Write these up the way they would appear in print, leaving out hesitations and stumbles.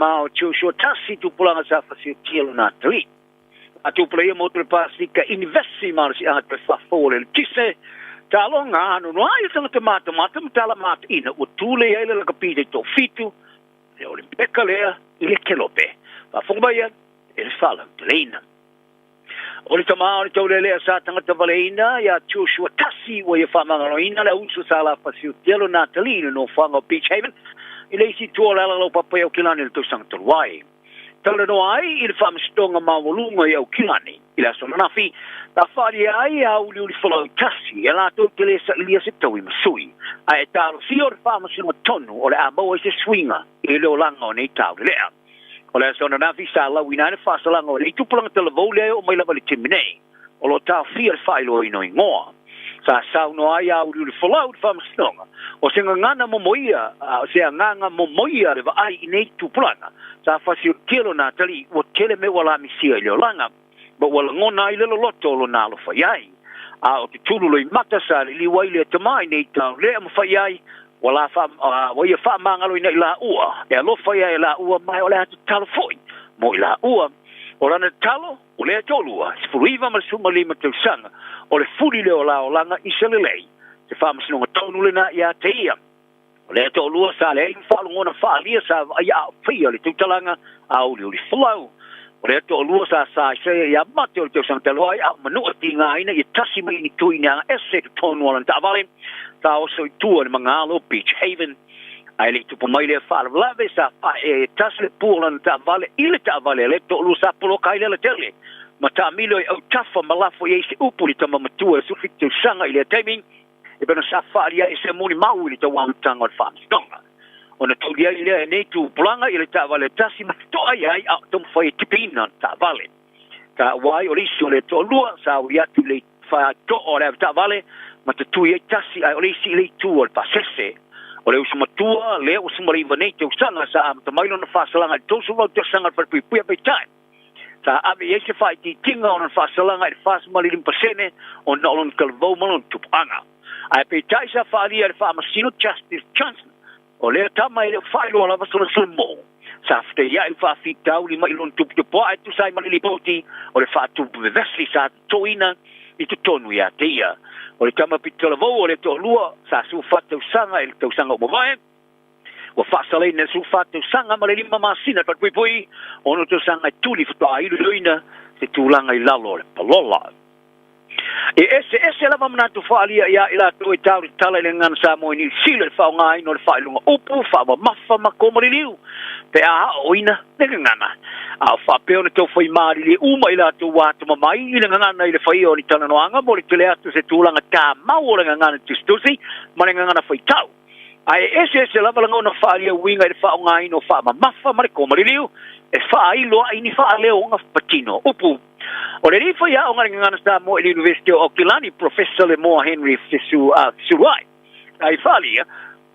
mau Joshua tasi tu pulang sa facility na tri atu play motor pasika investi mar si at fa fole kise talonga no ai sang tomato tala mat ina utule ele la kapide to fitu e olimpeka le ile kelope fa fongbaia ele fala leina oli tama le sa tanga tavaleina ya Joshua tasi wa ya fa mangaroina la usu sala facility na tri no fanga Beach Haven ile si tuola la papaya kilani to sang tulwai tala no ai il fam stonga mawulunga ya kilani ila so nafi ta fari ai au li follow tasi ela to tele sa ilia se tawi masui ai ta fior fam sino tonu o la mo se swinga ile langa ni ta le ola so nafi sala wina fa sala ngo le tu pulang tele vole o mai la vale timine o lo ta fior failo ino ngoa sa no ai au li follow fam stonga o se ngana momoia se nganga momoia le ai nei tu plana sa fasi kilo na tali o tele me wala misia le langa ba wala ngona ile lo loto lo na lo fai o te tulu lo mata sa li waile te mai nei ta le am fai wala fa wa ia fa mangalo ina ila ua e lo fai ila ua mai ole atu talo foi mo ila ua ora na talo o le tolua sfuriva ma suma lima te sanga o le fuli le ola olanga iselelei se fa ma sino tonu le na ia te ia o le tolua sa le fa ngona fa lia sa ia fia le tutalanga au li flow o le tolua sa se ia mate o te sanga talo ai manu tinga ina i tasi mai ni tuina ese tonu ola ta vale ta o so tu en mangalo Beach Haven ai le tu mai le fa lave sa pa e tasle pulan ta vale ile ta vale le tolu sa polo kai le tele mata milo o tafa malafo ye se upuli tama matua su fitu sanga ile timing e bena safari e se moni mau ile ta wantanga fa stonga ona tulia ile nei tu planga ile ta vale tasi ma to ai tom foi tipina ta vale ta wai o riso le to lua sa wi atu le fa to ora ta vale ma tu ye tasi ai o risi le tu o pasese o le usuma tua le usuma riva nei te usanga sa ta mai no fa salanga to su te sanga per pui pe time sa ave ese fai ti tinga on fa salanga e fa mali limpasene on no on kalvo malon tupanga ai pe tai sa fa ali e fa masino justice chance o le tama ile fa lo la vaso sumo sa fte ya il fa fitau li mai lon tup po ai tu sai mali poti o le fa tu vesli sa toina i tu tonu ya tia o le tama pitolo vo o le to lua sa su fatu sanga il to sanga mo vai wa fasale ne su fatu sanga ma le lima masina per pui ono to sanga tuli fto ai luina se tulanga i lalo le palola e ese la mamna tu falia ya ila to tau tala le ngan sa mo ni sile fa ngai no fa lunga upu fa ma fa ma ko liu pe a oina ne ngana a fa pe ona to foi mari le uma ila to wa to mai ile ngana ile fa yo ni tana no anga mo le tele atu se tulanga ta ma o le ngana tustusi ma le ngana foi tau ai ese la balanga no falia winga ile fa ngai no fa ma fa ma ko liu e fa ilo ai ni fa le o patino upu o le rifo ya o ngana sta mo le University of Auckland professor le mo Henry Fisu Surai ai falia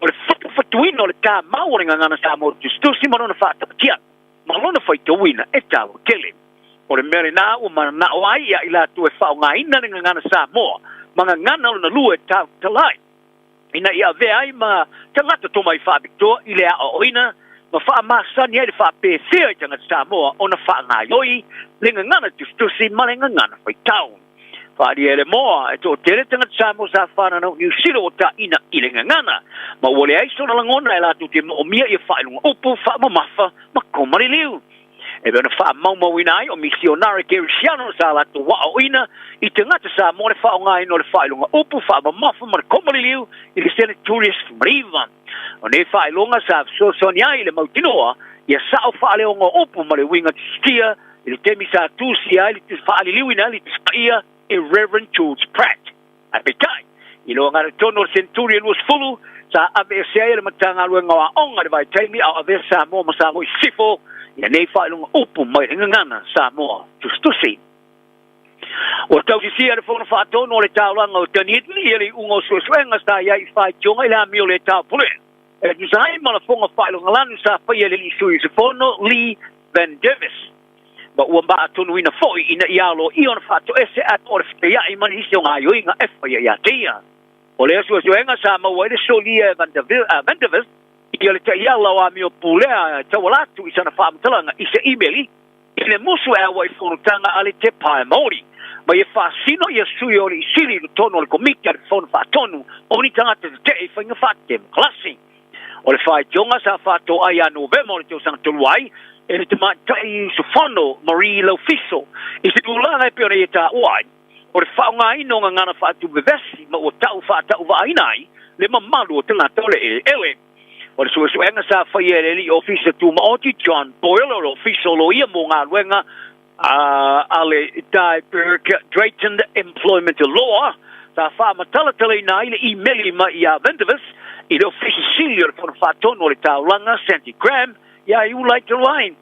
o le fatuino le ta ma o ngana sta mo tustusi ma no fa ta tia ma lona foi to wina e tau kele o le mere na o mana o ai ya ila tu e fa ngai na ngana sa mo manga ngana na lu e tau talai ina ia ve ai ma tangata to mai fa Victor ile a oina ma fa masa ni e fa pe se tanga sa mo ona fa ngai oi le ngana tu si ma le ngana foi tau fa di ele mo e to tele tanga sa mo sa fa na no you silo ta ina ile ngana ma wole ai so na ngona ela tu te o mia e fa lunga opu fa ma mafa ma ko mari liu e bena fa mau winai o misionari Gericiano sa la to wa oina I tanga sa mo le fa ngai no le fa lunga opu fa ma mafa ma ko mari liu I le sene tourist riva o ne fa lunga sa so sonia ile mautinoa ia sa o fa le ngo opu ma le winga stia ile temi sa tu sia ile tu fa liu ina ile stia Reverend George Pratt apetai ilo ngara tono centurion was full sa ave se matanga lu ngawa onga de vai taimi a ave sa mo sifo ya nei fa lunga upu mai ngana sa mo to see o tau si era fona fa tono le tau langa o tani ni ele ungo so swenga sta ya I fa jonga ila mi le tau pule e design ma fonga fa lunga lan sa fa ele li sui se fono Lee Van Davis ba uamba atonu ina foi ina ialo ion fato ese ator ya I mani se nga yo inga efa ya tia ole so enga sa ma wele solia Van Davis ia le tai ala o amio pulea tawalatu isana whaamutalanga isa emaili ile musu e awa i whonutanga ale te pae maori ma ia whaasino ia sui o le isiri le tono le komiti ale whonu whaatonu o ni tangata te te whainga whaate klasi o le whae tionga sa whaato ai a Novema o le teo sanga tolu ai e le te maatai su whono Marie Laufiso i se tūlanga e pio nei e tā uai o le whaunga ino ngana whaatu bevesi ma o tau whaatau vainai le mamalu o tangata o le ele o le suesuenga sa whaia li ofisa tu maoti John Boyle o ofisa lo ia mo ngā ruenga ale Drayton Employment Law sa wha matalatala ina ile emaili ma ia Vendavis i le ofisa senior for whatono o le taulanga Sandy Graham ia i ulai te line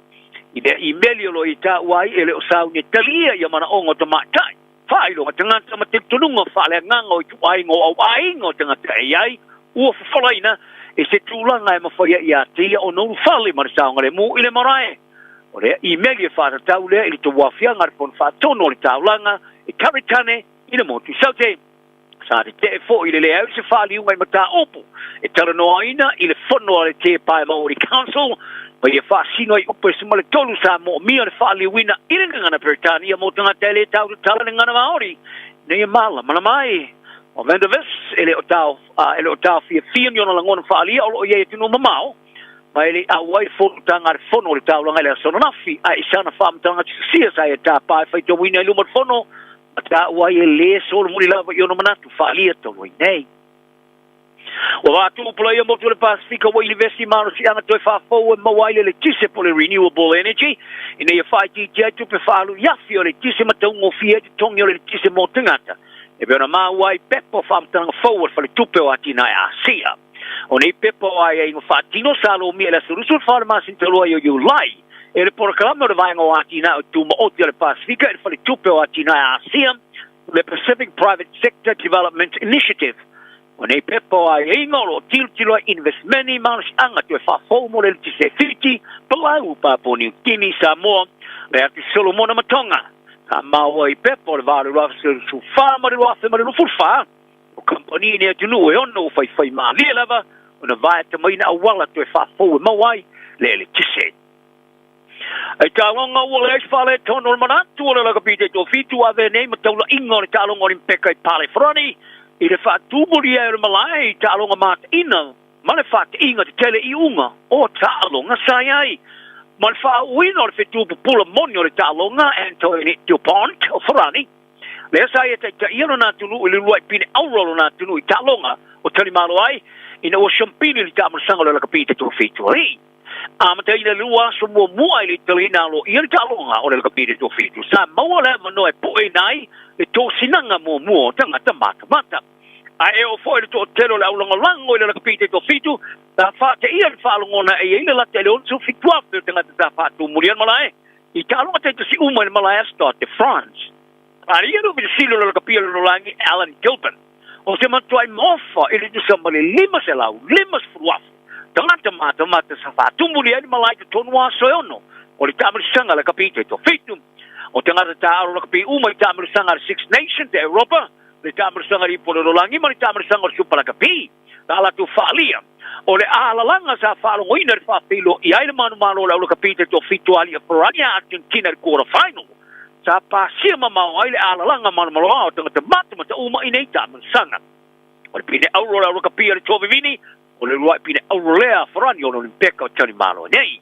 i le emaili lo i ta wai ele o sau ne talia ia mana ongo te matai whai lo tangata ma te tununga whale nganga o i tu aingo au aingo tangata e ai ua whalaina e se tūlanga e mawhaia i a tia o nōru whale marisaonga le mū i le marae. O rea i megi e whātatau lea i le tawafia ngaripon whātono le taulanga e karitane i le motu saute. Sa te te fo i le lea au se whali unga i mata opo. E tala noa ina i le whono ale te pae Maori Council pa i e whaasino i upo e sumale tolu sa mo mia le whali wina i le ngana Peritania mo tanga te le tau tala le ngana Maori. Nei e mala, mana mai. O Vendavis, ele o tau fia niona langona whaalia o ia e tino mamao, ma ele a wai whonutanga ar whono le tau langa ele a sononafi, a isana whaamutanga tisia sa e tā pae whai tau wina ilumar whono, a tā wai e le solo muri lava i ono manatu whaalia tau wai nei. O wātu upula ia motu le Pasifika wa University Maro si anga toi whafau e mawaile le tise po le renewable energy, ina ia whai titia tupe whaalu yafi o le tise mataungo fia te tongi o le tise mo tangata. E beona mawai pepo whamtanga forward whale tupe o atina e Asia. O nei pepo ai e ingo whaatino salo mi e la surusul whaaremasin te loa i o Iulai. E le porakalama o le vaenga o atina o tuma oti o le Pasifika e whale tupe o atina e Asia, le Pacific Private Sector Development Initiative. O nei pepo ai e ingolo tiltilo investmenti manos anga tu e whafou mo le tise 50 palau Papua New Guinea Samoa le ati Solomona Matonga. Ka maua i pepo le vāre rafse su whāma le rafe ma le rufurwha. O kampani ne atunu e ono whai maa lia lava. O na vai te maina awala tu e whafou e mawai le le tise. E tālonga ua le eiswhale tono le manatu o le lagapite to fitu a vene ma taula ingo le tālonga o limpeka i pale frani. I le whaatuburi e le malai i tālonga mata ina. Ma le whaate inga te tele i unga o tālonga sai ai. Ma le whaauina o le whetupu pula moni o le tālonga Anthony DuPont o Wharani. Le asai e te iano nā tunu i le ruai pine aurolo nā tunu i tālonga o talimalo ai ina o shampini li tāmarasanga le lakapite to fitu ali. Amata i le lua so mua i le talina lo i le tālonga o le lakapite to fitu. Sa maua le mano e poe nai le tō sinanga mua tangata mata. A e o foi le tō telo le aulanga lango i le lakapite to fitu. Ta whaate ia le whaalongona e ile la tele onsu fituape o tangata ta whaatu murian malae. I tālonga te si uma i malae Ascot de France. Ari ia nubi silo le lakapia le rolangi Alan Gilpin. O se matuai mofa i le tusama le limas e lau, limas fruafu. Tangata mata sa whaatu murian i malae te tonua soeono. O le tamarisanga le kapite to fitu. O tangata ta aro lakapi uma i tamarisanga le Six Nations de Europa. Le tamarisanga i pole rolangi ma le tamarisanga le supalakapi. Ta ala tu whaalia. O le alalanga sa whaalongo ina le whaapilo i aile manu le aula kapite to fitu ali a Parania Argentina le quarter final. Sa pasia mamau aile alalanga manu o tangata mata uma ina i tamarisanga. O le pine auro le aula kapia le tovivini. O le ruai pine auro lea Parania o le Olimpeka o tani malo nei.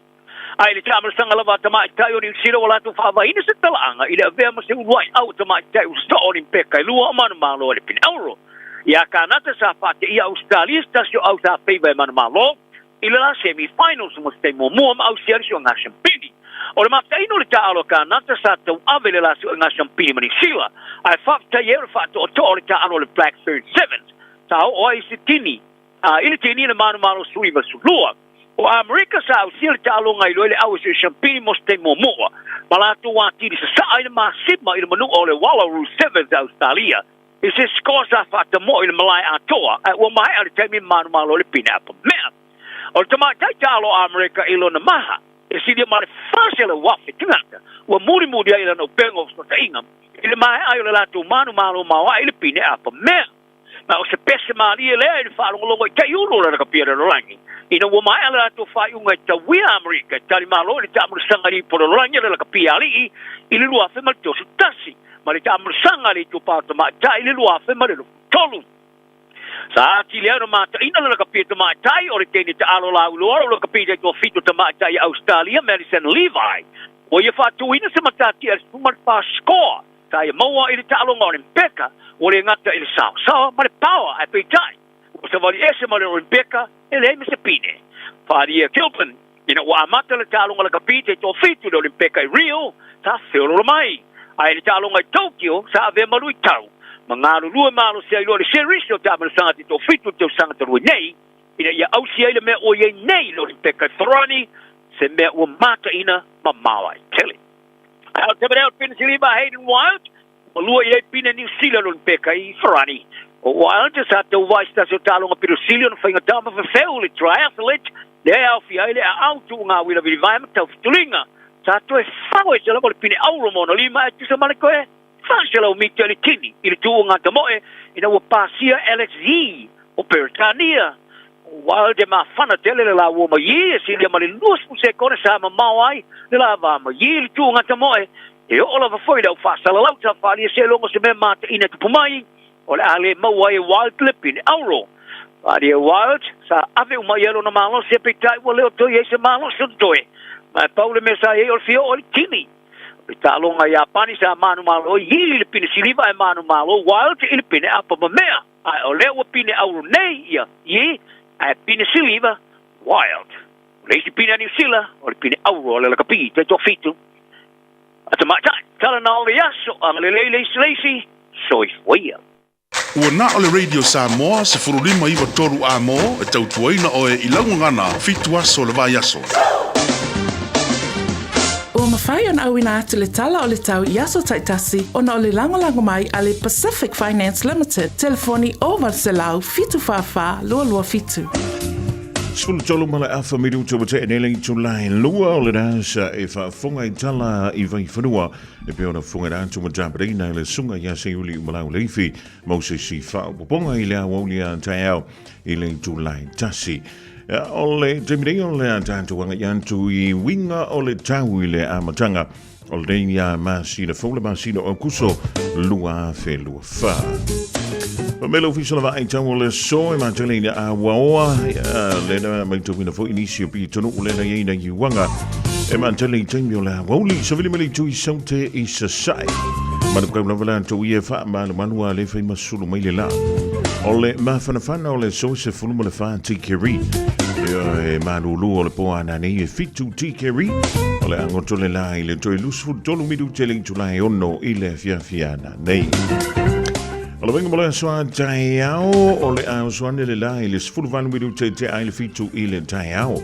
Ai le tamarisanga lava tama i tai o ni sira o latu whaavaina se talaanga i le avea ma se uruai au tama i tai o sta o Olimpeka i lua o manu malo le pine auro. Ia kanata sa pate ia Australia stasio au ta peiva e manamalo i le la semi-finals mo te mua ma Australia o ngā champini. O le mata ino le taalo kanata sa tau ave le la o ngā champini mani sila. Ai whafta iere whato o to o le taalo le Blackford Sevens. Ta o ai se tini. I le tini le manamalo suiva sulua. O Amerika sa Australia le taalo ngai loe le au se champini mo te mua. Malatu wātiri sa sa aina masima i le manu o le Wallaroo Sevens Australia. I se skosa fata mo i le malai atoa, ua mai ale taimi manumalo le pina apa mea. O le tamai taitalo Amerika ilo na maha, e sidia male fase le wafi tingata, ua muri a ila no pengo skota inga, i le mai ai le lato manumalo mawa i le pina apa mea. ma o se pese maria le e whaalongolongo i tai uno la ka pia le rolangi. Ina ua mai ala ato whai unga ta wia Amerika, tali malo le ta amurasanga li po le rolangi la ka pia ali i le lua whema le tosu tasi. Ma le ta amurasanga li tu pāta ma ta i le lua whema le tolu. Sa ati le ana mata ina la ka pia ta ma tai o le teni ta alo la uloa o le ka pia to fito ta ma tai Australia, Madison Levi. O ia whātu ina se matati e spumat pa score. Ta ia maua i le ta alonga o le mpeka o le ngata i le sao. Sao ma le power ai pei tai. O se wali ese ma le o le mpeka e le me se pine. Whaari e Kilpin, ina ua amata le ta alonga le ka pia te to fito le o le mpeka i Rio, ta whioro mai. Ai le ta alonga i Tokyo, sa ave malu i tau. Mangalo lua malo se ai lo le series o ta amana te to fito te sanga te rui nei. Ina ia au si ai le mea o iei nei lo le mpeka i Thrani, se mea ua mata ina ma mawa i tele. Au te mea o pina siliba Hayden Wild, o lua i ei pina New Zealand lo le mpeka i Thrani. O Wild e sa te uwaista se o talonga piro Silio na whainga dama whawheu le triathlete, le au fi ai le au tu ngā wila vili vaima tau fitulinga. Sa tu e whawe se lamo le pine auro mono lima e tu sa male koe. Whansela o miti ali tini, i le tu ngā tamoe, ina ua pasia Alex Z o Peritania. Wild e ma whana tele le la ua ma ye, si le ma le luas se kone sa ma mawai, le la va ma ye le tu ngā tamoe, e o la whafoida o whasala lauta whali e se longo se me mata ina tupumai, o le ale mawai e Wild lipin auro. Whali e Wild, sa ave uma yelo na malo se petai wa leo toi e se malo se toi. Ma paule me sa e o fio o le tini. Le talonga ia pani sa manu malo, ye le pine siliva e manu malo, Wild e le pine apa ma mea. Ai o leo wa pine auro nei ia, ye, ai pine siliva, Wild. Le si pine New Zealand, o le pine auro le la kapi, te to fitu. Ata matai, kala na o le yaso, ang le leisi, soi fuia. Ua na o le Radio Samoa se furulima iwa toru a mo e tautuaina o e ilangu ngana fitu aso le vai aso. Ua mawhai an awina atu le tala o le tau Yaso Taitasi o na o le langolango mai a le Pacific Finance Limited. Telefoni o Valselau fitu whawha lua lua fitu. Sfulu tolo mala afa miru tu bate enele tu lai lua o le nasa e whaafonga I tala I vai whanua e peo na whunga rātu ma tāparina I le sunga ia se uli umalau leifi mau se si whaapoponga I le awaulia tai au I le tu lai tasi. O le temidei o le tātu wanga iantu I winga o le tau I le amatanga o le ia masina fole masina o kuso lua fe lua wha. Melo fisala va ai tau le so e mantelina a waoa le na mai tu ina fo inisio pi tonu le na ina I wanga e mantelina tau la wauli so vile mele tu I saute I sasai manu ka na vala tu ia fa manua le fai masulu mai le la o le mafana o le so se fulu mo le fa tikeri e manulu o le po ana nei e fitu tikeri o le angoto le la I le toi lusu tolu midu tele tu la ono I le fiafiana nei. O le wenga mo le soa tai au o le au soane le la I le sfulu vanu midu te ai le fitu I le tai au.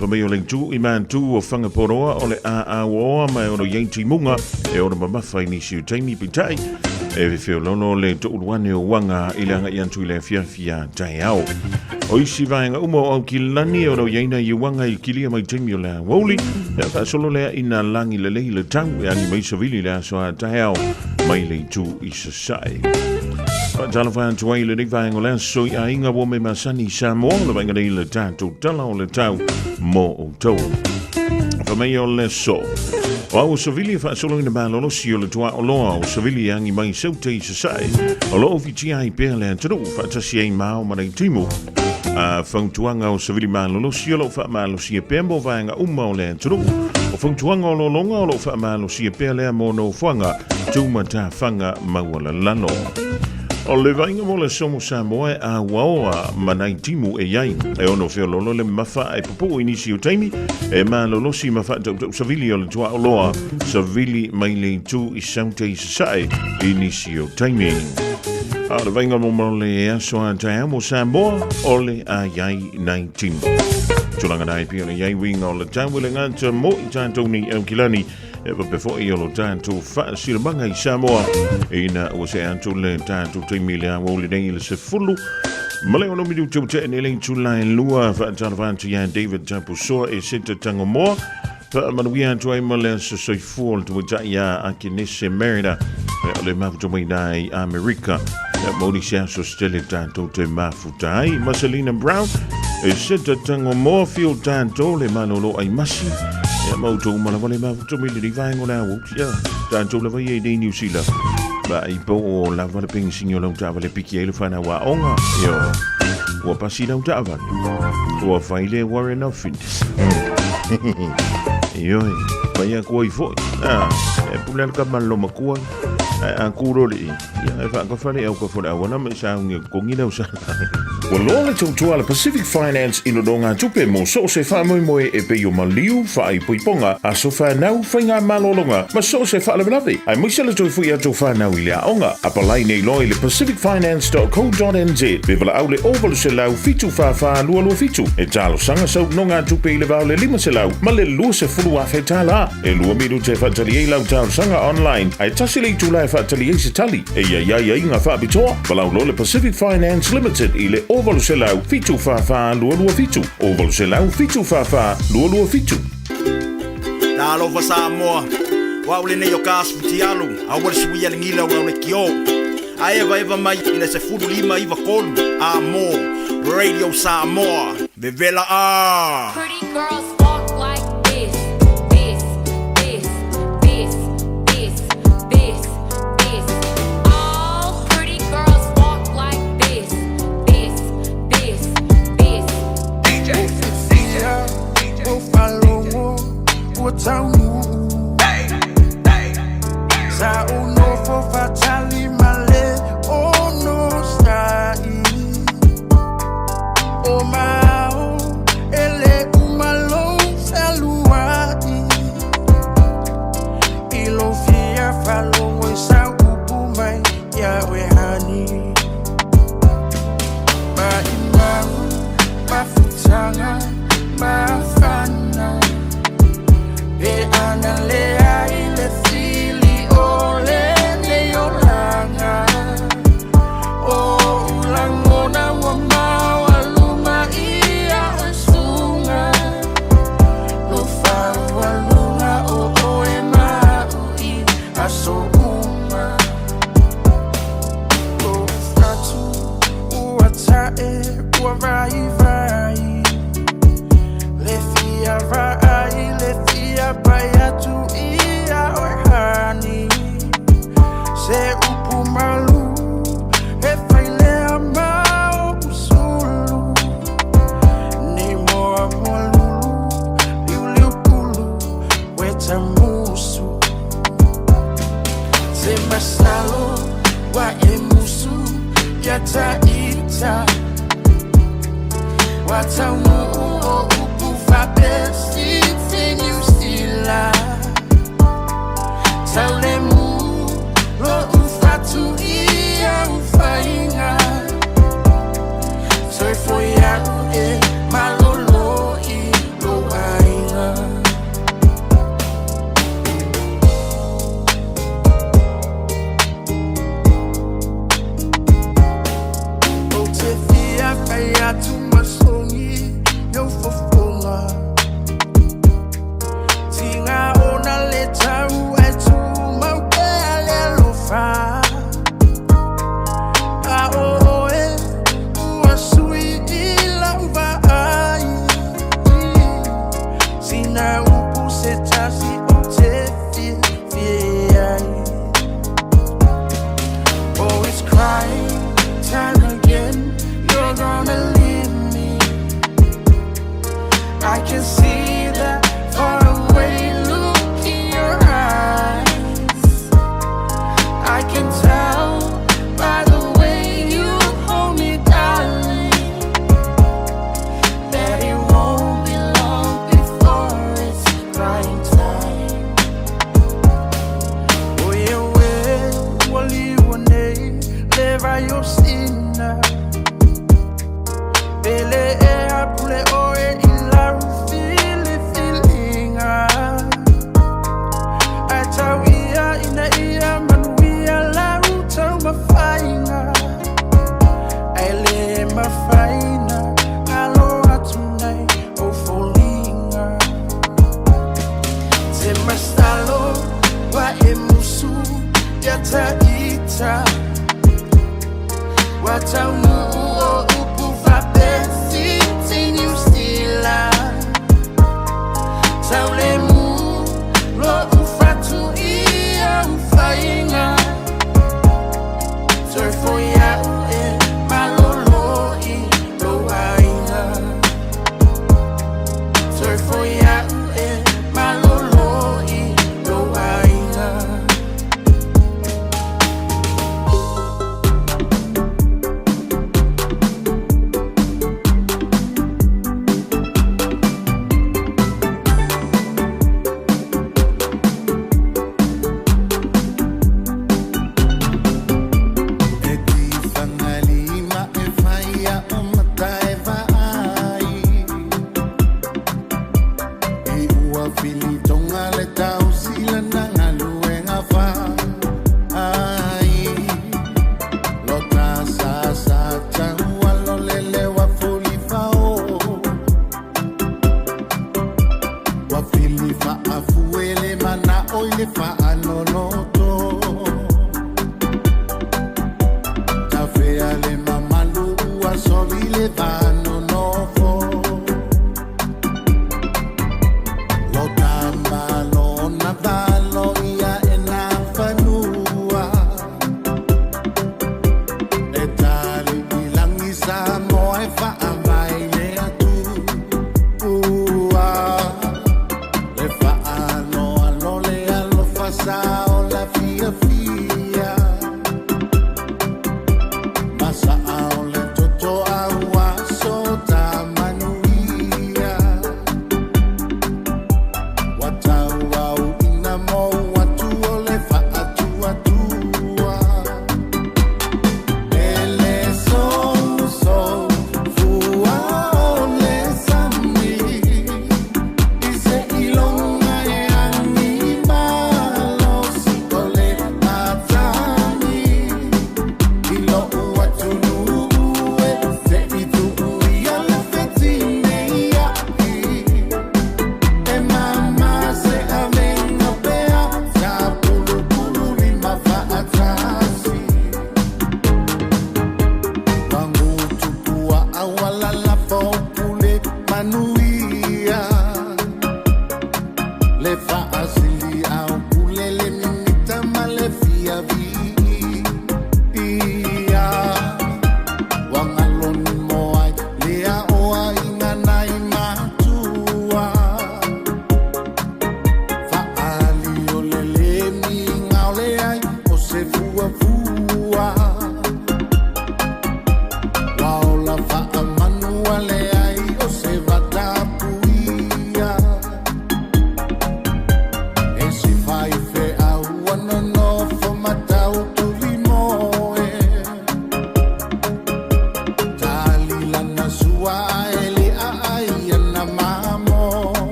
Whamei o le tu I mantu o whangaporoa o le a oa mai o no yeiti munga e o na mamawhai nisi o taimi pitai e whiwhio lono le tuuruane o wanga I le anga iantu I le fiafia tai au. O isi vaenga umo au ki lani o no yeina I wanga I kilia mai taimi o le woli e a solo lea ina langi le lehi le tau e ani mai savili le asoa tai au mai le tu I sasai. Tala whaen tuai le nik vaenga o le aso I a inga wo me masani Samoa le vaenga nei le tātou tala o le tau mo o tau. Whamei o le so. O au savili fa solo ina malolo si o le tua o loa o savili angi mai saute I sasai. O loo fiti ai pēr le antanu fa tasi ei mao manai timu. Whauntuanga o savili malolo si o lo wha malo si e pēmbo vaenga o le antanu. O whauntuanga o lo longa o lo wha malo si e pēr lea mo no whanga tūmata whanga mawala lano. O le vainga mo le somo Samoa a waoa manai timu e iai e ono feo lolo le mawha e popo inisi o taimi e malolo si mawha tau savili o le tua o loa savili mai le tu I saute I sasai inisi o taimi. A le vainga mo le aso a tai amo Samoa o le a iai nai timu. Tulanga nai pia le iai winga o le tau le nganta mo I tātou ni au kilani Ewa before I olo tātou whaasiramanga I Samoa ina o se antu le tātou teimi le awa ole nei le se fulu Male ono midu tau te ene lei tulai lua whaatana whantu ia David Tapusoa e seta tango moa Manuia atu ai male se soifua le tuwa ia ake nese merida o le mafuta mai nai Amerika Mauri sea so stele tanto te mafutai. Marcelina Brown. Seta tango mo fio tanto le manolo ai masi. Mautu malawale mafutu mili di vaingo na wutia. Tanto le vai de New Zealand. Ba i po o la vale ping sinyo long ta vale pikie le fana wa onga. Yo. Wa pasi long ta vale. Wa faile Warren Offins. Yo. Vaya koi foi. Pulan ka malo makua. Ang kuro li. Yang fa ka fale au ka fole awana me sa ngi kongina usa. Walole tautua le Pacific Finance ino donga tupe mo so se fa moe e pe yo maliu fa i poiponga a so fa nau fa ngā malolonga ma so se fa le blavi ai mo se le toi fu ia to fa nau i le onga a palai nei loi le pacificfinance.co.nz be bla au le oval se lau fitu fa lua fitu e talo sanga sau nonga tupe i le vau le lima se lau ma le lua se fulu a fetala e lua miru te fa tali e lau talo sanga online ai tasile tu lai fa tali e se tali e ia inga fa bitoa bla lo le Pacific Finance Limited i le Oval Selau fitu fa lua fitu. Oval Selau fitu fa lua fitu. Talo fa Samoa. Wa ule ne yo kas futialu. Awal suia ngila wa le kio. A eva mai ina se fudu lima iva kolu. Amo Radio Samoa. Vevela a. Pretty girls walk like this. This. All pretty girls walk like this. Sa uno fo fatali male ono stai o mao ele kumalo saluati ilo fia falo sa upumai ya wehani ba imam ba futanga ba fana be anale ile fili ole ne yolanga o ulangona wa mawaluma ia usunga no fa walunga o ema ui aso uma o fatu uatae vai le fia vai le fia bayatu ia ohani se upumalu e faile amao usulu ni moa moalulu liupulu weta musu se masalo wa emusu yata ita wata o upufa besi you still Taulemu lo ufatu ia ufainga Soy foi a e malolo I lo ainga O te fia fai tu masongi yo fofonga ona le tau e tu mau pe ale lofa a oe ua sui I lauva ai sina upu se tasi o te fie ai oh it's crying time again you're gonna leave me I can see that far away I can tell by the way you hold me, darling, that it won't be long before it's crying time. Oh yeah, well, you one day, leva yo sina. Bele e apule oe ila ufili filinga. Atawia ina ia manuia la ruta mafaina Aile mafaina aloha tunai o folinga Te mastalo wa emusu yata ita Wataunu o upu fapesi tinu stila Taulemu lo ufatu ia ufainga Surfo ya ue malolo i lo ainga Surfo ya ue malolo i lo ainga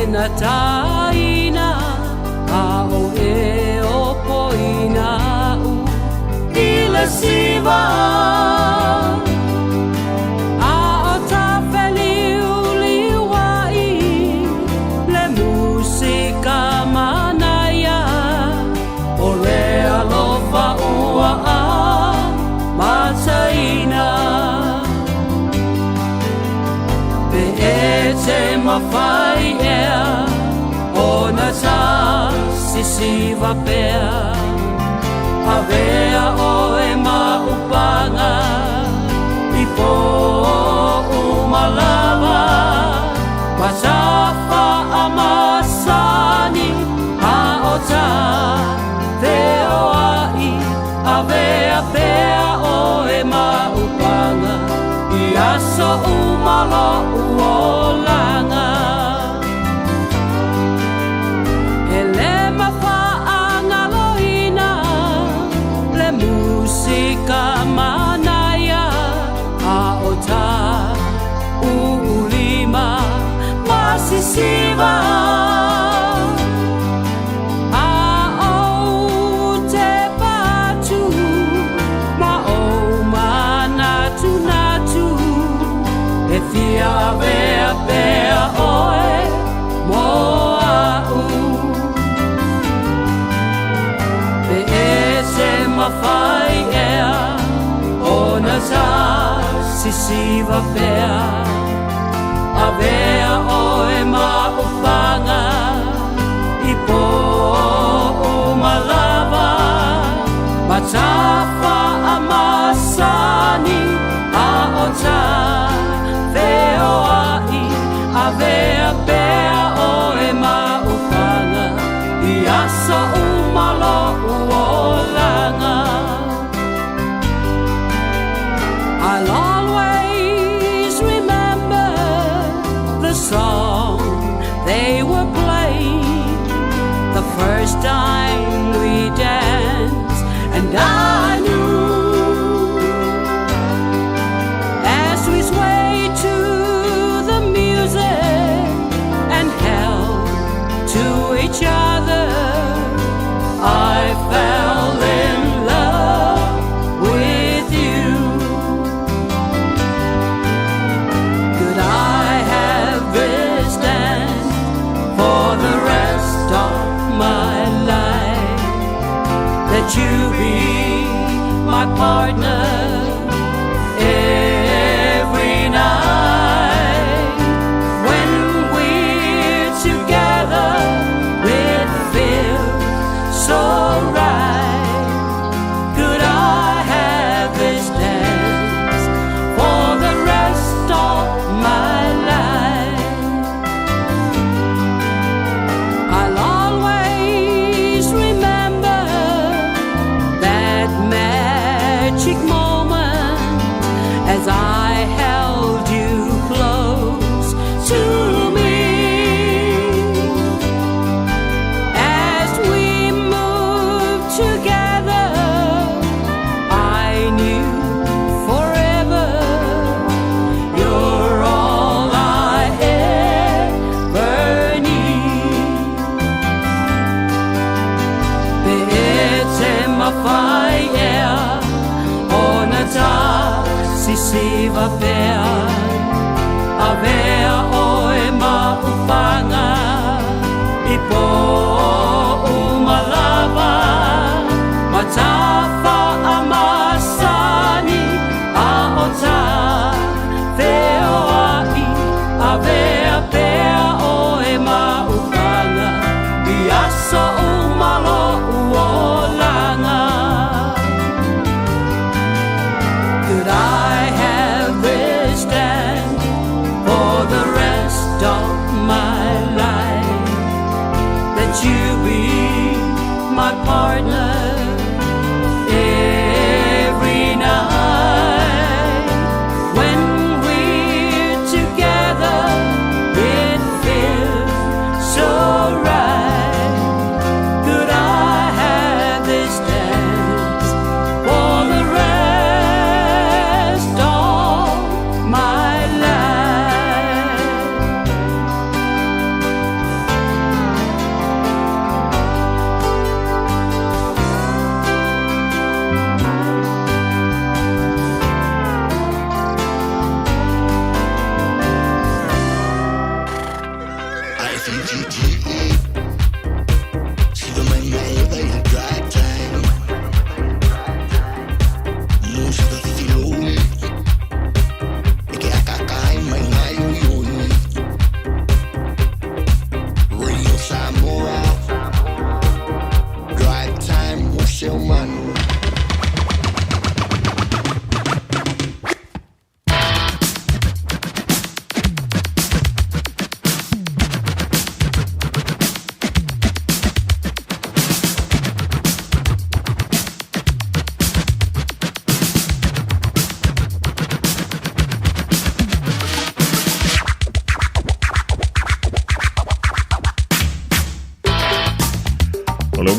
na taina a o e o poina u i le siva a o ta feliuliwa i le musika manaya o le alofa ua a mataina pe e te mawhai ea o na ta sisiva pea a vea o e maupanga i po umalava Wasafa amasani a o ta veo ai a vea pea o e maupanga i aso umalo uolanga e le mawhaanga loina le musika manaya a o ta ulima masisiva a o te patu ma o manatu natu e fia vea pea oe moa u pe e se mawhai ea o na ta sisiva pea a vea oe maupanga i po umalava matafa amasani a o ta veo ai a vea pea oe maupanga i asa umalo uolanga I'll always remember the song they were playing the first time we danced, and I knew as we swayed to the music and held to each other, I fell in love with you. Could I have this dance for the rest of my life? That you be my partner every night. When we're together, it feels so right. Could I have this dance for the rest of my life? I'll always remember that magic moment as I held you close to me. As we moved together, I knew forever you're all I ever need. Pe'ete mawhai ea o na ta sisiva pea a vea oe maupanga i po umalava matafa amasani a o ta veo ai a vea pea oe maupanga i aso umalo uolanga Could I have this dance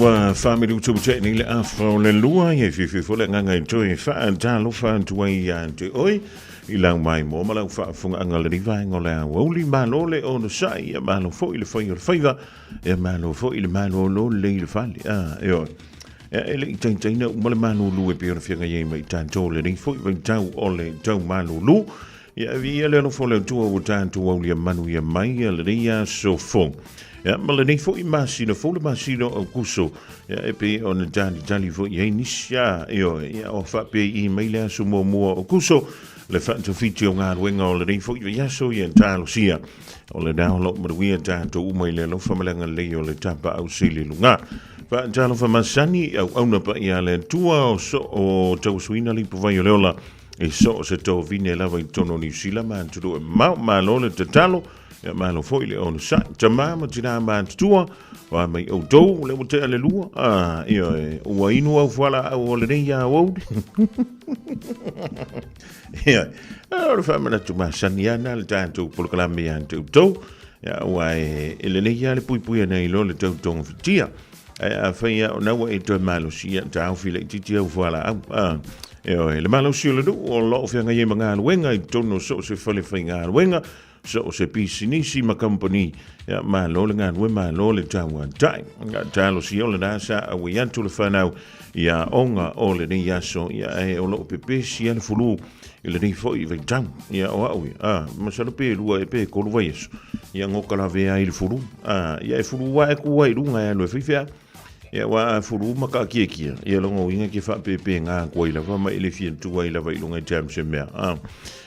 wa family tu te ni le afro le lua ye fi fo le nga toi fa ta lo fa tu ya te oi I lang mai mo ma lang fa funga angala ni vai ngola wo li ma lo le on sai ma lo fo il fa e ma lo fo il ma lo le fa io ele ten no ma le ma lo lu e pe fi nga ye mai tan to le ni fo i tau o le tau ma lo lu ya vi ele no fo le tu o tan tu o le manu ya mai le ya so fo ja, maar dan voor je machine, voor de machine ook kuso. Ja, heb je on de dali voor je niet ja, ja, of heb je e-mail zo mooi kuso. Le fatto video ngaan wenga o le rei fo ya so ye talo sia o le download mo we ta to mo le lo fa malanga le o le tapa au sili lunga fa talo fa masani au na pa ya le tua o to suina li po vai le e so se to vine la vai tono ni sila man to ma lo le talo ya ma lo fo le on sa tama mo tina man tua wa mai o do le mo te le lua io o inu au fala o le ya o ja, ora fa mana tu masaniana le tanto por Colombia to ya wai ele ne ya le pui na ilo le to fitia a fa ya na wa to malo sia ta fi le titia voilà le malo sia le do o lo fa nga ye manga wenga to no so se fa le finga wenga so se pisinisi ma company ya ma lo le ngan we ma lo le tawa dai ta lo sia le na sa a we yantu le fa now ya onga o le ni ya so ya o lo pepe sia le fulu ele ni fo I vejam ya o aui ma sa lo pe lu e pe ko lu vais ya ngoka la vea il fulu ya e fulu wa e ku wa lu nga no fifia ya wa fulu ma ka kia ya lo ngo inga ki fa pepe nga ko ila fa ma ele fien tu wa ila va lu nga jam se me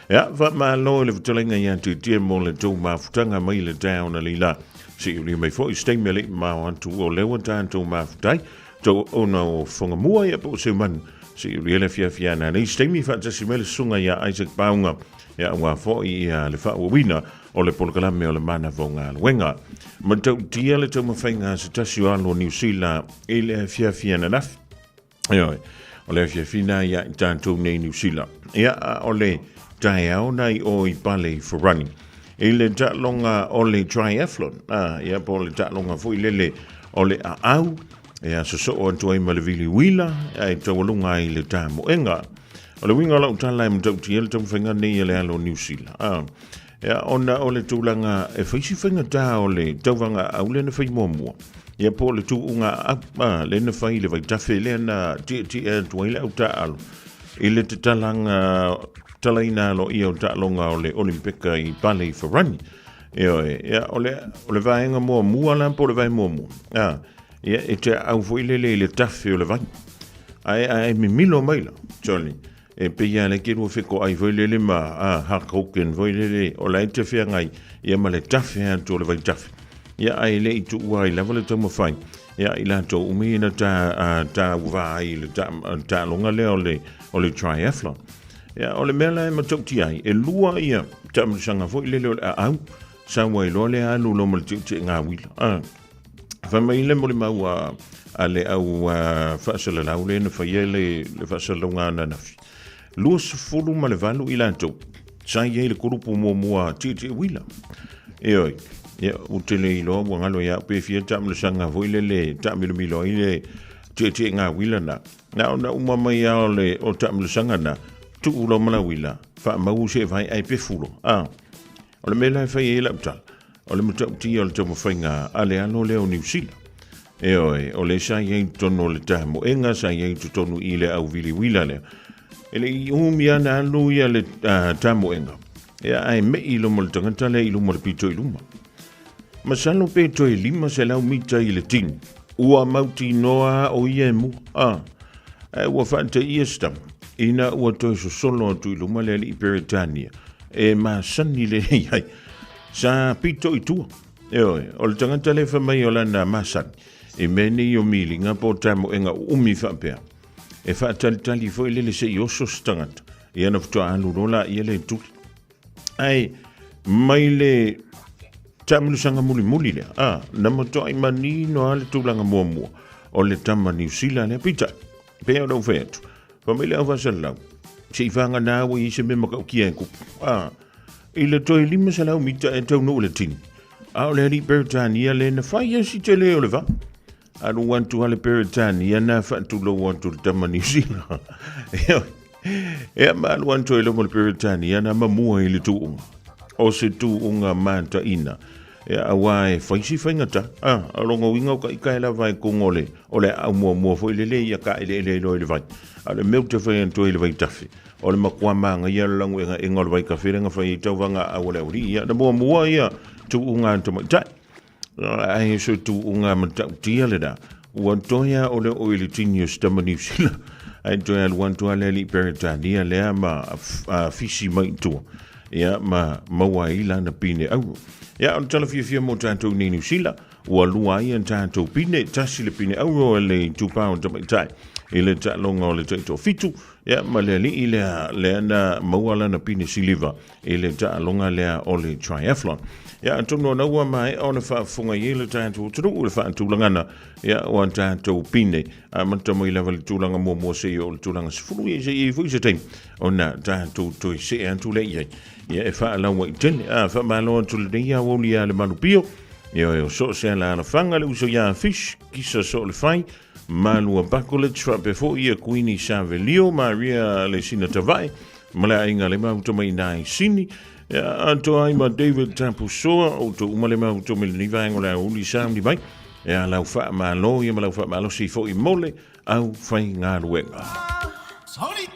ya va ma lo le vtelenga ya tu tie mo le to ma futanga mai le down ali la si uli mai fo stay me le ma want to o le wa tan to ma futai to ono fonga mua ya po se man si riele fia na nei stemi fa tsi mele sunga ya Isaac Baunga ya wa fo I le fa wina o le polkala me o le mana vonga wenga ma to tiele to mafenga se tasi alo New Zealand ele fia na naf yo o le fia ya tanto nei New Zealand ya o le taiao nai o I pale for running ele ta longa o le triathlon ya po le ta longa fo ile o le au ya so o toi malvili wila ai to lunga I le tamo enga o le winga la utala mo tiel to fenga nei le alo New Zealand ya ona o le tulanga e faisi fenga ta o le tawanga au le na fai momo ya po le tu unga le na fai le vai tafele na ti to ile utalo ile te talanga talaina lo I o ta longa o le Olympic I pale for run ya o le vaenga mo muala po le vai momo ya ete au foi le tafe o le vai ai mi milo maila Johnny e pe ya le kero fe ko ai foi le ma ha koken foi le o la ete fe ngai ya ma le tafe an to le vai tafe ya ai le tu wai la vole to mo fai ya ila to umi na ta vai le ta longa le o le triathlon ya o le mela ma to ti ai e lua ia tam sanga foi le au sa wai lo le alu lo mo ti nga wila fa mai le mo le mau ale au fa sala la ule na fa yele le fa sala ngana na fi lu sfulu ma le valu ila to sa ye le grupo mo ti wila e ya utele lo ngalo ya pe fi tam le sanga vo ile tam mi lo ile ti nga wila na uma mai ya le o tam le sanga na tu lo ma wila fa mau se vai ai pe fulo o le mela fa ye la tal o le muta ti o le tomo fainga ale ano le o New Zealand o le sa ye tono le tamo enga sa ye tonu I le au vili wila le ele umia na lu ya le tamo enga ya ai me I lo mo tanga le I lo mo pito I luma masalo pe to I lima se la umita I le tin ua mauti noa o ye mu ua fanta iestam ina ua to so solo tu I luma le I Britania ma sani le ai sa pito I tua o le tangata le fa mai o lana masan e meni o milinga po tamo enga umi fa pea e fa tali foi le se yo so stangata e ana fto alu rola I le tu ai mai le tamu sanga muli le na moto ai mani no ale tulanga momo o le tama New Zealand le pita pe o do fetu famile ava sala si fanga na we se me maka ki en ku ile to lima sala mita e to no le tin a le Britania le na fa si tele o le va Anu wantu hale peretani, ia na whantu lo wantu le tama New Zealand. Ea ma anu wantu e lo mo le peretani, ia na mamua i le tuunga. O se tuunga manta ina. Ea awae whaisi whaingata. Alonga winga o ka ika la vai kongole. O le au mua fo ile le ia ka ile lo ile vai. Ale meu te whai anto ile vai tafi. O le makua manga ia langu e ngol vai ka whirenga whai tau wanga a wale uri. Ia na mua ia tuunga anto mai tai. Ai so tuunga mata tia le da. Wantoya o le oili tinius tama New Zealand. Ai toya le wantoa le li peretania lea ma fisi mai tua. Ia ma maua ila na pine au. Ia on tala fia mo tanto ni New Zealand. Ua lua ia tanto pine tasi le pine au le 2 pound tama tai. Ile ta longa o le taito fitu. Ia ma le li ile na maua la na pine siliva. Ile ta longa lea o le triathlon. Ia tono na ua mai ona whaafunga i le tātou tunu ule whaantulangana ia o tātou pine a mantamo i lewa le tūlanga mua se i o le tūlanga sifuru i se i fui se teim o na tātou toi se antule iai ia e whaalaua i tene a whaamaloa tule nei a woli a le manupio ia o so se ala whanga le uso ia fish kisa so le whai malua bakolets whapefo ia kuini Savelio Maria le sina tawai mala inga le mautama i nai sini ia anto ai ma David Tampusoa o to umalema o to mil niva ngola uli sam di bai ia lau fa malo ia lau fa malo si fo i mole au fai ngā ruenga sorry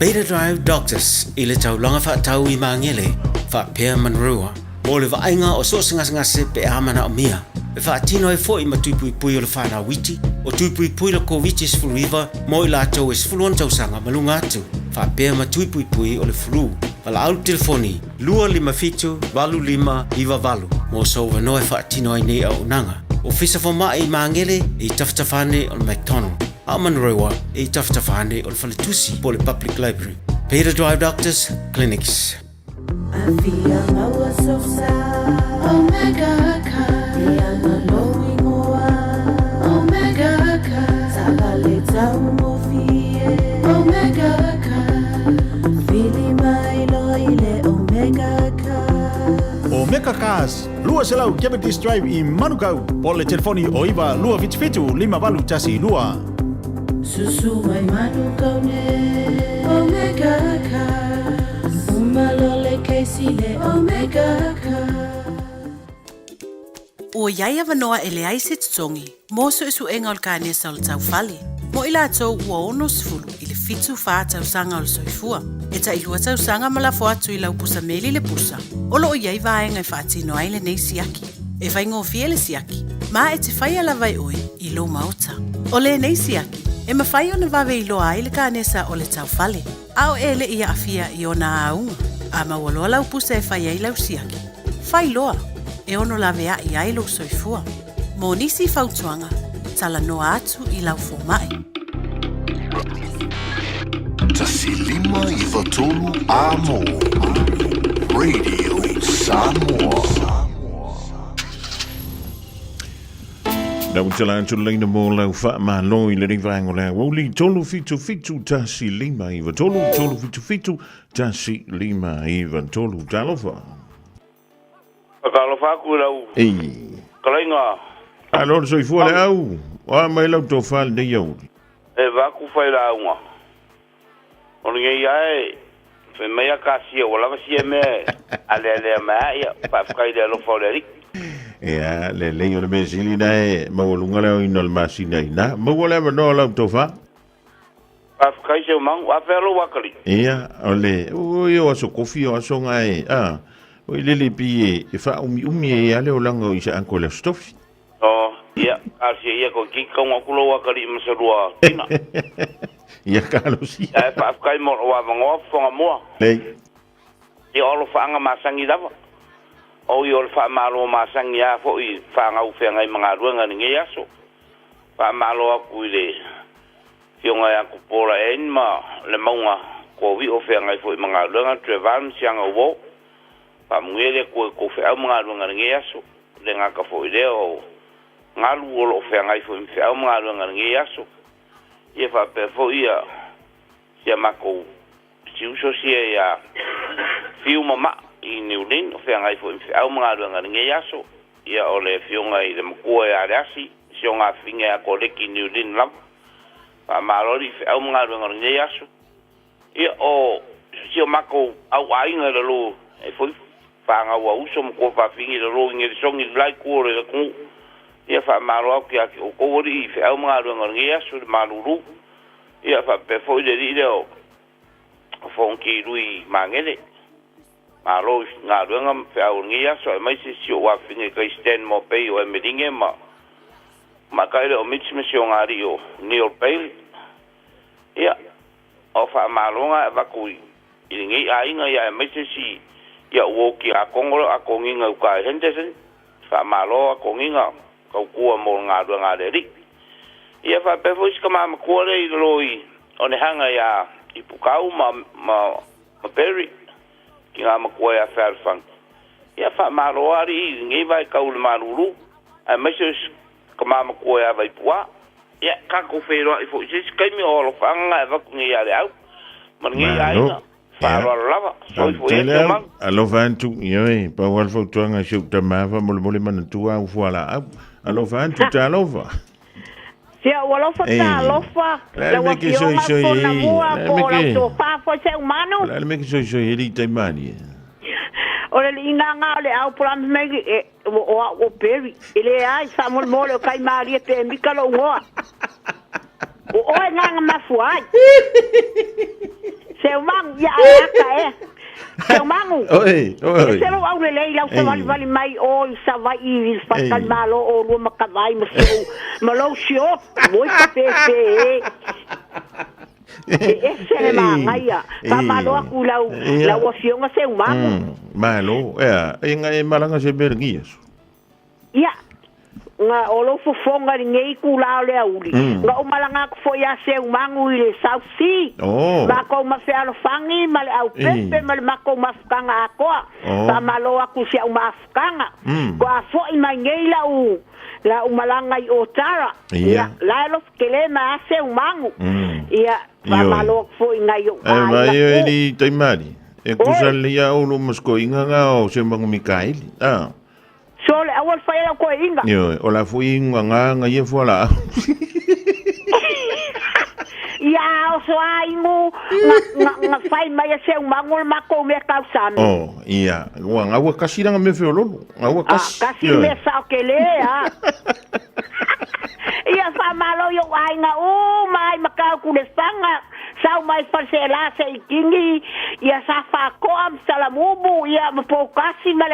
Beta Drive Doctors ile tau longa fa tau I mangele fa pea manrua mo le vainga o so singa se pe amana o mia e fa tino e foi ma tui pui o le fa na witi o tui pui le covid is flu river mo la tau is flu on tau sanga malunga tu fa pea ma tui pui o le flu Vala au telefoni, lua lima fitu, valu lima, iwa valu. Mo so wano e wha tino ai nei au nanga. O fisa fo mai maangele, e taftafane o McDonald. Aman rewa, e taftafane o Faletusi, po le Public Library. Beta Drive Doctors, Clinics. I feel I was so sad. Omega Ka, the knowing Omega Ka, Sagaleta Umofie. Omega Ka, Fili my loile Omega Ka. Omega Cars, lua selau Diabetes Drive I Manukau. Po le telefoni o iwa lua fitu lima valu tasi lua. Susu mai Manukau ne Omega Ka. Malole keisile Omega Ka. O iaia wanoa ele ai se tutongi, moso isu enga o kane sa o le tau fali. Mo ila atou ua ono sifulu I le fitu faa tau sanga o le soifua. E ta ilua tau sanga malafo atu I lau pusa meli le pusa. Olo o iai vaenga I faa tino ai le nei siaki. E fai ngofie le siaki. Ma e te fai ala vai oi I lo maota. O le nei siaki. E mawhai o na vawe I loa ai le kane sa o le tau fali. Ao ele ia afia I ona aunga. A mawaloa lau pusa e whai ai lau siaki. Whai loa, e ono la vea I ai lau soifua. Mo nisi fautuanga, tala noa atu I lau fomai. Tasi lima I watolu amo. Radio Samoa. Nau tala tu leina mo lau wha ma loi le rewhango la woli tolu fitu tasi lima I tolu fitu tasi lima I tolu talofa. Talofa ku lau. Ei. Kalainga. Alor soi fua le au. Wa mai lau to fal de yau. E va ku fai la unga. O nge ai fe meia kasi o la si me ale mai pa fai de lo foleri. Ya, le o le mesili na e mawalunga leo ino le masina ina. Mawale no lau tofa. Kai se mang wa felo wakali. Ia, ole, o aso kofi o aso ngai. O le pi e fa umi e ale o langa o isa anko le stofi. Oh, ia, asi ia ko ki ko ngakulo wakali masalua tina. Ia Carlos. Ia fa kai mo wa mango fonga mo. Lei. Ia olo fa nga masangi dava. O yo fa malo masangi ya fo I fa nga u fe nga mga ruanga ni yaso. Fa malo aku le. Fionga ya ku pola en ma le maunga ko vi o fe nga fo mga ruanga trevan sianga wo. Fa mwele ko fe mga ruanga ni yaso. Le nga ka fo ile o ngalu o fe nga fo mga ruanga ni yaso. Ye fa pe fo ia. Sia mako. Si uso sia ya. Fiu mama I New Zealand o whengai fo au mga ruanga nge yaso ia o le fionga I le mkua e areasi sionga whinga a koleki New Zealand lam pa marori au mga ruanga nge yaso ia o sio mako au ainga le lo e foi whanga ua uso mkua pa whingi le lo inge songi lai kore le kung ia wha maro au ki aki o kowori I au mga ruanga nge yaso le maruru ia wha pe foi le rile o fonki rui mangele Malo nga ruanga fe au ngia so mai se si o afinge kai stand mo pe o meeting ma kai o mitch mission ari o Neil Bailey ya o fa malonga va kui I ngi ai nga ya mai se si ya o ki a kongolo a konginga ka Henderson fa malo a konginga ka ku mo nga ruanga le ri Ia fa pe foi ska mama kore I roi. O ne hanga ia I pukau ma peri. Ki ngā makua ia whērwhang. Ia wha maroari ngai vai kaule maruru. Ai meses ka mama kua ia vai pua. Ia kako wheroa I fo isi kaimi o lo whanga e waku ngai ale au. Man ngai aina. Wharoa lava. So I fo ia te mang. Alo vantu, ioi, pa walfo tuanga siuk ta mawa, mole mana tua au fuala au. Alo vantu, ta alova. Sia walofa ta alofa. La meke soi na mua po la to pa fo se umano. La meke soi heli taimani. Ora le inanga le au plan me o peri. Ile ai sa mo le kai mari te mikalo ngoa. O nganga mafuai. Se umang ya aka Se umangu. Oi. Se lo au le lau se vali mai o sa vai I fatal malo o lo makavai mo se malo sio moi ka pe. Ese ma ngaia. Pa malo aku lau o sio nga se umangu. Malo, inga malanga se bergias. Ia. Nga olo fofonga ngei ku lao le auli. Nga o malanga ko fo ya se umangu I le South Sea. Ma ko ma fe alo fangi ma le au pepe ma le mako mafkanga akoa. Pa malo aku se mafkanga. Ko a fo I mai ngei la malanga I Otara. Ia la lo kele ma se umangu. Ia pa malo fo I ngai o. Ma ia ni taimari. E kusali ya o lo masko inga o se mangu Mikaeli. So le awal fai la ko inga. Yo, o la fui nga ye fola. Ya, o so ai mo nga fai mai se mangol mako me kausami. Oh, iya. Nga kasi nga me feolo. Nga kasi. Kasi me sa kele ha. Ia fa malo yo ai nga mai makau ku le sanga. Sau mai parcela se kingi ia sa fa ko am salamubu ia po kasi ma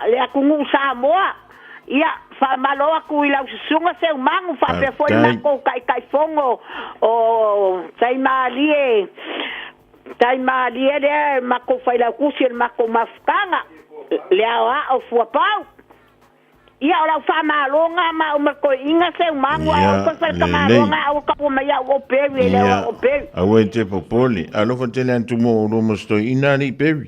le akungu sa moa ia fa malo aku ila sunga se mangu fa pe foi na ko kai fongo o tai malie de mako fa ila kusi mako mafkanga le awa o fu pau ia ora fa malonga ma o ko inga se mangu o ko fa malonga o ka po mai o peri le o peri a wente popoli a lo fatele antu mo lo mosto inani peri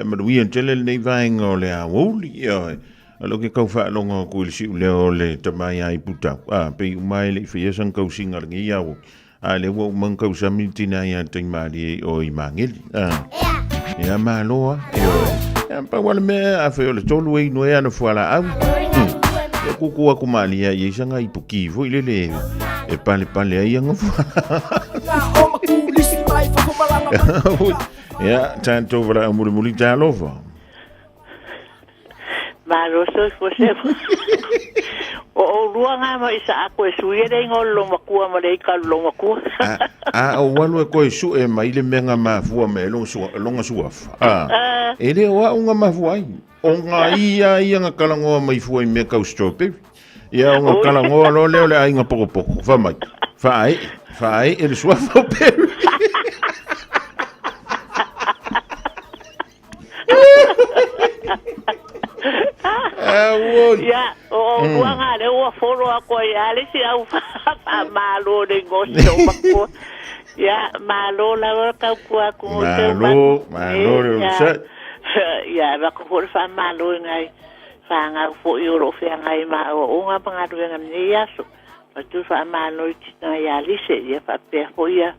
ma wi antele nei vainga le a woli ia a lo ke ka fa longa ko si le o le tamai ai puta pe mai le fi san ka singa ngi ia o a le wo man ka sa mitina ia te mari o I mangeli ia maloa ia pa wala me a fe le tolu e no ia no fuala au kuku aku malia ye sanga ipuki vo ile e pale ai nga ya tanto vra muli talova Malo so se o luanga ma isa ako suire ngolo makua ma le ka lo makua o walu ko su e mai le menga ma fu me longa suafa ele wa unga ma fu ai onga ia nga kalango mai fu me ka strope ia nga kalango lo le ai nga poko fa mai fa ai ele suafa pe ya o luanga le o foro ako ya le si au fa malo de gosto mako ya malo la ka ku malo ya ba ko for fa malo ngai fa nga fo euro fa ngai ma o nga pangadu ngam ya so pa tu fa malo tina ya li se ya fa pe fo ya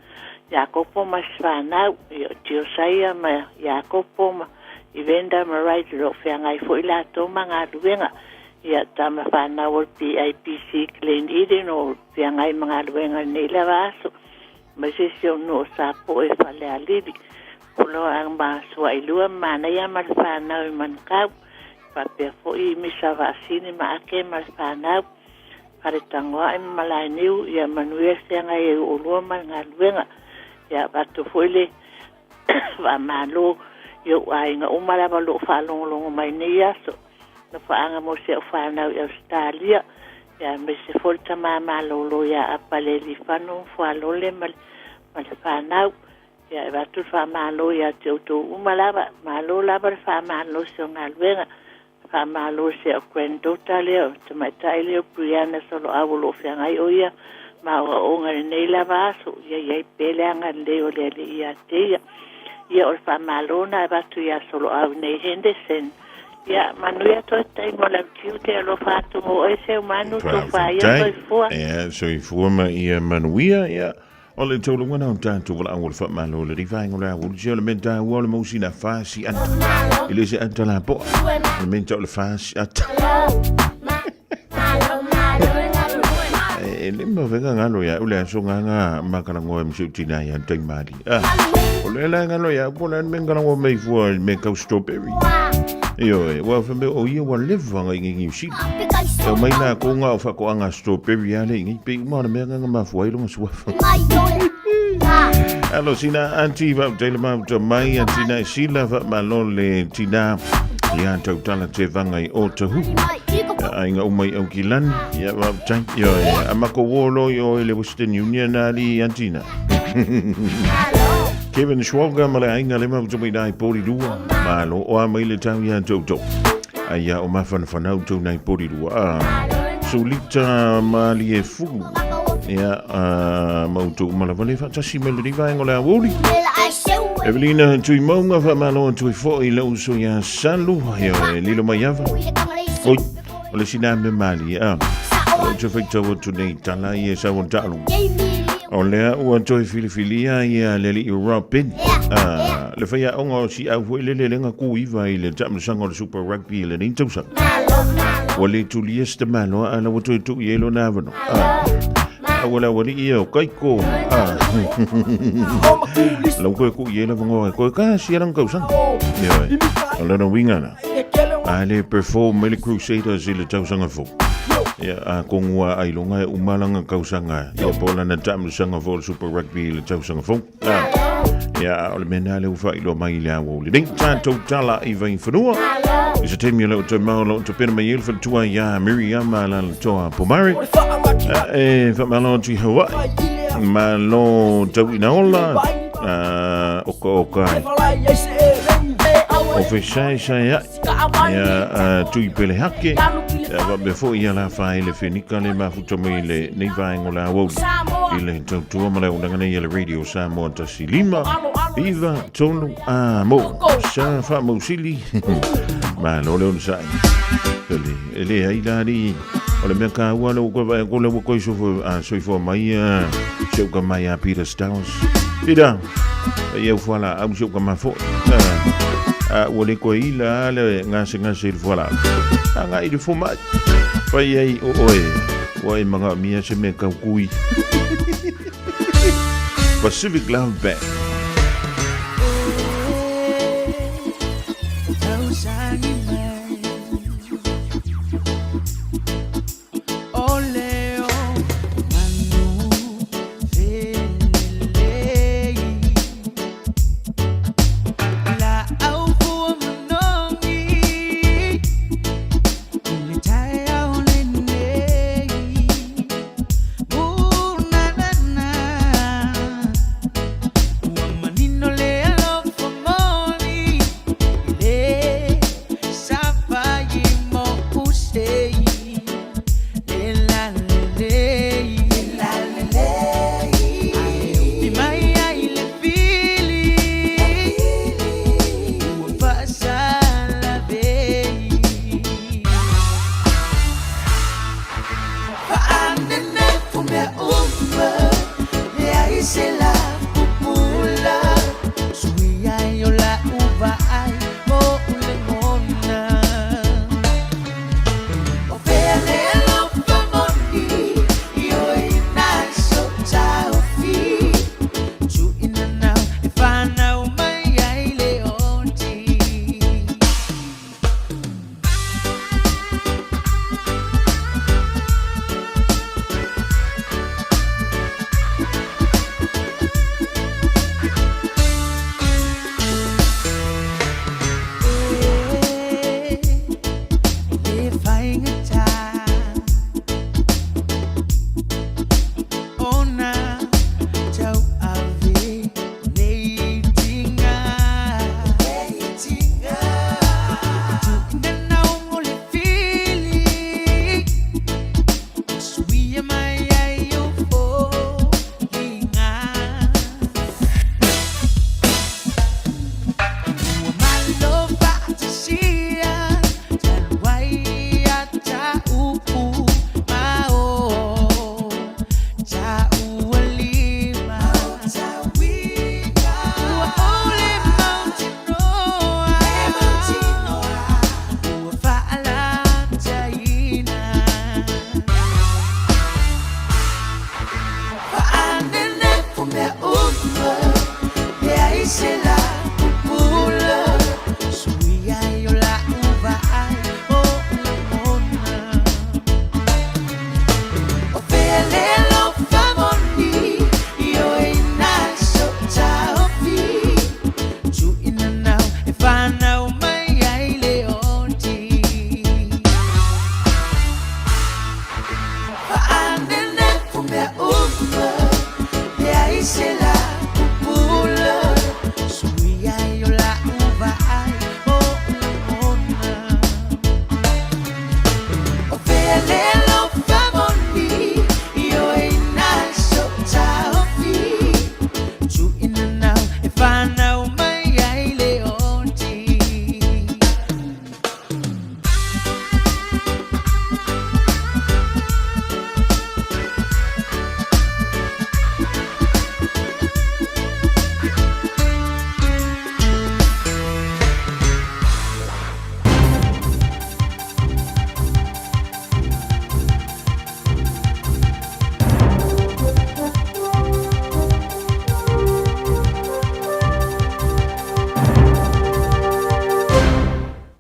ko po ma fa na yo tio sai ma ya ko po ma Ivenda marai ro fa ngai fo ila to manga duenga ya tama fa na wol PIPC clean ide no fa ngai manga duenga nei la vaso ma se no sa po e fa le alidi pulo ang ba so ai lua mana ya ma fa na man ka pa pe fo I mi sa vasini ma ke ma fa na para tangwa em malai niu ya manuel se ngai o lo manga duenga ya ba to fo le va malo yo ai nga umala ba lo fa long mai ni yaso na fa anga mo se fa na Australia ya me se folta mama lo ya apale li fa no fa lo le mal fa na ya ba tu fa malo ya tu umala ba malo la ba fa malo so ngal venga whamalo se o granddaughter leo, te mai tai leo Brianna solo awolo whiangai o ia, ma o ngare nei lava aso, ia peleanga leo le ia teia. Ia o whamalo na batu ia solo au nei Henderson. Ia, manuia toi tai mo la tiu te alo whātu mo e se umanu to whaia toi fua. Ia, soi fua ma ia manuia, ia. O le tolu wana o tātou wala angol whamalo le rivaingo la ulu se o le menta ua le mausi na whāsi anta. Ile se anta la poa. Le menta o le whāsi anta. E le mo venga ngalo ia ule aso nganga makana ngoe msiu tina ia tai mari. O le la ngalo ia pola menga ngo mei fua me kau strawberry. Iyo wa fame o ia wa leva nga ingi usi. E mai na ko nga o fako anga strawberry ale ingi pe mo na menga nga mafua ilo ngwa. Alo sina anti va tele ma mai antina sila va malole tina ia tau tala te vanga I o te hu. Ainga umai au kilan ia va tai yo amako wolo yo le Western Union ali antina. Kevin Schwager male ainga le mau tumi dai pori dua malo o mai le tau ia toto. Aia o mafana fanau tu nai pori dua. Sulita mali e fu. Ia mau tu malavale fa tasi melodi vai ngola woli. Evelina tui maunga fa malo tui fo I lo so ia salu yo lilo maiava. Oi, ole sina me mali o te whaitawa tunei tala I e sawa talu. O lea ua toi filifilia ia leli I Robin. Le whaia onga o si au hoi lele lenga ku iwa I le tamsanga o le Super Rugby le nintausanga. Wa le tulia sta malo ala wa toi tu yelo navano. Wala wali ia o kaiko. Lau koe ku yelo vangoa koe ka siarang kausanga. O lana wingana. Ale perform Mele Crusaders I le tausanga fo. Ia kongua ai longa e umalanga kausanga ia pola na tamu sanga vol Super Rugby le tausanga fo ia ole menale u fai lo mai le awo le ding tanto tala I vai fanua is a temi lo to malo to pena mai ilfa tua ia Miriam ala toa pomari e fa malo ti hawa malo tawinaola o kai o fechai ya tui pele hake wa befo ia la fai le fenika le mafuta mai le nei vai ngola wo ile tautua mala unanga nei le radio Samoa tasilima iva tonu mo sa fa mo sili ma lo le sai ele ai dali ole me ka wa lo ko le ko so fo mai so ka mai a Peter Stowers ida ia voilà au so ka ma fo wole ko ila le ngase voilà anga I de format pai ai oi manga mia se me ka kui Pacific Love Band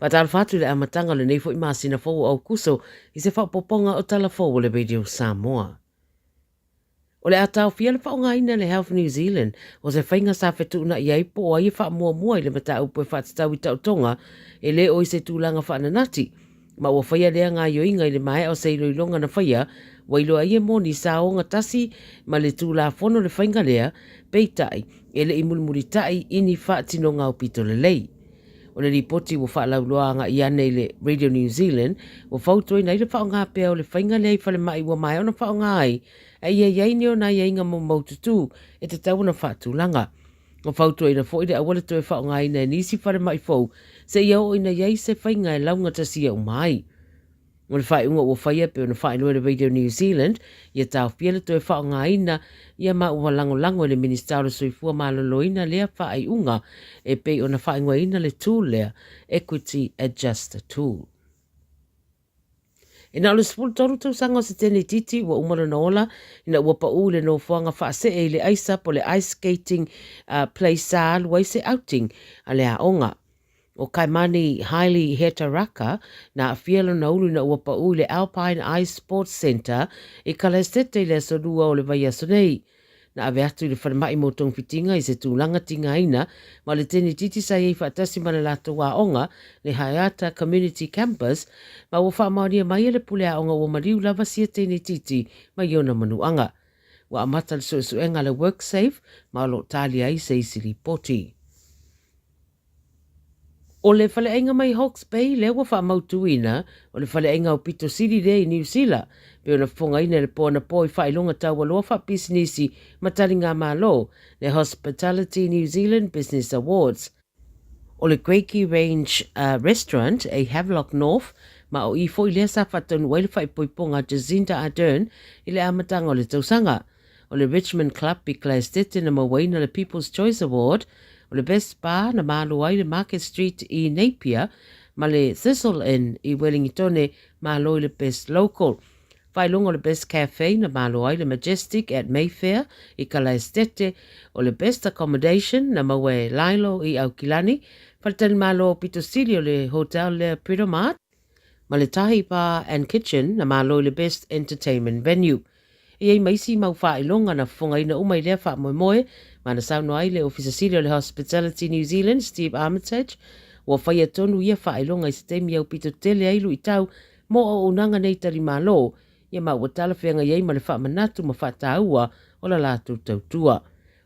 Patal fatu le amatanga le nei fo imasina fo au kuso I se whapoponga o tala fo le Radio Samoa. O le atau fia le whaongaina le Health New Zealand o se whainga sa whetuna I ai po ai wha mua mua I le mata upo e whatitau I tautonga e le o I se tūlanga whananati. Ma ua whaia lea ngā yoinga I le mai o se iloilonga na whaia wailo ai e moni sa o ngā tasi ma le tūla whono le whainga lea peitai e le imulmuri tai ini whaatino ngā upito le lei. O le ripoti wo whaalauloanga I ane le Radio New Zealand wo whautoi nei le whaonga pia o le whainga lea I whale mai wa mai o na whaonga ai e ia iaini o na iainga mo maututu e te tau na whaatulanga. O whautoi na fo I le awale toi whaonga ai na nisi whale mai fau se ia o ina iai se whainga e launga tasia o mai. O le whai unga o whaia pe o na whai noe le Radio New Zealand ia tau piele toi whaonga aina ia ma ua lango le ministaro soifua maloloina lea whai unga e pe o na whai ngua ina le tool lea Equity Adjuster Tool. E na le spul toru tau sanga o se tene titi wa umara na ola ina ua pa ule no whanga whaase e le ice up o le ice skating play saal wai se outing a le aonga. O Kaimani Haile Hetaraka na afielo na ulu na uapa ule Alpine Ice Sports Centre I kalestete le sorua o le vai asonei. Na ave atu le whanamai mo tong fitinga I se tūlanga tinga ina ma le teni titi sa iei whaatasi ma le lato wa onga le Hayata Community Campus ma ua whaamaunia mai le pule a onga ua mariu lava sia teni titi ma iona manuanga. Wa amata le suenga le WorkSafe ma lo tali ai se isi ripoti. O le whaleainga mai Hawke's Bay le ua whaamautuina o le whaleainga o Pito City le I New Zealand pe ona whongaina le pōna pō I whailonga tau aloa whapisinisi matari ngā mālo le Hospitality New Zealand Business Awards. O le Quakey Range Restaurant e Havelock North ma o I fo I lea sa whatanu wai le whaipoiponga Jacinda Ardern I le amatanga o le tausanga. O le Richmond Club I Claistete na mawaina le People's Choice Award o le Best Bar na malo ai le Market Street I Napier, ma le Thistle Inn I Wellingtone malo le Best Local. Whailonga le Best Cafe na malo ai le Majestic at Mayfair I Kalaestete, o le Best Accommodation na mawe Lilo I Aukilani, whaitani malo o Pito City o le Hotel le Pridomart, ma le Tahi Bar and Kitchen na malo le Best Entertainment Venue. Iei maisi mau whailonga na whongaina umai lea wha moe ma na sauno ai le Officer Siri o le Hospitality New Zealand, Steve Armitage, wa whaia tonu ia whailonga I se teimi au Pito Tele ailu I tau mo o unanga nei tari malo, ia ma ua talawhenga iei ma le wha manatu ma wha taua o la lātou tautua.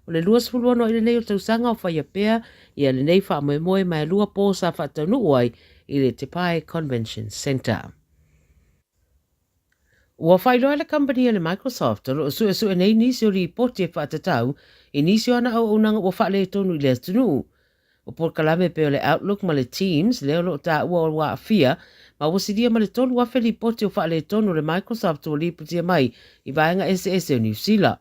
O le luas fuluano I le nei o tausanga o whaia pēr, ia le nei wha moe mai lua pō sa wha taunu uai I le Te Pai Convention Centre. Ua whailoa le company le Microsoft o su nei nisi o ripoti e whaatatau I nisi o ana au unanga ua whaale tonu I le atunu. O por kalame pe o le Outlook ma le Teams leo lo ta ua o wa afia ma wasidia ma le tonu wafe ripoti o whaale tonu le Microsoft o ripotia mai I vaenga SS o New Zealand.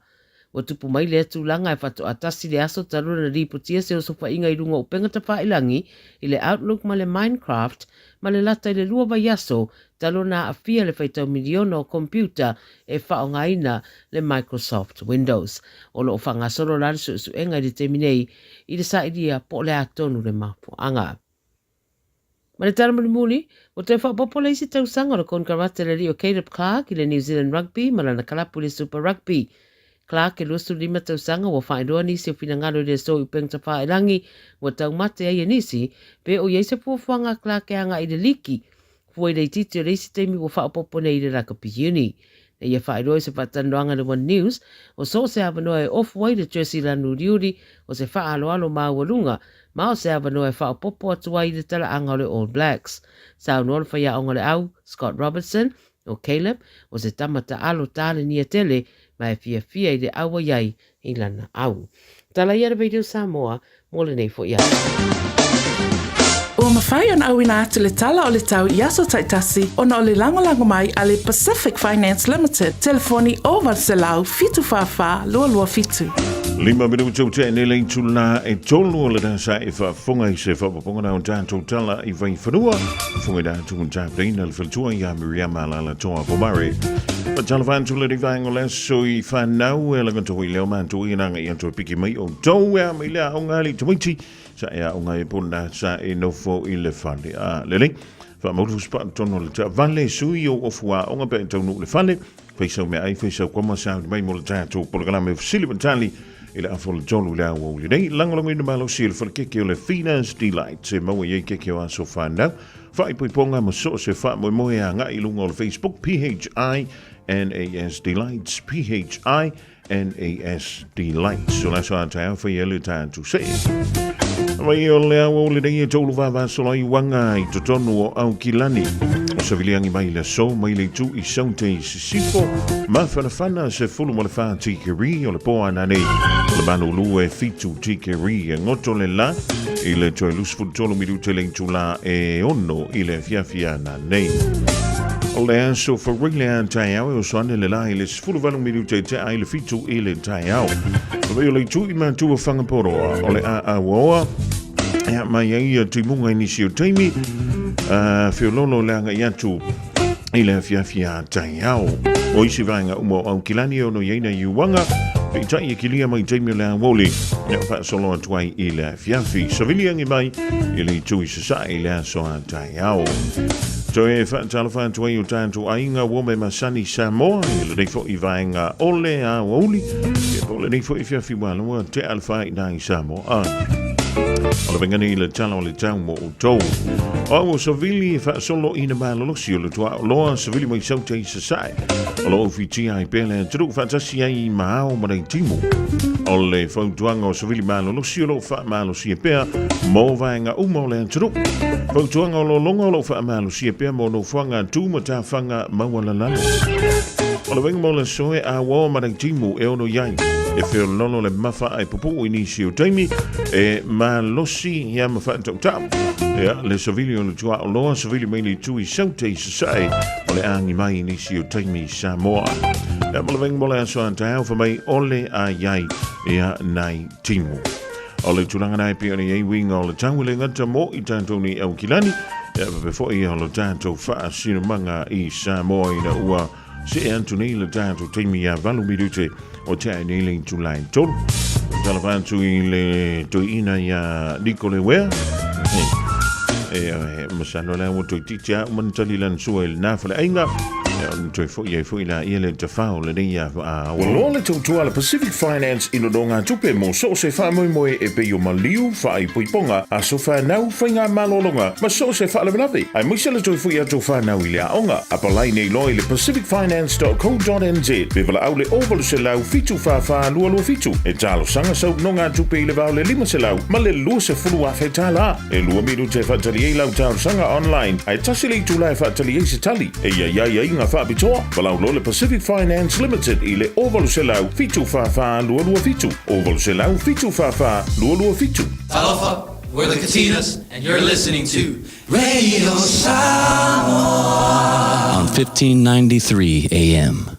O tupu mai le atulanga e whato atasi le aso taruna ripotia se o sofa inga I runga o pengata whailangi I le Outlook ma le Minecraft ma le lata I le lua vai aso talona afia le whaitau miliona o computer e whaongaina le Microsoft Windows. O lo o whangasoro lari su enga I le teminei I le saidia po le atonu le mapuanga. Ma le taramuni o te whapopola isi tausanga o konkarate le rio Caleb Clark I le New Zealand Rugby ma lana kalapu le Super Rugby. Clark e lusu lima tausanga wa whaeroa nisi o finangalo le so upengta whaerangi wa taumate ai nisi pe o yeise fuafuanga Clark e anga I le liki fua I le titi o reisi teimi wa whaopopone I le rakapi uni. Na ia whaeroa se whatandoanga le One News o so se avanoa e off-wai le Jersey Lanu Riuri o se whaaloalo maawalunga ma o se avanoa e whaopopo atua I le tala anga o le All Blacks. Sa unol whaia onga le au Scott Robertson o Caleb o se tamata alo tale nia tele mai fia I le awa iai I lana au. Tala ia Radio Samoa, mole nei fo ia. Ua mawhai an awina atu le tala o le tau I aso taitasi o na o le lango mai a le Pacific Finance Limited. Telefoni o Varselau, fitu whawha, lua fitu. Lima minuto te nele tula e tolu le da sa e fa fonga se fa ponga na tanto tala e vai fanua fonga da tu un tapina le filtua ya Miriam la toa pomare pa tala van tu le divang le so I fa nau e la to I le man tu ina ngai to piki mai o to ya mai la o ngali tuiti sa ya o ngai punda sa e no fo I le fale a le fa mo tu spa tono le van le sui o fua o nga pe tono le fale fai me ai fai como sa mai mo le tanto programa fsili bantali Ila afol jolu la wo le nei langalong in malo sil for keke le Finance Delight se mo ye keke wa so fanda fa I ponga mo so se fa mo ya nga ilungo le Facebook PHINAS Delights PHINAS Delights so la so ata fa ye le tanto se Vai o le wo le nei jolu va so lai wanga I totonu o au kilani Saviliangi mai le so mai le tu I saute sifo ma fana se fulu mo le fa tikeri o le po anane le manu lu e fitu tikeri e ngoto le la I le toi lus futolo midu te le tula e ono I le fiafia na nei o le anso for rile an tai au o soane le la I le fulu valu midu te ai le fitu I le tai au o le tu I man tu o fangaporo o le a woa ya mai ai tu munga inisio taimi Fiololo langa yatu ila fiafia taiao o isi vanga umo au kilani ono yeina yuwanga pe tai kilia mai taimi la woli ya fa solo atwai ila fiafi saviliangi mai ila tui sa ila so taiao to e fa tala tui utanto ainga wome masani Samoa ila dei fo ivanga ole a woli e ole dei fo fiafi wala te alfa nai Samoa Ola vengani le tala o le tau mo o tou. O savili fa solo ina malo sio le tua loa savili mai sau te sasai. Ola ofiti ai pele tru fa tasi ai mao ma nei timo. Ole fa tuanga o savili malo sio lo fa malo si pea mo vanga umo le tru. Fa tuanga lo longa lo fa malo si pea mo no fanga tu mo ta fanga mawala lalo. Ola venga mo le soe a wo ma nei timo e ono yai. E feo lono le mafa ai popo inisio taimi e ma losi ya mafa tau ya le savilio le tua o loa savilio mai le tui saute sasai o le angi mai inisio taimi Samoa ya mo le venga mo le aso antau fa mai ole a yai ya nai timu o le tulanga nai pia ni e winga o le tangu le ngata mo I tanto ni au kilani ya before I o le tanto fa sino manga I Samoa ina ua se Anthony le tanto taimi ya valu midute o te ai nei tu lai tolu. Tala tu le to ina ya Nicole Wea. Masano la mo to titia man tali lan suel na fale ainga. To fo ye fo ina ile te fa le nei ya o le to ala Pacific Finance I longa tupe mo so se fa mo e pe yo maliu fa I poiponga a so fa nau fainga malolonga ma so se fa le lavi ai mo se le to fo ya to fa nau ile onga apalai nei loi le pacificfinance.co.nz be vala au le oval se lau fitu fa lu fitu e talo sanga so nonga tupe ile va le lima se lau ma le lu se fulu a fetala e lu mi te fa tali lau talo sanga online ai tasili tu lai fa tali se tali e ya inga fa bitoa vala lo le Pacific Finance Limited ile oval se lau fitu fa lu fitu oval se lau fitu fa lu fitu Aloha, we're the Katinas, and you're listening to Radio Samoa on 1593 AM.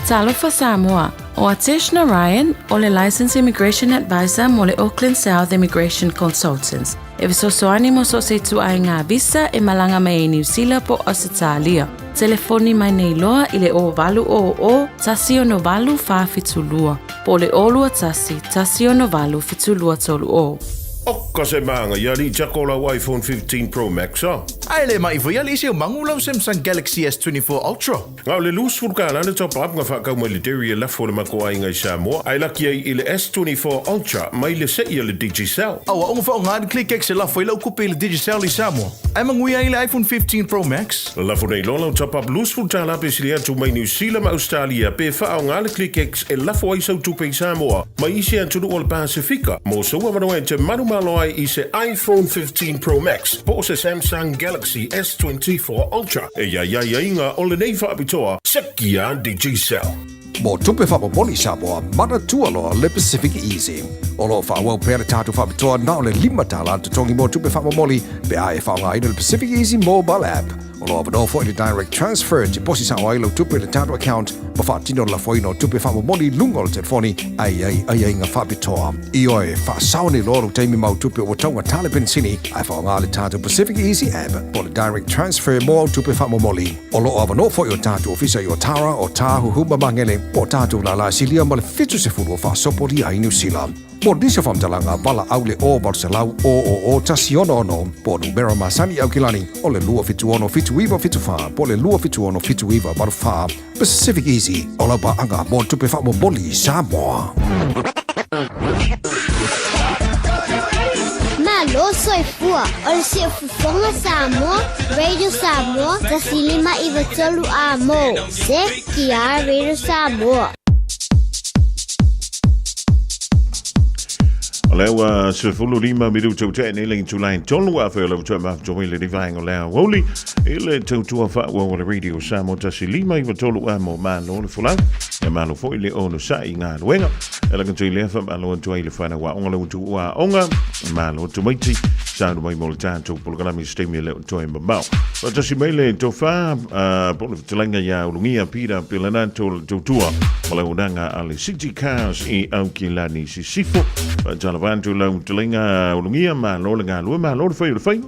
Talofa Samoa. O Atishna Ryan, o le Licensed Immigration Advisor mo le Auckland South Immigration Consultants. E visosoani mo so se tu ai ngā visa e malanga mai e New Zealand po Australia. Telefoni mai nei loa i le o valu o tasio no valu fa fitulua. Po le olua tasio no valu fitulua tolu o. Okka se maanga, ja li jakola iPhone 15 Pro Max Ai le mai foi ali se o mangulau Samsung Galaxy S24 Ultra. Ngau le lus fulkana le top up nga whakau mai le deri la fo le mako ai ngai Samoa. Ai laki ai i le S24 Ultra mai le sei le Digicel. Awa onga whao ngā ClickX e la foi lau kupe le Digicel i Samoa. Ai mangui ai le iPhone 15 Pro Max. La fo nei lola top up lus fulkana pe sili atu mai New Zealand ma Australia pe whao ngā le ClickX e la fo ai sau tupe i Samoa. Mai isi antunu o le Pasifika. Mo saua manoa te manu maloi i se iPhone 15 Pro Max po se Samsung Galaxy S24 Ultra e ia inga o le nei whaapitoa sekia Digicel. Mo tupe whapapoli Samoa mana tualoa le Pacific Easy. O lo whaawau pere tātu whaapitoa na o le 5 tala te tongi mo tupe whapamoli pe ae whaonga ina le Pacific Easy mobile app. O lo avano fo i le direct transfer te posi sa wailo tupe le tātu account ma whaatino la foino tupe whapamoli lungo le telefoni ai inga whaapitoa. I oe whaasaone loro teimi mau tupe o taunga tale pensini ai whaonga le tātu Pacific Easy app po le direct transfer mo tupe whapamoli. O lo avano fo i o tātu ofisa i o Tara o Tahu Huma Mangele po tātu la silia ma le fitu se furu whaasopori ai New Zealand. Mo disa whamtalanga wala au le o Barcelau o tasiono ono po numero masani au kilani o le lua fitu ono fitu iwa fitu wha po le lua fitu ono fitu iwa baru wha Pacific Easy o lau pa anga mo tupe wha mo boli Samoa. Malo soy fua, o le se fufonga Samoa, Radio Samoa, tasilima iwa tolu a mo, se kia Radio Samoa. Lewa se fulu lima minuto te neling to line tonu a fe lewa tama join le divine lewa woli ile to fa wo le radio Samoa tasi lima iwa tolu a mo malo le fula e malo fo ile ono sa inga wenga ele kan tui lefa malo to ile fana wa onga le tu wa onga malo to maiti sa no mai mo tanto programa mi stemi le to e mbao o tasi mele to fa po le tlenga ya ulungia pira pilana to tua wala unanga ale city cars e aukilani si sifo Vantu lau telinga ulungia ma lo lenga lo ma lo foi foi.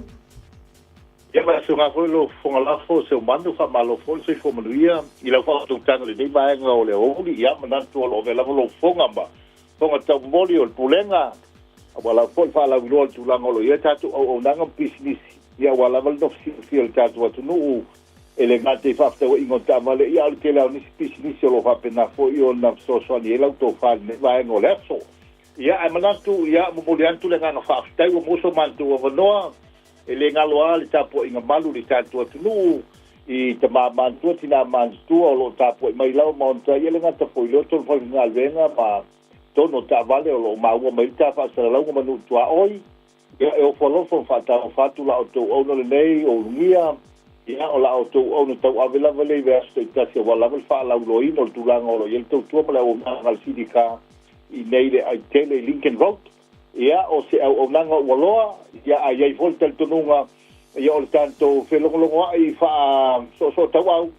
Ya ma sunga ko lo fonga la fo se mando fa ma lo fo se fo manuia i la fo tu tanga le ba nga o le o ya ma tu lo ve la lo fonga ba. Fonga ta moli o pulenga. Wala fo fa la lo tu la ngolo ya ta tu o nanga business ya wala val no feel ta tu no elegante fa ta o ingota male ya ke la ni business lo fa pena fo io na so so ni la to fa ne ba ngo le so. Ya amanatu ya momuliantu le ngana whaaftai o moso mantu o wanoa e le ngaloa le tapo inga malu le tātua tunu i te mantua tina mantua o lo tapo i mai lau maunta i le ngata po i loto le ngā venga ma tono ta vale o lo maua mai ta whaasara lau manu tua oi ya e o whalofo whata o whatu la o tau ono le nei o lungia ya o la o tau ono tau avela vale i veasto i tasi o walavel wha lau loino o tulanga o lo i le tau tua mala o ngal sidika i nei le ai tele Lincoln Road ia o se au nanga waloa ia ai volta tonunga ia o tanto felongo ai fa so tau au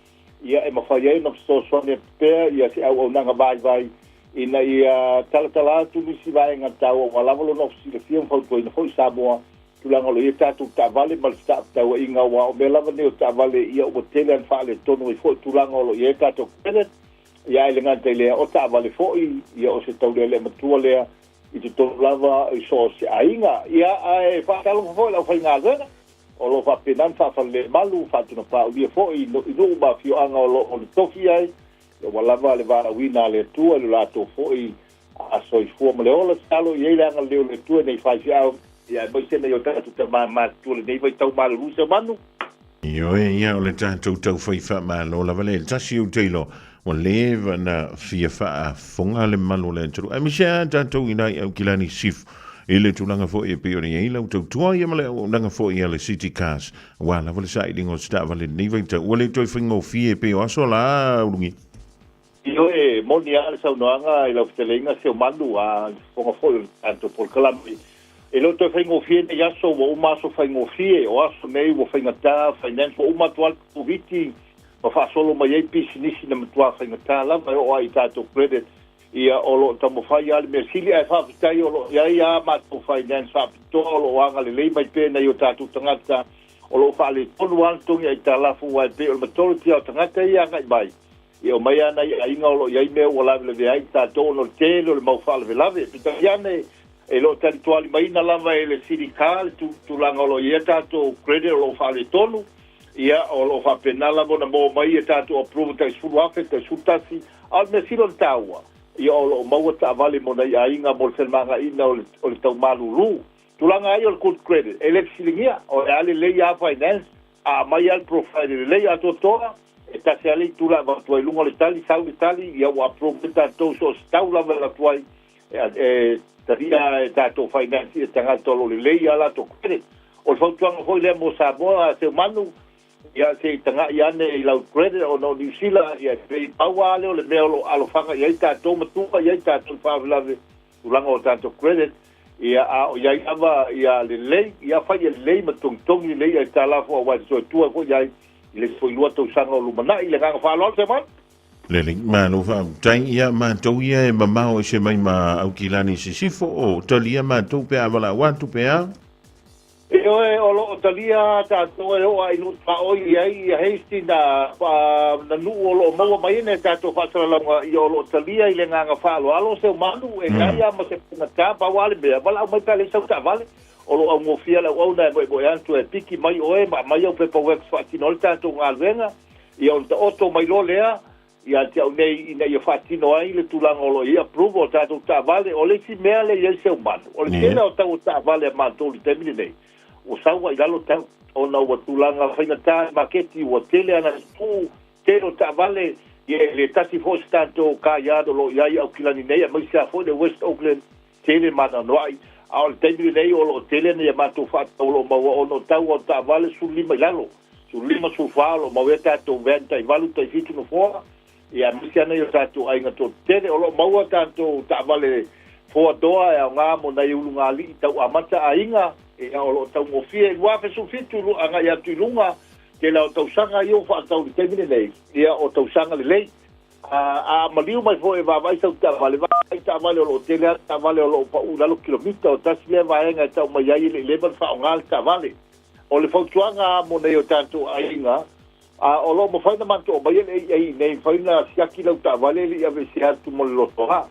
ia e mafai no so ne pe ia se au nanga vai ina ia tala tu ni si vai ngata o walavolo no si le fiam fau ko no Samoa tu langa lo ia tu ta vale mal sta tau inga wa o bela vane o ta vale ia o tele an fa le tonu i fo tu langa lo ia ta to penet ia ele ngata le o ta vale fo ia o se tau le matua le i te tonu lava i so se ainga ia ai fa talo fo la fa ngaga o lo fa penan fa le malu fa tu no pa ia fo i no ba fio anga o lo tofi ai o lava le vara wina le tu le la to fo i a so i fo le o talo ia le anga le tu nei fa ia ia mo se nei o ta tu ma tu le nei vai tau ma lu se manu Io ia o le tātou tau whaiwha ma lo la vale tasi o teilo o lewa na fia wha fonga le malo le turu. A misia tātou inai au kilani sif e le tūlanga fo e pe o ni eila o tau tua ia male o nanga fo e le city cars. Wa la vale sa ilingo sta vale niwa tau ua le toi whingo fie pe o aso la urungi. Io e moni ale sa unoanga i lau fitelenga se o manu a fonga fo e tanto por kalami. E lo to faingo fie ne yaso wo uma so faingo fie o aso nei wo fainga ta finance wo uma to al viti ma fa solo mai ai pisinisi na matua whaingatā lava o ai tātou credit ia o lo tamo whai ali mea sili ai whawhitai o lo iai a mātou finance whapito o lo wanga le lei mai pēna i o tātou tangata o lo whaale tonu antongi ai tā lafu wai pē o le matoro tia o tangata i angai mai ia o mai ana i inga o lo iai mea o lawe lewe ai tātou o no tēle o le mau whaale lave pita iane e lo tari tuali mai na lava e le sirikale tu langa o lo ia tātou credit o lo whaale tonu ia o lo whapenala mo na mo mai e tātou approve tai suru afe tai sutasi al me silo taua ia o lo maua ta vale mo na ia inga mo le manga ina o le tau malulu tulanga ai o le good credit elexilingia o le ale lei a finance a mai al profile le lei a totoa e ta se ale tula va tuai lungo le tali sau le tali ia o approve tātou so stau lava la tuai e taria e tātou finance e tanga tolo le lei ala to credit o le fautuanga hoi le mo sa moa se manu ia se tanga ia ne i lau credit o no New Zealand ia pei paua ale o le mea lo alofanga ia i tātou matua ia i tātou whawilave ulanga o tātou credit ia a o ia i awa ia le lei ia whai e lei matongtongi lei ai tā lafo a wai soe tua ko ia i le fo ilua tau sanga o lumana i le nganga whaaloa se man Lele, manu fa tai ia mātou ia e mamao e se mai ma au kilani se sifo o talia mātou pe avala watu pe a e oe o lo talia tātou e o ai nu whaoi ai heisti na nu o lo maua mai ne tātou whataralanga i o lo talia i le nganga whaalo alo se o manu e ngai ama se punga pa wale mea wala au mai ka le sau ta vale o lo au ngofia la au na mo antu e piki mai oe mai au pepa wex whatinol tātou ngā luenga i o ta oto mai lo lea ia te au nei ina ia whatino ai le tulanga o lo i approve o tātou ta vale o le si mea le iei se o manu o le tena o tau ta vale a mātou li temini nei o saua i lalo tau o na ua tulanga whaingatā maketi ua tele ana tu tero ta vale i le tasi fos tātou ka iado lo iai au kilani nei a maisa fo le West Auckland tele mana noai a o le temini nei o lo tele nei a mātou whatau lo maua o no tau o ta vale su lima i lalo su lima su whaalo maua tātou venta i valu tai fitu no fora ia misi ana i o tātou ainga tō tele o lo maua tātou ta vale fo doa e o ngā mo nei ulu ngā li tau amata a inga e o lo tau ngofie lua fesu fitu lu anga ia tuilunga ke la o tau sanga i o whaatau li temine nei ia o tau sanga li lei a maliu mai fo e vavai tau ta vale o lo tele ta vale o lo pa ulalo kilomita o tasi lea vaenga e tau mai ai le leban wha o ngal ta vale o le fautuanga mo nei o tātou ainga o lo mo whaina manto o mai ei nei whaina siaki lau ta vale li ave si hartu mo le loto ha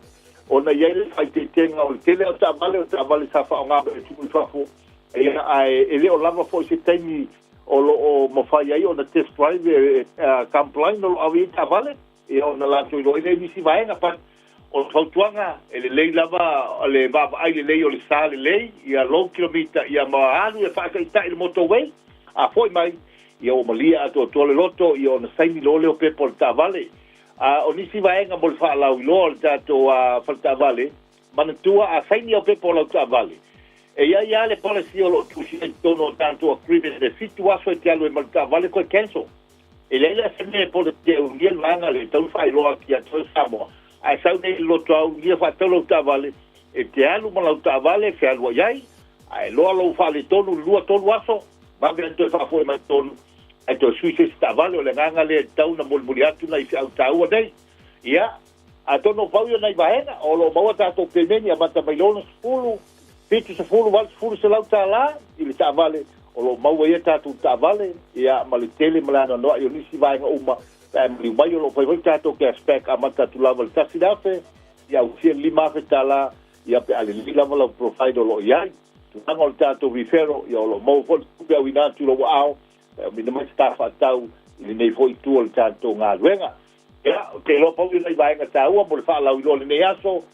o na iai le whai te tenga o le tele o ta vale sa wha o ngā e tumu whafo e le o lava fo se taimi o mo fai ai o na test drive complain o awi ta vale e o na la tui roi nei nisi vaenga pa o fautuanga e le lei lava le baba ai le lei o le sa le lei ia low kilomita ia maalu e whaaka ita i le motorway a foi mai ia o malia ato tole loto ia o na saimi lo leo pepo le ta vale o nisi vaenga mo le whaalau i loa le tato ta vale manatua a saimi o pepo le ta vale e ia le policy o lo tusi e tono tanto a crimen de fitu aso e te alu e malta vale koe cancel e leila se me po te ungia langa le tau fai loa ki a toi Samoa a sau nei lo toa ungia fa tau lo ta vale e te alu ma lau ta vale fe alua iai a e loa lau fa le tonu lua tonu aso ma vea toi fa foe mai tonu e toi suise si ta vale o le nganga le tau na mulmuli atu na i fi au taua nei ia a tono pau yo nai vaena o lo maua tato pemeni a mata mailona spulu Pitu se fulu wal fulu se lau ta la i le ta vale o lo maua ia tātou ta vale ia ma le tele ma lana noa i o nisi vaenga uma ta e maliu mai o lo whaiwai tātou ke aspek a mata tu lava le tasi dafe ia usia lima afe ta la ia pe ale li lava lau provide o lo iai tu nanga o le tātou rifero ia o lo mau fol kupe au inatu lo au mina mai staff atau i le nei foi tu o le tātou ngā luenga ia te lo pau i nei vaenga ta ua mo le wha lau i lo le nei aso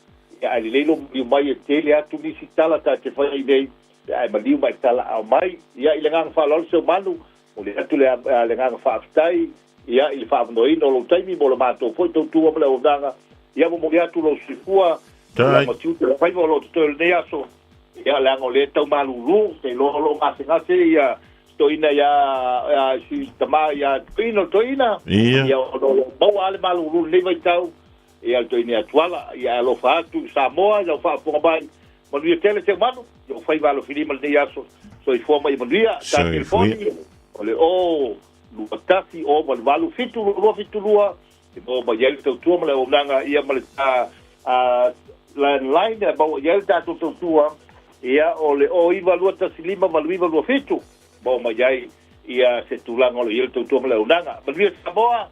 ai leilo liu mai e tele atu nisi tala ta te whai nei ai ma liu mai tala au mai ia i le nganga whaalolo seu manu o le atu le nganga whaafitai ia i le whaafanoina o lo taimi mo le mātou foi tau tua mele o nanga ia mo le atu lo sifua la matiu te whai mo lo tuto le nei aso ia le ango le tau malulu te lo ngase ia toina ia si tama ia toina ia o lo mau ale malulu nei vai tau e alto ini atuala ia lo fatu Samoa ia fa po mai manuia tele te manu ia fai valo filima nei aso so i forma i manuia ta telefoni ole lua tasi o valu fitu lua o ba yel tau tua male o nanga ia male line ba yel tau tua ia o iwa lua tasi lima valu iwa lua fitu ba ma yai ia se tulanga o yel tau tua male o nanga ba via Samoa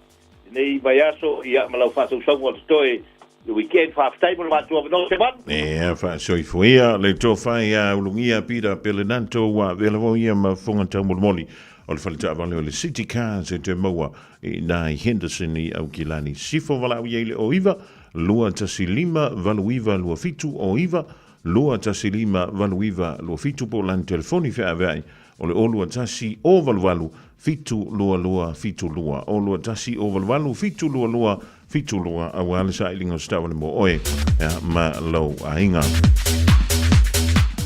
nei bayaso ia malau faso songo toi the weekend fa table ma tu no se van fa soi fuia le to fa ia ulungia pira pelenanto wa velo ia ma fonga tamul moli o le falta vale le city cars e te moa na Henderson i au kilani sifo vala ile o iva lua tasilima valuiva lua fitu o iva lua tasilima valuiva lua fitu po lan telefoni fa avai o le olua tasi o valu fitu lua fitu lua o lua tasi o valu fitu lua fitu lua au ale sa ilingo stawane mo oe ma lau ainga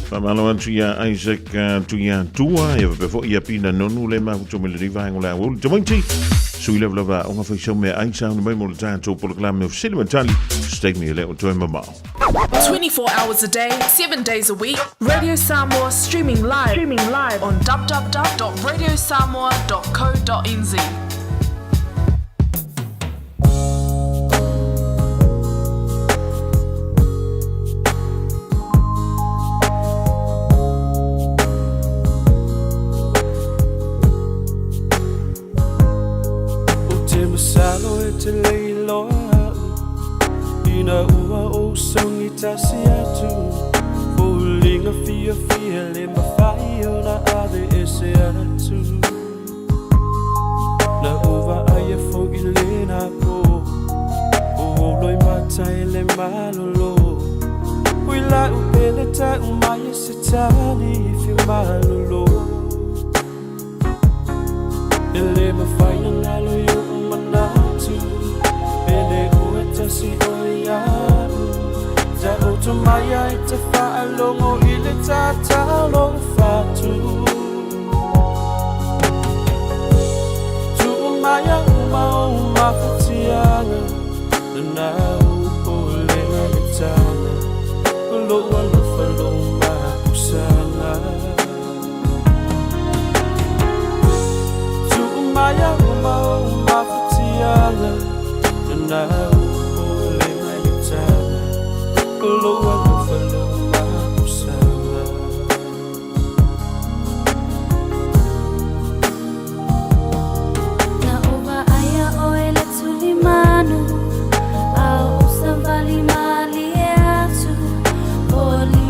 Famalo antu ia Isaac tu ia tua ia befo ia pina nonu le ma to me riva ngola o tomanti sui le lava onga fa show me aisa no mo le tanto por la me cinema tali stake me le o to mama 24 hours a day, 7 days a week. Radio Samoa streaming live on www.radiosamoa.co.nz. Te leilo ina ua o songi tasi atu Fulinga fia le mawhai o na ave ese atu Na uwa aia fogi le na po O loi matai le malolo Ui la upele ta umaya se tani fi malolo Ele mawhai na ngalo yo umanatu Si oia Ta o maya e te whaalongo I le tātalo whātu Tu maya umau mawhatiana Na upo lenga le tāna Loa lufalo mapusana Tu maya umau mawhatiana Na Loa lufalo mapusana Na ova aya oe le tulimanu Au usam vali mali e atu Oli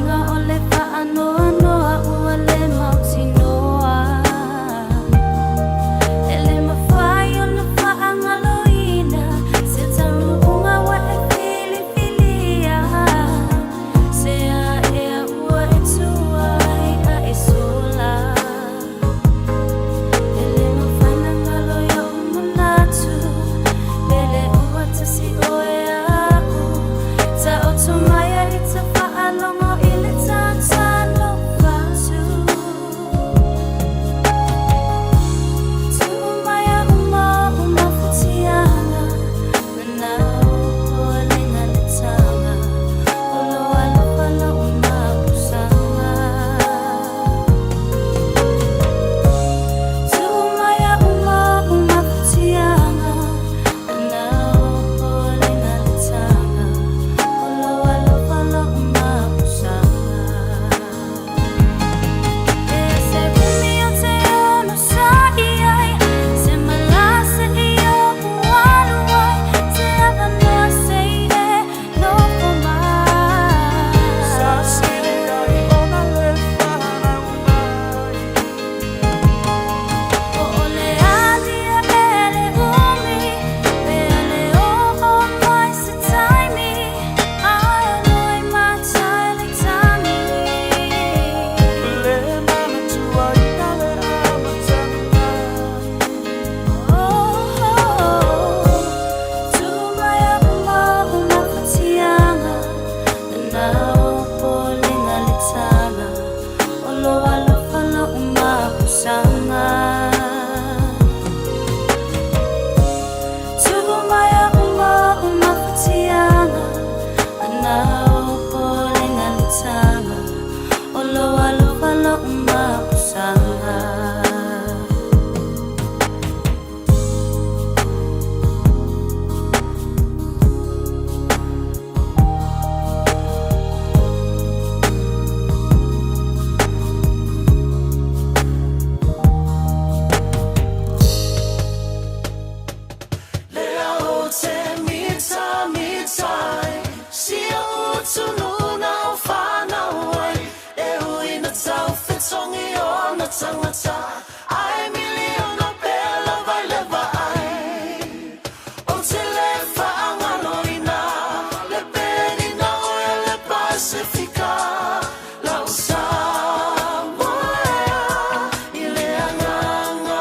tau whetongi o na tangata Ai miliona pēla vai lewa ai O te le whaangaloina Le pērina oia le Pasifika Lau Samoa I le anganga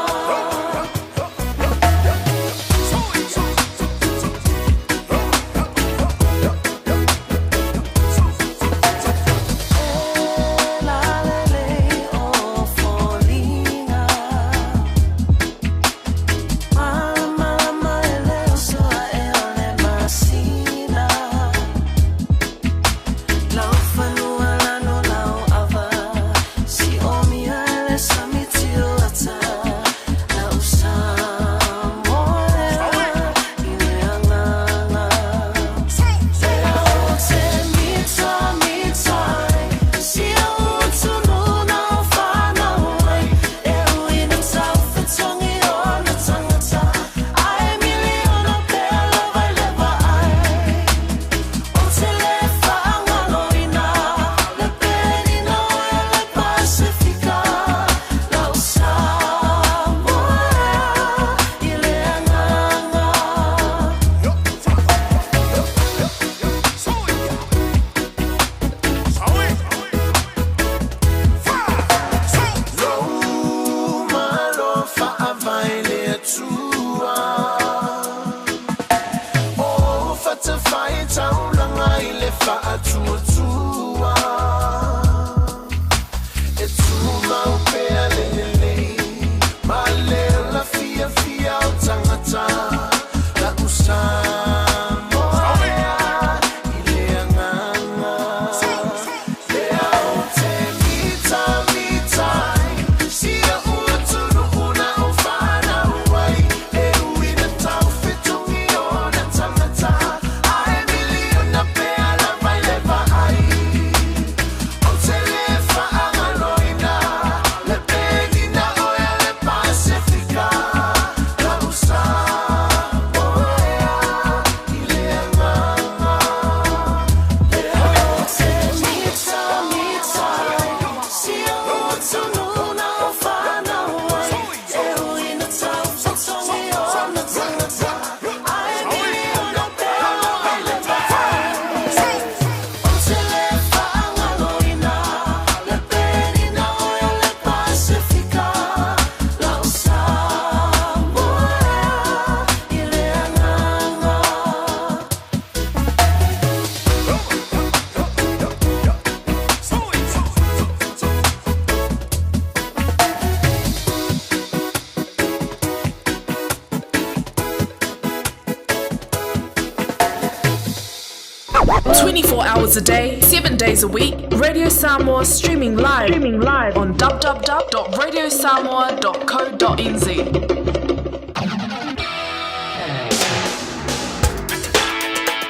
A day, 7 days a week. Radio Samoa streaming live on www.radiosamoa.co.nz.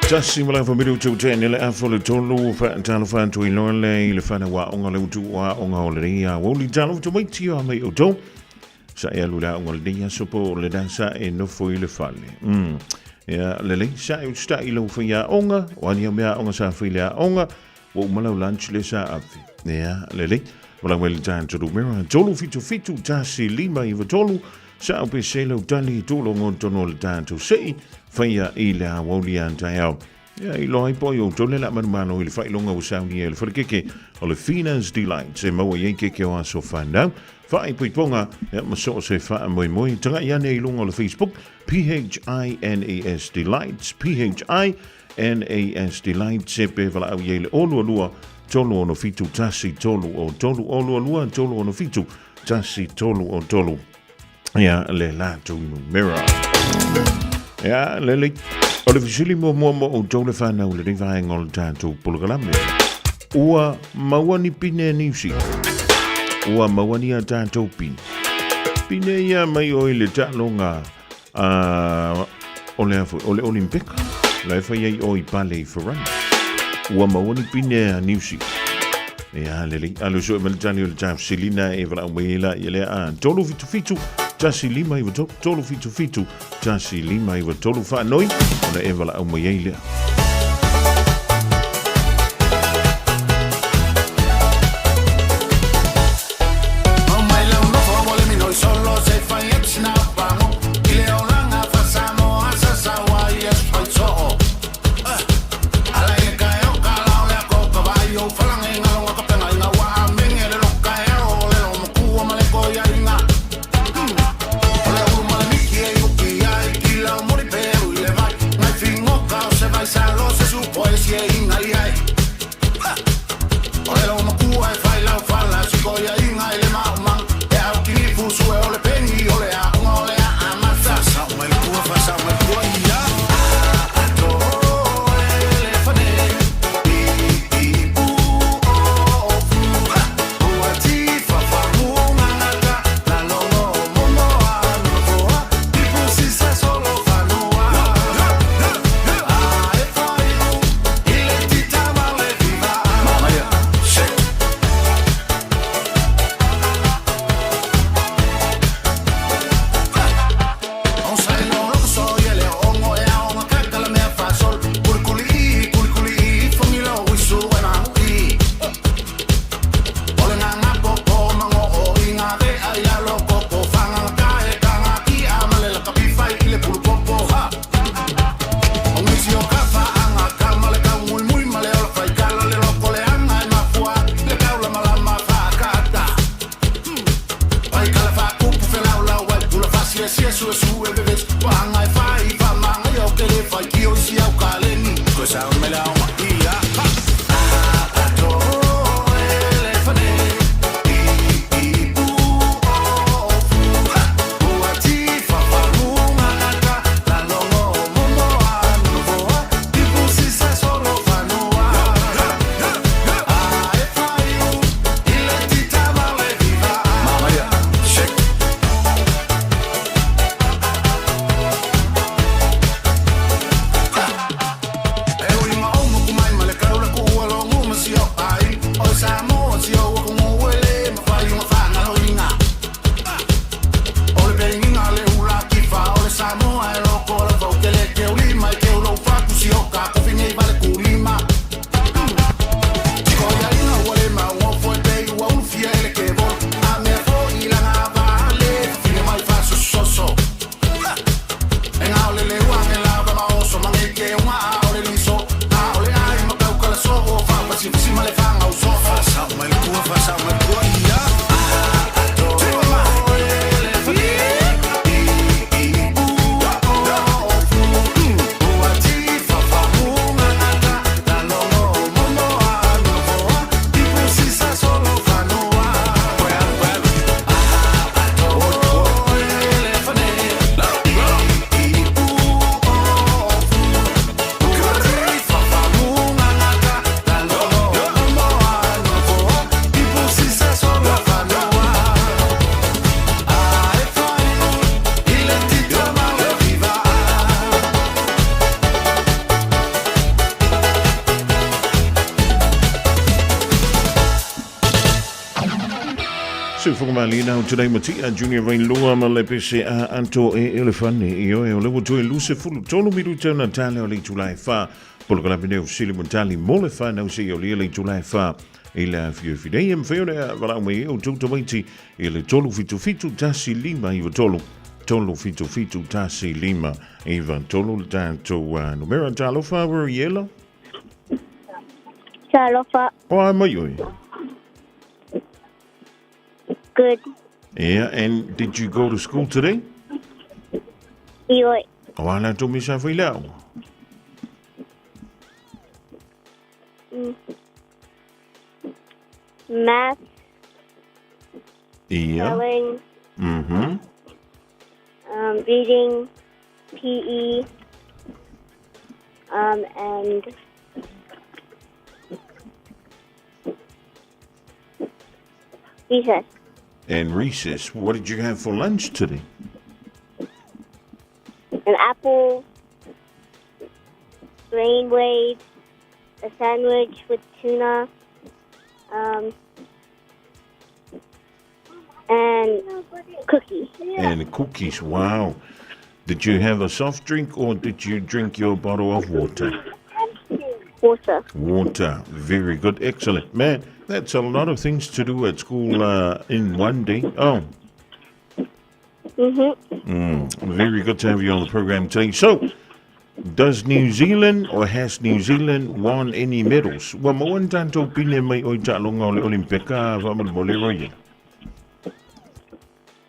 Tasi mala fa miru tu te nele afole tolu fa talo fa tu ilole le fa na wa onga le tu wa onga o le ia wo li talo tu mai tio mai o to sa e lula onga le dia sopo le dansa e no foi le fale ya lele sa u sta ilo fa ya onga wani mea onga sa filia onga wo mala lunch le sa afi ya lele wala wel tan tu mera tolu fitu tasi lima i tolu sa o pe selo tali tolu ngon tono le tan tu sei Faya ila wolian tayao. Ya ilo ai poi o tole la mano il fai longa usaundi el forkeke o le Finance Delight se mo ye ke o so fanda. Fai poi ponga ya maso se fa moi tra ya ne longa le Facebook PHINAS Delights PHINAS Delights se pe vala au ye le olu tolu ono fitu tasi tolu o tolu olu tolu ono fitu tasi tolu o tolu. Ya le la tu mirror. Ja, lele. O le fisili mo o tole whanau le riva ngol tātou polokalame. Ua mawani pine nisi. Ua mawani a tātou pin. Pine ia mai o le tālonga o le Olympic. Lai whai ei o I pale I wharai. Ua mawani pine a nisi. Ja, lele. Alo so e malutani o le tāw silina e wala umela I le a tolu fitu. Tasi lima iwa tolu fitu, tasi lima iwa tolu whanoi, ona e wala au mai eilea. Malina today Matia Junior Rain Lua Malepese Anto Elefani io e levo to luce full tolo miru tena tale o le July fa por la bine usili montali mole fa no se o le July fa ila fidei mfeore vala me o tuto miti ele tolo fitu tasi lima i tolo fitu tasi lima even tolo tanto numero talo fa yellow Talofa. Oh mayo. Good. Yeah, and did you go to school today? Ioi. Wala to mi sa filao. Math. Yeah. Spelling. Mm-hmm. Reading. PE. And recess. And recess. What did you have for lunch today? An apple, brainwave, a sandwich with tuna, and cookies. And cookies. Wow. Did you have a soft drink or did you drink your bottle of water? Water. Water. Very good. Excellent. Man, that's a lot of things to do at school in one day. Oh. Very good to have you on the program today. So, does New Zealand or has New Zealand won any medals? Wa mo tanto pine mai o talonga o Olimpika va mo le roye.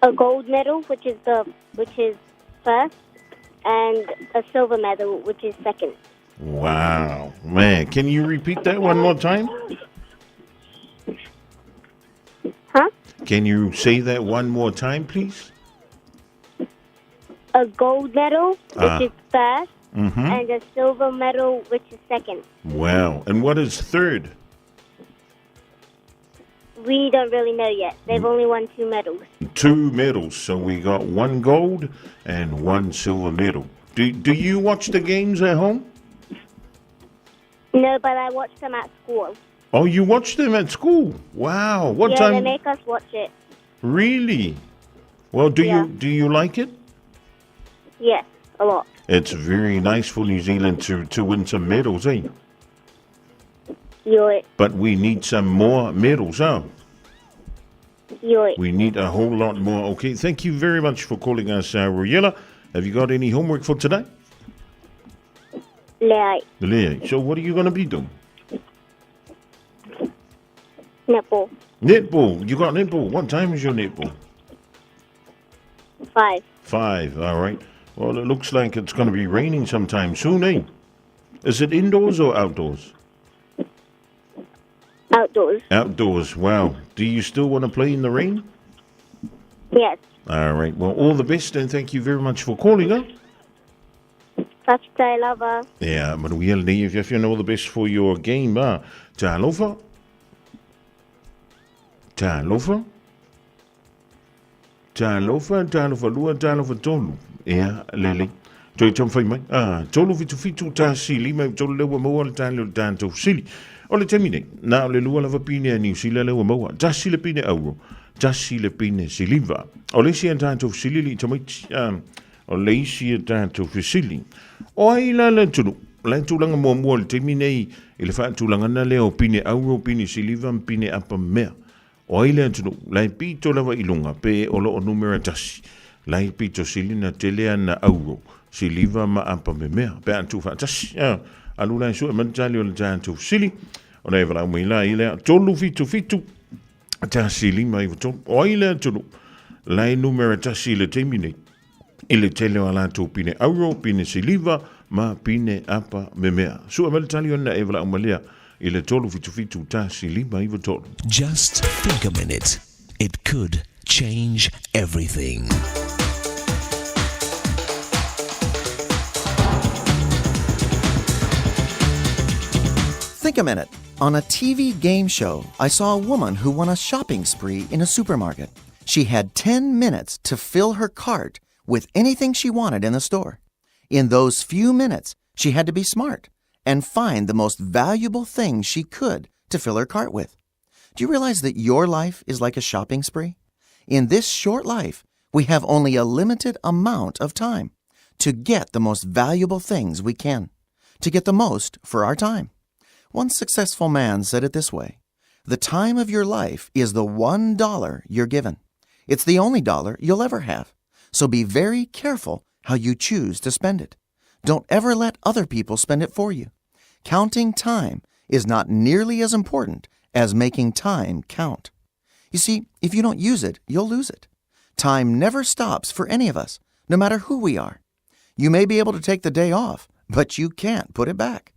A gold medal, which is first, and a silver medal, which is second. Wow, man! Can you repeat that one more time? Huh? Can you say that one more time, please? A gold medal, which is first, Mm-hmm. and a silver medal, which is second. Wow. And what is third? We don't really know yet. They've only won 2 medals. 2 medals. So we got 1 gold and 1 silver medal. Do you watch the games at home? No, but I watch them at school. Oh, you watch them at school? Wow. What yeah, time? they make us watch it. Really? Well, do you like it? Yes, a lot. It's very nice for New Zealand to win some medals, eh? Yoy. But we need some more medals, huh? Yoy. We need a whole lot more. Okay, thank you very much for calling us, Royella. Have you got any homework for today? Lei. Lei. So what are you going to be doing? Netball. Netball. You got netball. What time is your netball? 5. 5, all right. Well, it looks like it's going to be raining sometime soon, eh? Is it indoors or outdoors? Outdoors. Outdoors, wow. Do you still want to play in the rain? Yes. All right, well, all the best and thank you very much for calling, huh? Saturday lover. Yeah, maar we heel nee, if you know the best for your game, Talofa? Talofa? Talofa, lua, talofa, tolu. Yeah, lele. Toi tam fai mai. Tolu fitu ta sili, mai tolu lewa maua le talo tanto sili. O le temine, na o le lua lava pine a New Zealand lewa maua. Tasi le pine auro. Tasi le pine siliva. O le si an tanto sili li tamait, o le si an tanto fisili. O ai la tulu. La tulanga mua le temine i le fa tulanga na leo pine auro, pine siliva, pine apa mea. O ai le tulu. Lai pito lava ilunga pe o lo o numera tasi. Lai pito silina telea na auro. Siliva ma apa me mea. Pe antu fa tasi. Alula su e mantali o le tanto sili. O nei wala mui la ile tolu fitu. tasi lima i watonu. O ai lea tonu, lai numera tasi le teimine. Ile tele o alatou pine auro, pine siliva, ma pine apa memea. Sua mele tali ona e wala umalea, ile tolu fitu tasi lima i watonu. Just think a minute. It could change everything. Think a minute. On a TV game show, I saw a woman who won a shopping spree in a supermarket. She had 10 minutes to fill her cart with anything she wanted in the store. In those few minutes, she had to be smart and find the most valuable thing she could to fill her cart with. Do you realize that your life is like a shopping spree? In this short life, we have only a limited amount of time to get the most valuable things we can, to get the most for our time. One successful man said it this way: the time of your life is the $1 you're given. It's the only dollar you'll ever have. So be very careful how you choose to spend it. Don't ever let other people spend it for you. Counting time is not nearly as important as making time count. You see, if you don't use it, you'll lose it. Time never stops for any of us, no matter who we are. You may be able to take the day off, but you can't put it back.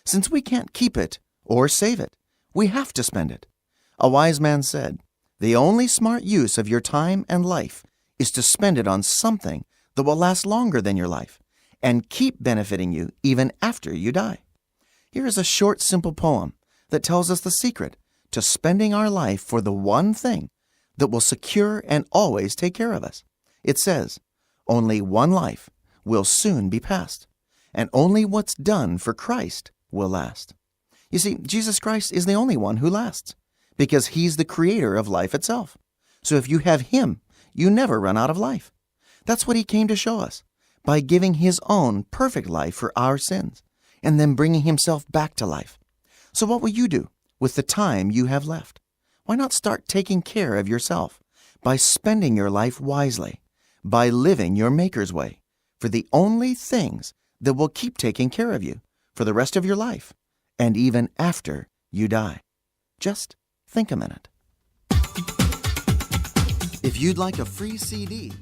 Since we can't keep it or save it, we have to spend it. A wise man said, "The only smart use of your time and life is to spend it on something that will last longer than your life and keep benefiting you even after you die." Here is a short, simple poem that tells us the secret to spending our life for the one thing that will secure and always take care of us. It says, "Only one life will soon be past, and only what's done for Christ will last." You see, Jesus Christ is the only one who lasts, because he's the creator of life itself. So if you have him, you never run out of life. That's what he came to show us, by giving his own perfect life for our sins, and then bringing himself back to life. So what will you do with the time you have left? Why not start taking care of yourself by spending your life wisely, by living your Maker's way, for the only things that will keep taking care of you for the rest of your life, and even after you die. Just think a minute. If you'd like a free CD...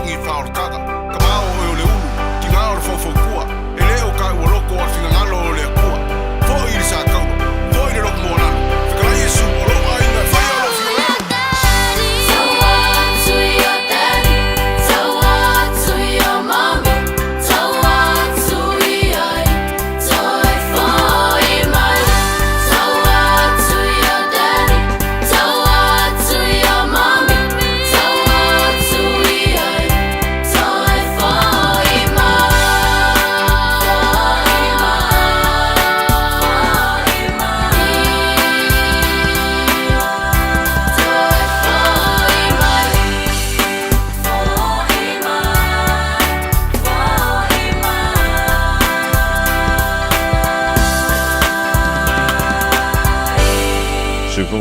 tongi whaortaka. Ka mao e o le ulu, ki ngā o le whawhawkua. E leo kai ua loko al whina ngalo o le akua. Fo i le sa kaura, fo i le roko mō nanu. Whikarai Yesu o lo ai na whai alo whina ngalo.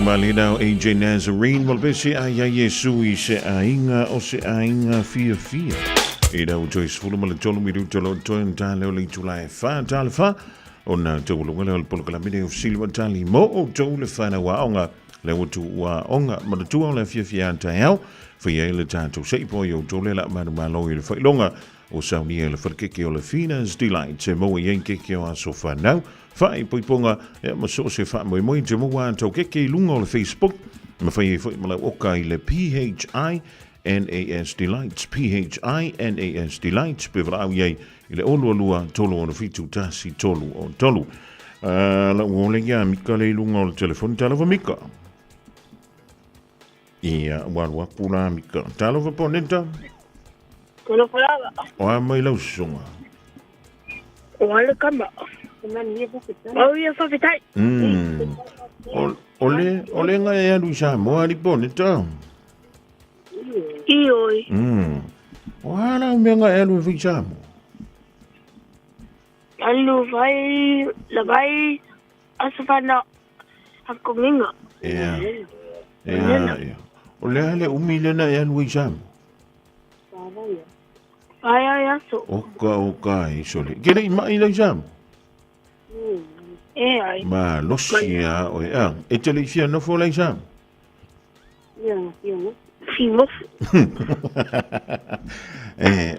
Malina AJ Nazarene Malbesi Aya Yesu I se ainga o se ainga fia fia. Ida o Joyce Fulma Tolo Miru Tolo Toin Tale Oli Tulai Fa Tale Fa ona Tolo Ngale Polka Mine of Silva Tali Mo o Tole Fana Waonga le watu wa onga matu o le fia fia tau fa ye le tanto sei poi o Tole la malo le fa longa o sauni le farkeke o le Fina's Delight se mo ye keke o sofa now. Fai poiponga e ma so se fa moi te mo wa to ke lunga o le Facebook ma fai foi ma o kai le PHINAS Delights PHINAS Delights pe vra ye ile olu lua tolo o fitu tasi tolu o tolu la o le ya mika le lunga o telefon talo mika ia wa pula mika talo va ponenta kono fala o mai lo songa o ale kama oh ia fa fitai ole nga ya luisa mo ali bonita ioi wala menga elu fixa mo alu vai la vai asfana hakominga ya ole ale umile na ya luisa mo ai so oka isole kele mai luisa mo ai ma losia o ya e telefia no fo luisa fimo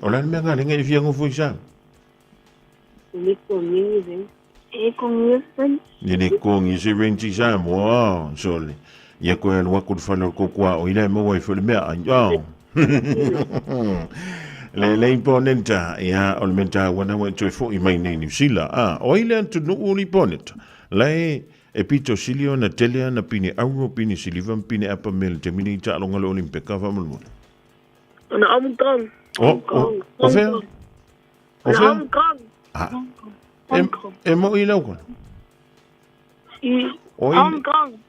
ola menga le ngai fia ngo fo isa ni comigo e comigo ni kongi se renti sa mo sole ye ko el wakul falo ko kwa o ile mo wa fo le mea le imponenta ya olmenta wana wa to fo I mai nei sila o ile tu no uli poneta le e pito silio na telia na pini auro pini silivan pini apa mel te mini ta longa lo olimpeka fa mo na amkang o fe e mo ile ko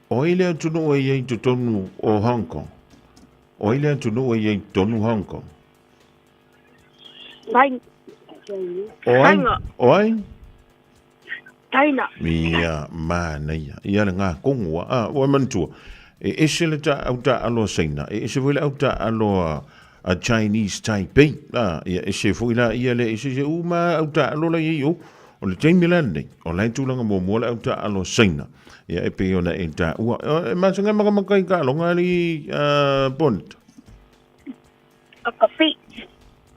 o ile tu no e tu tonu o Hong Kong o ile tu no e tonu Hong Kong oi China mia mana ia nga kongwa o mantua e sele ta auta alo saina e se vole auta alo a Chinese Taipei ia se foila ia le se uma auta alo la yo o le Taimilande o la tulanga mo mola auta alo saina ia e pe ona enta o ma sanga maka ka longa li pont a kafi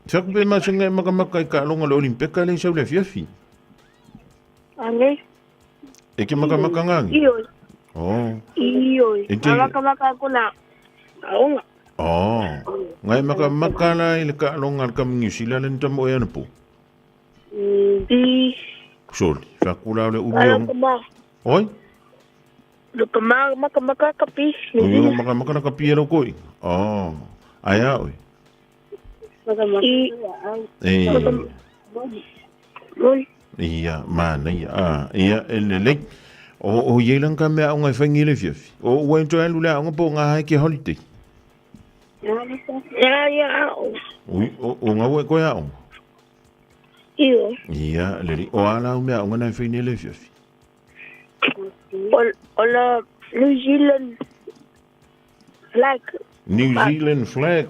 Sak be ma sanga maka ka longa le olimpeka le sa le fiafi ale e ke maka ngangi Iyo. Maka kuna aonga. Ngai maka la ile ka longa ka New Zealand tam o yana po. Di. Sol, fa kula le umiong. Oi? Lo maka kapi. Maka kapi ero koi. Aya oi. Iya, mana iya. Iya ele o yelang ka me nga fangile fifi o wento alu la nga po nga ke holiday ya o nga we ko ya iyo iya le o ala me nga na fangile fifi ola New Zealand flag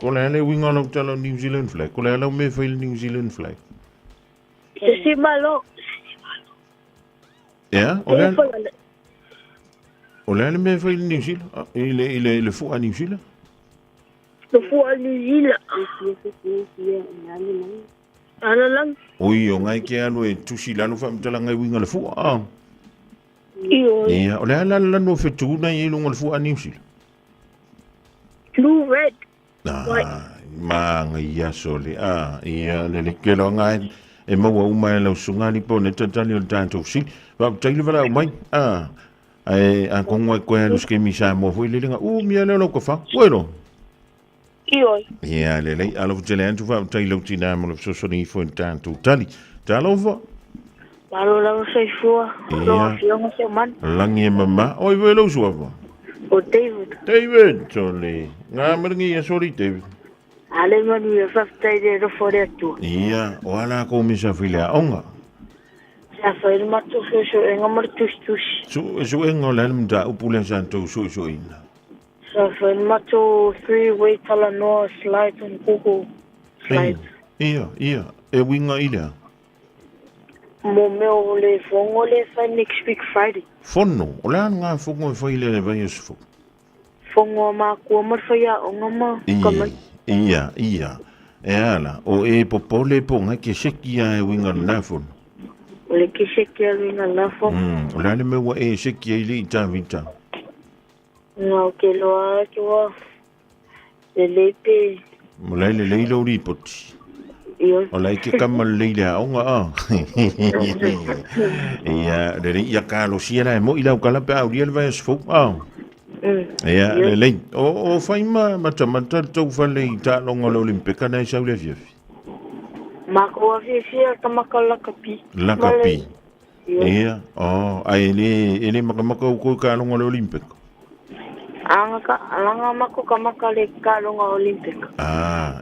o la le winga no tala New Zealand flag o la me fail New Zealand flag si malo ja o le me foi New Zealand ile fu a New Zealand Lo fua New Zealand. Ala lang. Oi, o ngai ke anu e tusi lanu whamtala ngai winga le fua. Iyo. Ia, o le ala lanu whetuna i lunga le fua New Zealand. Blue, red. Ma ngai aso le ia le kelo ngai e maua umai lau sungani po ne tatali o tātou si. Whamtali wala umai. Ai a kongwa koe alu skemi sa mo hui le linga. Mia leo lau kofa. Bueno. Iyo. Ia le lei alo tele antu whamtali lau tina mo le sosoni fo in tātou tali. Talo fa. Malo lau saifua. Lo fionga se man. Langi e mama. Oi we lau sua fa. O David. David, sole. Ngā maringi ia sori David. Ale manu e whaftai de rofore atua. Ia, o ala ko misa while a onga. Sa whaere matu so enga martustusi. So enga le mta upule santo so ina. Sa whaere matu 3-way tala noa slide on Google slide. Ia, e winga ila. Mo meo le fongo le whai next week Friday. Fono, o la ngā fongo e whaile le vai esu fongo. Fongo ma kua marwhaia o ngama kamai. Ia. E ala, o e popole po ngai ke sekia e winga na fono. O le ke sekia e winga na fono. O la le mewa e sekia ili i tā vita. Ngā o ke loa kua le leipe. Mo lai le leilo ripoti. O lai ke kama leile a onga a. Ia, le ia kālo siera e mo i lau kalape au ria le vai esu fongo. Ia, le lei. O whaima mata tau whale i tā longa le Olimpika nei sau le fiafi. Mako a fia kamaka lakapi. Lakapi. Ia, ai ele makamaka uko i kā longa le Olimpika. Alanga mako kamaka le kā longa Olimpika.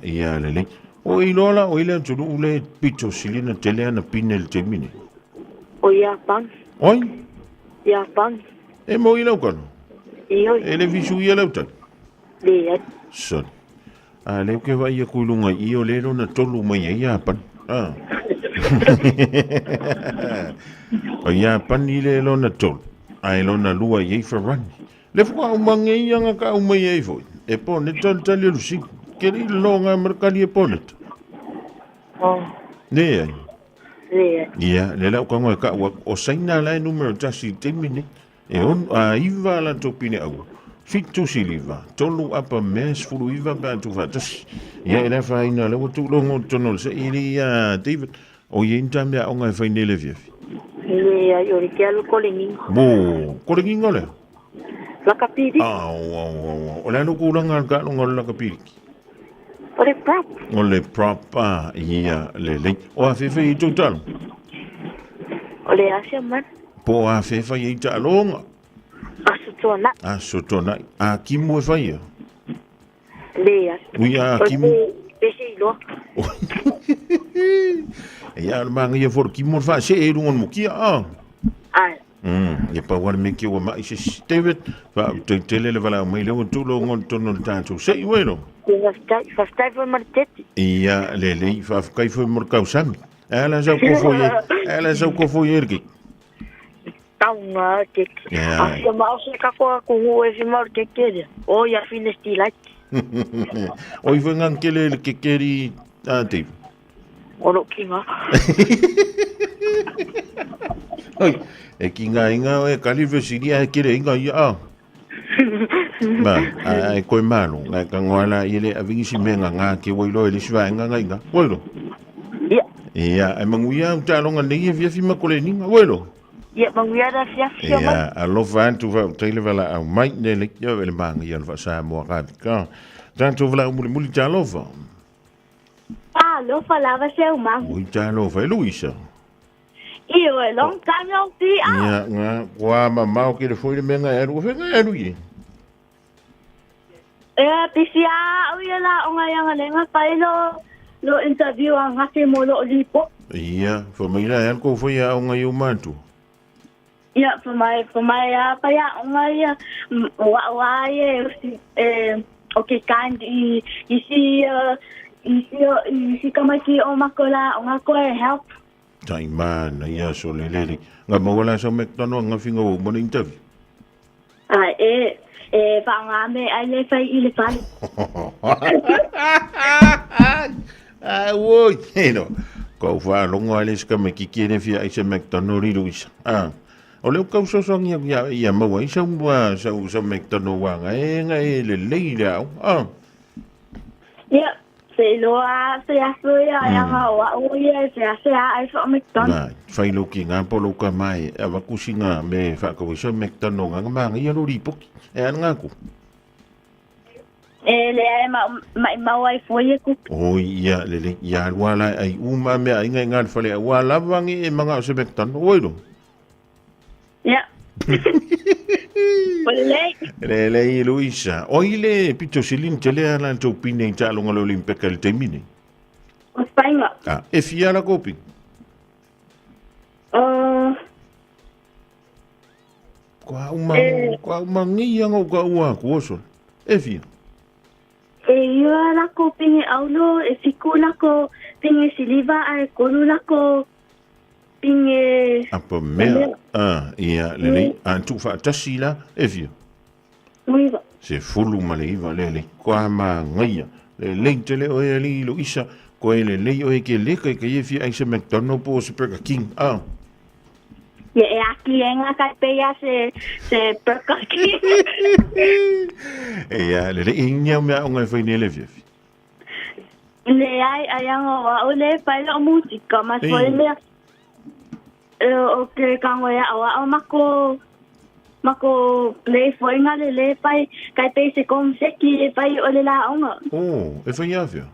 Ia, le lei. O i lola, o ile tulu ule pito silina telea na pine le temine. O Japan. Oi? Japan. E mo i lau kano? Iyo. E le visu i lau tani? Le. Son. Leo ke vai a kuilunga i o lero na tolu mai a Japan. O Japan i lero na tolu. Ai lo na lua i Farani. Le fua umange i anga ka umai e foi. E po ne tali lusi. Keri longa merkali e ponet. Ne. Ia, le lau kango ka o saina la numero tasi temine. E on a iva la topine au. Fitu siliva, tolu apa mes fulu iva ba tu fatas. Ia ina faina le tu longo tono se ilia David. O yenta me onga faina le vief. Ia yori ke alu kolingi. Bo, kolingi ngole. La kapiri. O la no kulanga ka ngol la kapiri. Ole prop. Ole prop ia le. O a fefe i total. Ole asia man. Po a fefa i ta longa. Asotona. A kimu e faia. Lea. Ui a kimu. Pese ilo. E a manga ia for kimu fa se e rungon mukia Ai. E pa war me ki wa mai se David fa tele le vala mai le tu lo ngon tono tanto. Sei bueno. Fastai foi marteti. Ia le fa kai foi morkausami. Ela já ko foi ergi. Taunga tek. Asa mau se kako ku e fi mar tekere. O ya fine stilat. Oi vengan kele ke keri Dave. Ono kinga. Oi, e kinga inga e kalive siria e kere inga ia. Ba, ai koe malo, ngai ka ngoala ile avingisi menga nga ke wailo ile siva inga nga. Wailo. Ia, e manguia utalonga nei e via fima kole ninga. Wailo. Ia manguia da fia. Ia, alofa antu va tele vala au mai nele ia vele manga ia va sa mo ka. Tanto vala muli talofa. Alofa lava se o mango. Ui talofa e Luisa. Io e long time no see. Ia, nga wa mama o ke le foi menga eru ye. Pisia o ia la onga yanga lenga pailo lo interview ang hake mo lo lipo. Ia, família el ko foi a onga eu mantu. Ia, for my pa ya onga ia wa ye okay kind isi kamaki o makola onga ko help. Tai mana ia so le. Nga mawala sa McDonald nga finga o mo interview. Whaangame ai le whai I le whale. Woi, heno. Kau whaalonga le ska me kiki ne fia Aisha McDonald Luisa. O leo kau sosong ia maua I sa McDonald wanga ngai le leile au. Ya, se loa se aso ia wa o ia se ai so McDonald. Fai lo ki ngā polo ka mai a wakusinga me whakawiso McDonald ngā mga ia lo ripoki. E an ngāku. Le ai mai foi ku. O ia le ia wala ai uma me ai ngai ngal fale wala wangi e mga se McDonald oilo. Ya. Le Luisa. Oile pito silin tele ala to pine talo ngalo limpeka le temine. O spainga. E fia la kopi. Kwa uma ngia ngo ka ua kuoso. E fia. Yo la ko pingi aulo e fikula ko pingi siliva ai kolula ko pingi. Apa mea. Ia lele antu fa tasila e fia. Uiva. Se fulu maleiva lele. Kwa ma ngia. Le tele o e li lo isa. Ko e le o e ke leka e ke e fia Aisha McDonald po se Burger King. E aki enga kai peia se Burger King. Ia lele inga mea o ngai whainele fia. Le ai anga wa o le paila o musika. Mas foi mea. O ke kango ya awa o mako play foi nga le pai kai pe se kom se ki pai o le la onga. E fai afia.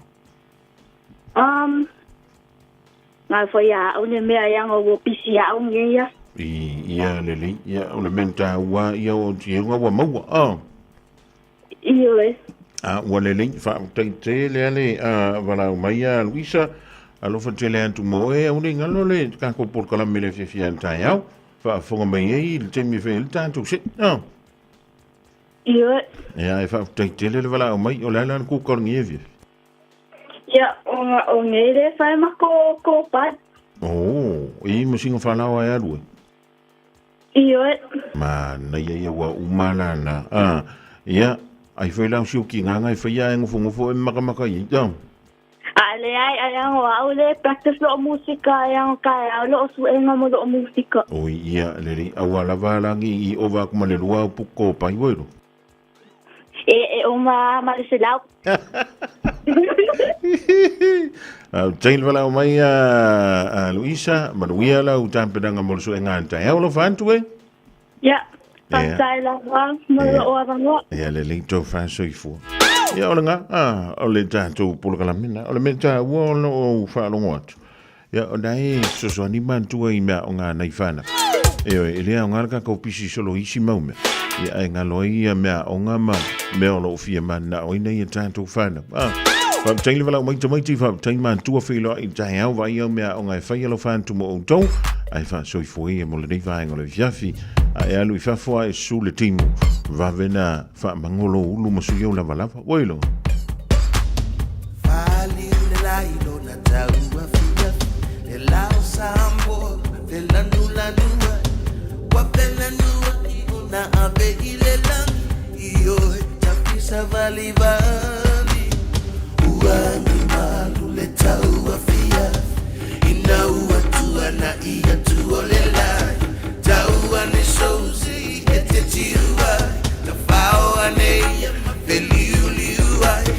Nga foi ya o le mea yang o pisi ya o ngia. Ia lele ia o le menta wa ia o tienga wa maua. Iyo e. Wa lele fa te le wala mai a Luisa. Alo fa tele antu mo e uni ngalo le ka ko por kala mele fi antai au fa fonga mai e il temi fe il tanto sit Iyo e fa tele le wala mai o la ku ko ngi ya o ngere fa ma ko pat I mo singa fa la wa ya lu Iyo ma na ia wa umana na ya ai foi la siu ki nga ngai fa ya ngofo maka i Ale ai ang wa le practice lo musika yang kai lo su enga mo lo musika. O ia le awala valangi I ova kuma le lua puko pai wero. O ma se lau. Tail vala mai a Luisa, manuia la u tampedanga mo su enga anta. E lo fantu e? Ya. Pasai la wa mo lo ava. Ya le to fanso I fu. Ia o nga, o le tātou pulakala mina, o le meta uono o whaalongo atu. Ia o nei, soso animantua I mea o ngā nei whana. Eo e lea o ngāraka kau pisi solo isi maume. Ia e ngā loa ia mea o ngā ma, mea o lo fia mana o ina ia tātou whana. Whapataili wala o maiti, whapataili mantua whiloa I tae au vai au mea o ngai whaialo whantu mo o tau. Ai whaasoi fwoi e mo le nei whaenga le fiafi. Ai alu I whawhua e su le timu. Vavena fa mangolo ulu masu yo lava lava oilo fali le lailo na taua fia le lao sambo le lanula wa pelanua na ave ile lang io tapisa vali uani malu le taua fia ina ua na ia tuole lai taua ne souzi ete tirua Feliu liu ai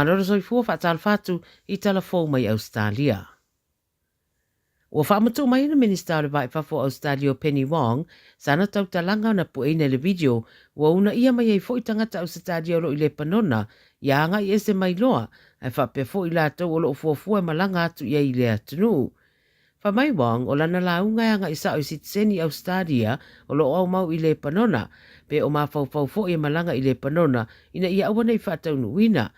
Mānoro soifua whaatal whatu I telefon mai Australia. Ua whaamatu mai na Minister o le vai whafo Australia Penny Wong, sana tau talanga na pueina le video, ua una ia mai ei fo I tangata Australia lo I le panona, ia anga I ese mai loa, ai whapea fo I lātou o lo ufuafua malanga atu ia I le atunu. Whamai Wong o lana launga anga I sao I sitiseni Australia o lo au mau I le panona, pe o mawhau fo I malanga I le panona, ina ia awana I whaatau nuina.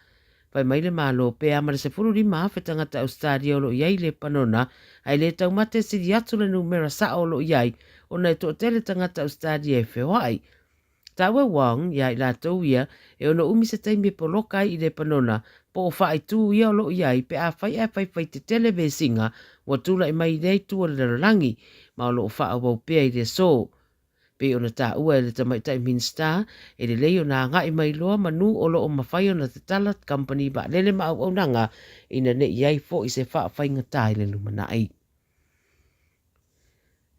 Pai mai le malo pe amara se furu lima hafe tangata Australia o lo iai le panona, ai le tau mate siri atu le numera sa o lo iai, o nei to tele tangata Australia e whewai. Tawe Wong, iai la tau ia, e ono umi se taimi polokai I le panona, po o whai tu ia o lo iai, pe a whai te tele ve singa, wa tula I mai rei tu o le rangi, ma o lo o wha wau pea I le so. Pe ona ta ua le tamaitai Minister, e le leo na ngai mai loa manu o lo o mawhai ona te talat company ba lele ma au nanga ina ne iai fo I se wha whaingatai le lumanai.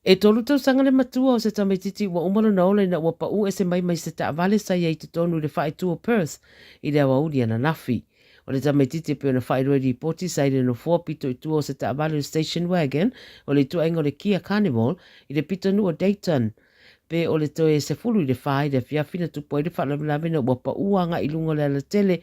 E tolu tau sanga le matua o se tamaititi ua umalo na ole na ua pa u e se mai se ta vale sa iai te tonu le whai tua Perth I le awa uri ana nafi. O le tamaititi pe ona whai roi ripoti sa ile no pito I tua o se ta vale station wagon o le tua ingo le Kia Carnival I le pito nu o Dayton. Pe o le toe se fulu I le whai le fiafina tupo I le whalabilame na ua pa uanga I lunga le ala tele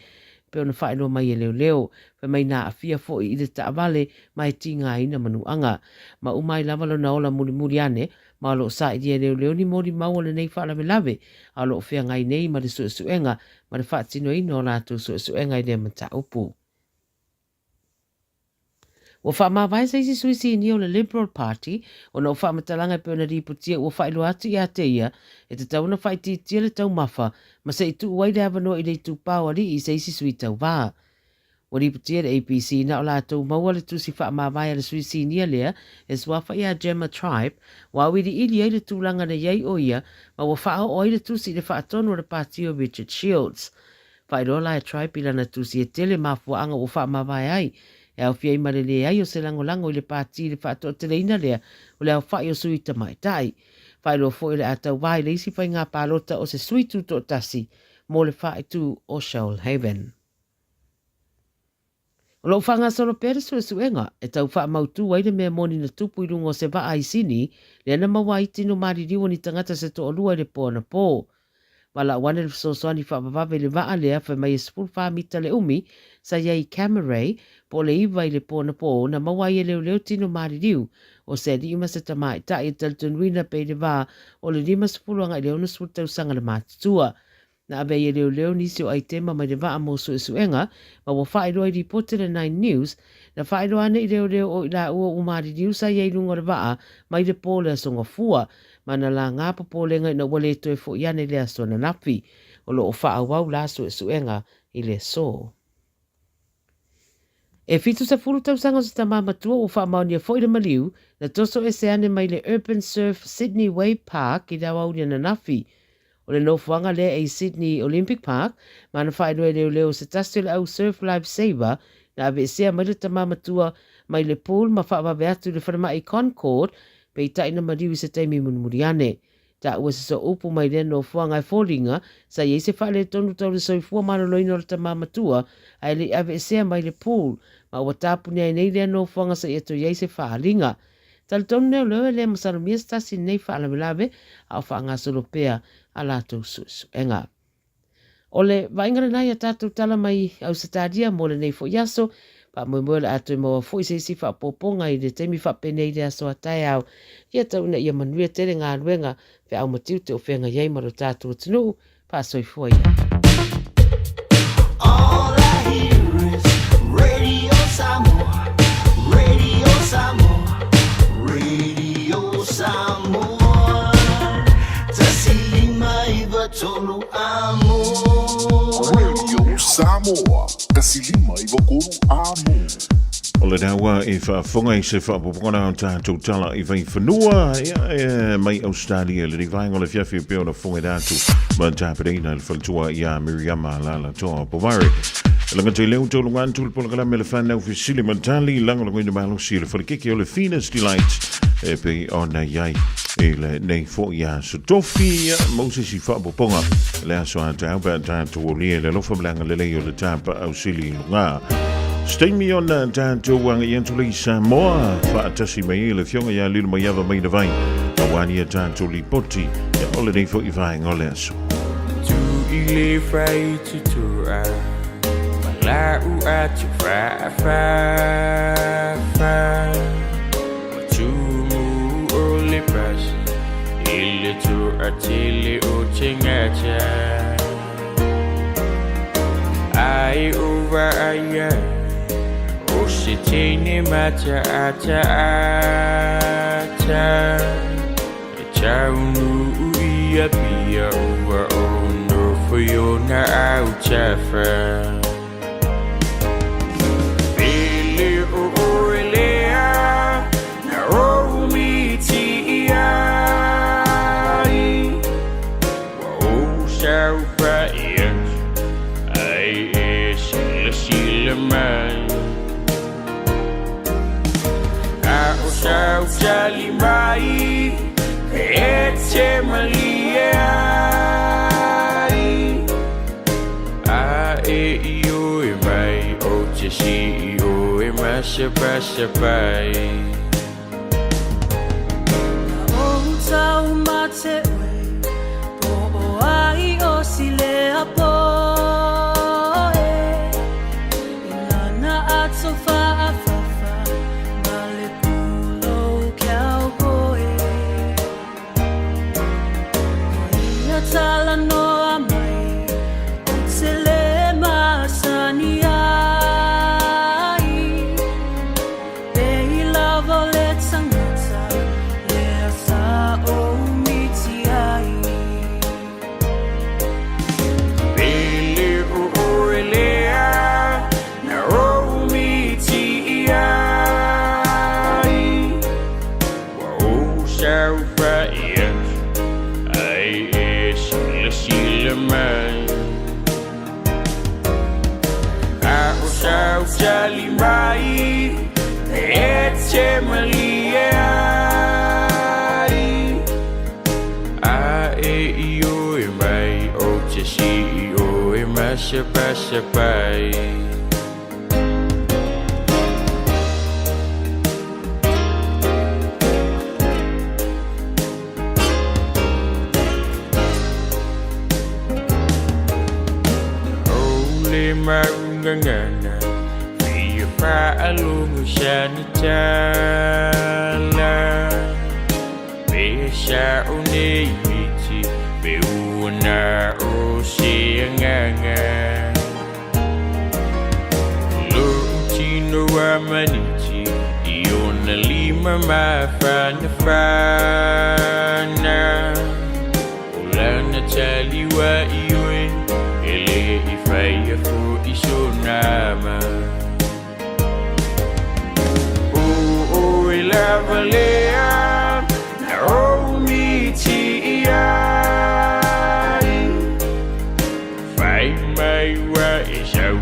pe ona whai no mai e leo. Pe mai na afia fo I le taavale mai tinga ina manuanga. Ma umai lavalo na ola muri ane, ma lo sa I dia leo ni mori mau le nei whalabilame, a lo fia ngai nei ma le suenga, ma le whaatino ino la tu suenga I le mata upu. Ua whaamawai sa isi suisi ni o le Liberal Party, o na o whaamatalanga pe ona ripotia ua whailo atu I ate ia, e te tauna whaititia le tau mafa, ma se I tu uai le avano I le tu pāwari I se isi sui tau wā. Ua ripotia le APC na o la tau maua le tusi whaamawai le suisi ni lea, e swafa ia Gemma Tribe, wa wiri ili ai le tūlanga na iei o ia, ma ua whao oi le tusi le whaatono le pāti o Richard Shields. Whairola e Tribe ila na tusi e tele mafua anga o whaamawai ai, e au fiai marele ai o se lango I le pāti le whaato tele ina lea o le au whai o sui tamaitai. Whai lo fo I le atau wai le isi whai ngā pālota o se sui tu to tasi mo le whai tu o Shoalhaven. O lo whanga solo pere suenga e tau wha mautu waile mea moni na tupu I lungo se wa aisini le ana mawai tino maririwa ni tangata se to olua le pō na pō. Wala wane le sosoani whaapawave le waa lea whai mai e spul whaamita le umi sa iei Cameray po le iwa I le pōna pō na mawai e leo tino maririu o se lima se tamai ta I Dalton Wina pe le waa o le lima spuluanga I leo na spultau sanga le mātutua. Na abe e leo nisi o ai tema mai le waa mo suenga ma wa whai roi ripote le 9 News na whai roane I leo o ila ua umaririu sa iei lunga le waa mai le pō le asonga fua mana la ngā papolenga ina wale toe fo iane le aso na napi, o lo o wha wau la suenga I le so. E fitu sa furu tau sanga sa tamamatua o wha maonia fo I le maliu, na toso e se ane mai le Urban Surf Sydney Way Park I la waunia na nafi. O le nofuanga le e Sydney Olympic Park, mana whaeroe leo se tasio le au Surf Lifesaver, na ave sea mai le tamamatua mai le pool ma whaavawe atu le whanama I Concord, pe I taina mariwi se taimi munmuriane. Ta ua se so upu mai le no fuanga I fōringa, sa iei se whaale tonu tau le soifua maraloina o le tamamatua, ai le ave sea mai le pool, ma ua tāpuni ai nei le no fuanga sa ieto iei se whaalinga. Tal tonu neo leo le masalumia stasi nei whaalamelawe, au whaanga solopea a lātou suenga. O le vaingara nai a tātou tala mai au satadia mo le nei fo yaso, pa mo le atu mo fo se si fa poponga I le temi fa penei le aso atai au ia tau na ia manuia tele ngā ruenga fe au matiu te o whenga iei maro tātou tunu pa soifua ia. All I hear is Radio Samoa, Radio Samoa, Radio Samoa, tasilima iwa tolu amo. Radio Samoa, tasilima iwa koru amo. O le dawa e whaafonga I se whaapopona o tātou tala I whai whanua mai Australia le rivanga o le fiafi peo na whonga dātu ma tāperina le whaltua I a Miriama Lala toa Povari. Langa te leo tō lungan tūl pola kala me le whanau fisili mantali langa langoina malo si le whalekeke o le Venus Delight e pe o na iai le nei fo ia so tofi Moses I fa poponga le aso ata ba ta to le lofa blanga le o le tapa au sili lunga stay me on ta to wanga yentuli sa moa fa tasi mai le fionga ya lilu mai ava mai na vai awani ta to li poti ya ole nei fo I vai ngole aso tu ile frai tu a la u a tu fa tu mu ole pas ile tu atili o chingacha ai uva aya o sitini macha acha chaunu ia pia uva ono fuyona au chafa Jali mai ete malia a e io e mai o te si io e masha pasha pai o tau mate po ai o sile apo ilana atsofa Tala no amai, sele masani ai. Ei lavo let sangata, le asa o miti ai. Bele o elea, na o miti ai. Wa o sau pa Jali mai ete malia a e io e mai o te si io e masha pasha pai Ole maungangana Alungu shani tala Besha une miti Beuna o sianganga Lutino amaniti Iona lima mafana fana Olana taliwa iwe Ele ifaya fu isonama Lavalea, oh miti ai. Find my way out,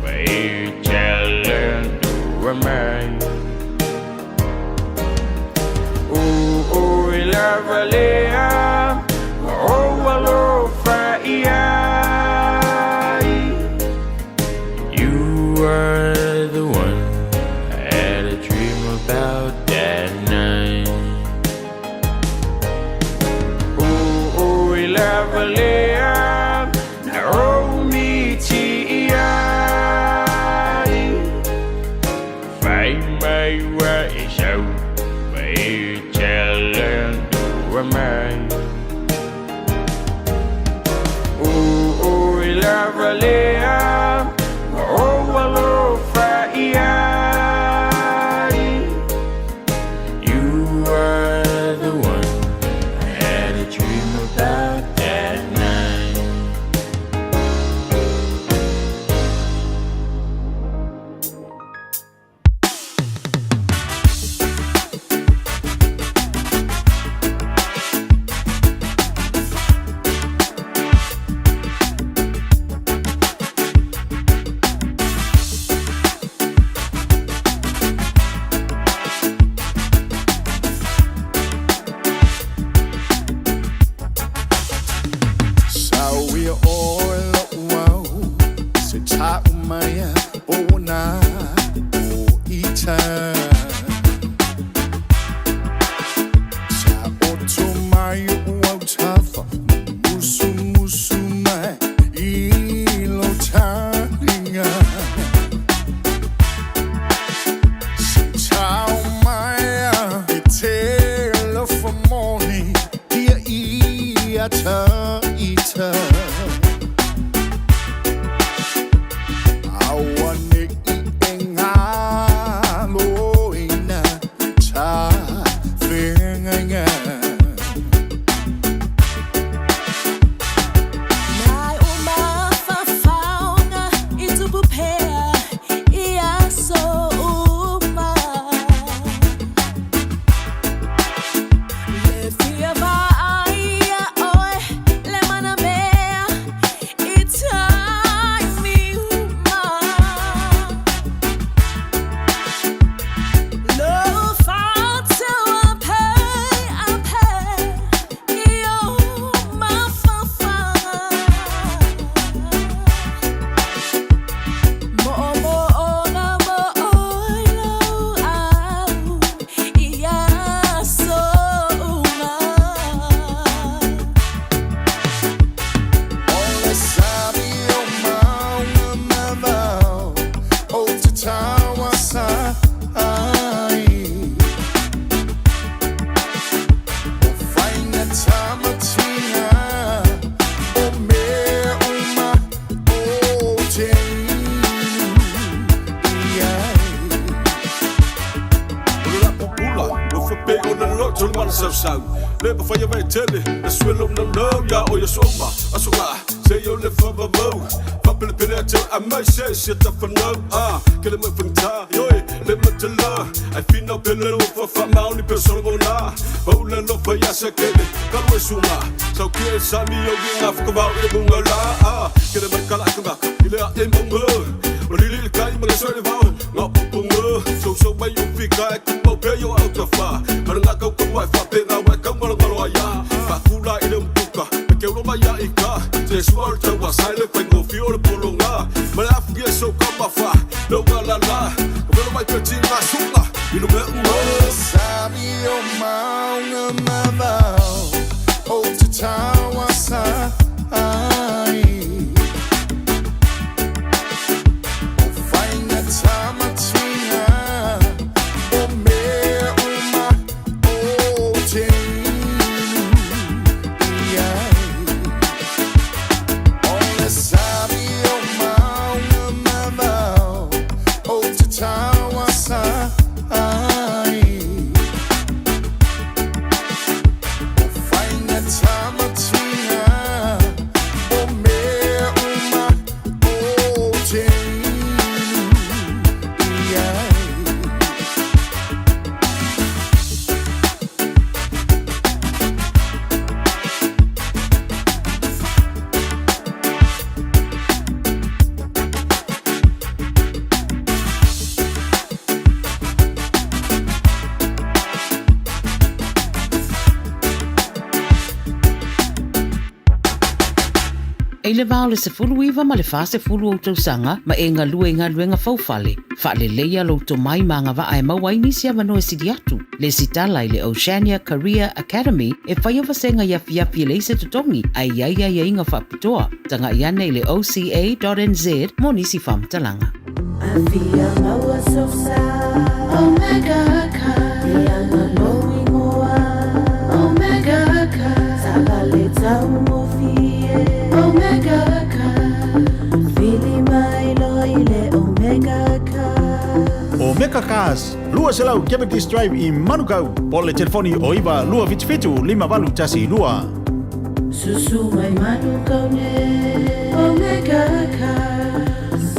my talent to a man. Oh, lavalea, oh, alo fai. You are the one I had a dream about. Lavalea, oh miti ai. Find my way out, my talent to a man. Oh, lavalea, oh, alo fai. You are the one I had a dream about. lo tol man sa sa le ba fa ya vai tele na swelo no no ya o ya soma asuma say yo le fa ba bo fa pele pele te a mai se se ta fa no ke le me fanta yo le me te la I feel no pele no fa ma oni persona bona o le no fa ya se ke ka lo suma so ke sa mi yo gi na fa ba e bunga la ke le me kala ka ba ile a e bunga o li kai ma so le va no bunga so ba yo fica e ku pe yo auto fa para na ka ko wa fa pe na wa ka ma lo ya fa kula ile mpuka ke lo ma ya ika te suelta wa sale tengo fiore polonga ma la fie so kama fa no la la pero mai pe tin na sunga you know me sabi o maunga mabao o te tawa sa ai o fainga tamatina o me uma o te E le vao le se fulu iwa ma le fa se fulu o tau sanga ma e ngā luenga faufale. Fa le leia lo to mai manga wa ai mawaini sia mano e sidi atu. Le sitala i le Oceania Career Academy e whai o wasenga yafi le se tutongi ai ia inga whapitoa. Tanga iane i le oca.nz mo nisi whamtalanga. Afia maua sosa Omega Ka Ia ngalo ingoa Omega Ka Saka le tau mofie Omega Ka Fili mai loile Omega Ka Omega Cars, lua selau Kepetis Drive i Manukau. Po le telefoni o iwa lua vitu 5 tasi lua. Susu mai Manukau ne Omega Ka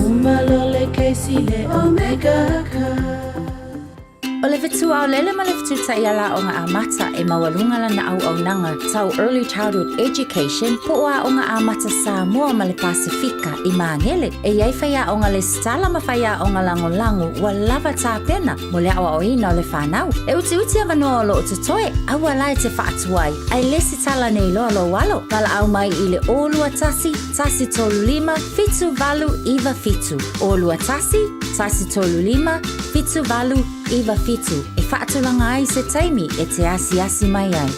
Umalole keisile Omega Ka O le vetua o lele ma le vetuta i ala o ngā amata e mawalunga lana au nanga tau Early Childhood Education po a o ngā amata Samoa ma le Pasifika i Mangele e iai whaia o ngā le stala ma whaia o ngā lango wa lava tā pena mo le awa o ina o le whanau. E uti avanoa o lo o tutoe awa lai te whaatuai ai lesi tala nei lo walo kala au mai i le olua tasi tolu lima fitu valu iwa fitu olua tasi tolu lima fitu valu iwa fitu e whaatulanga ai se taimi e te asi mai ai.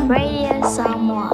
Radio Samoa.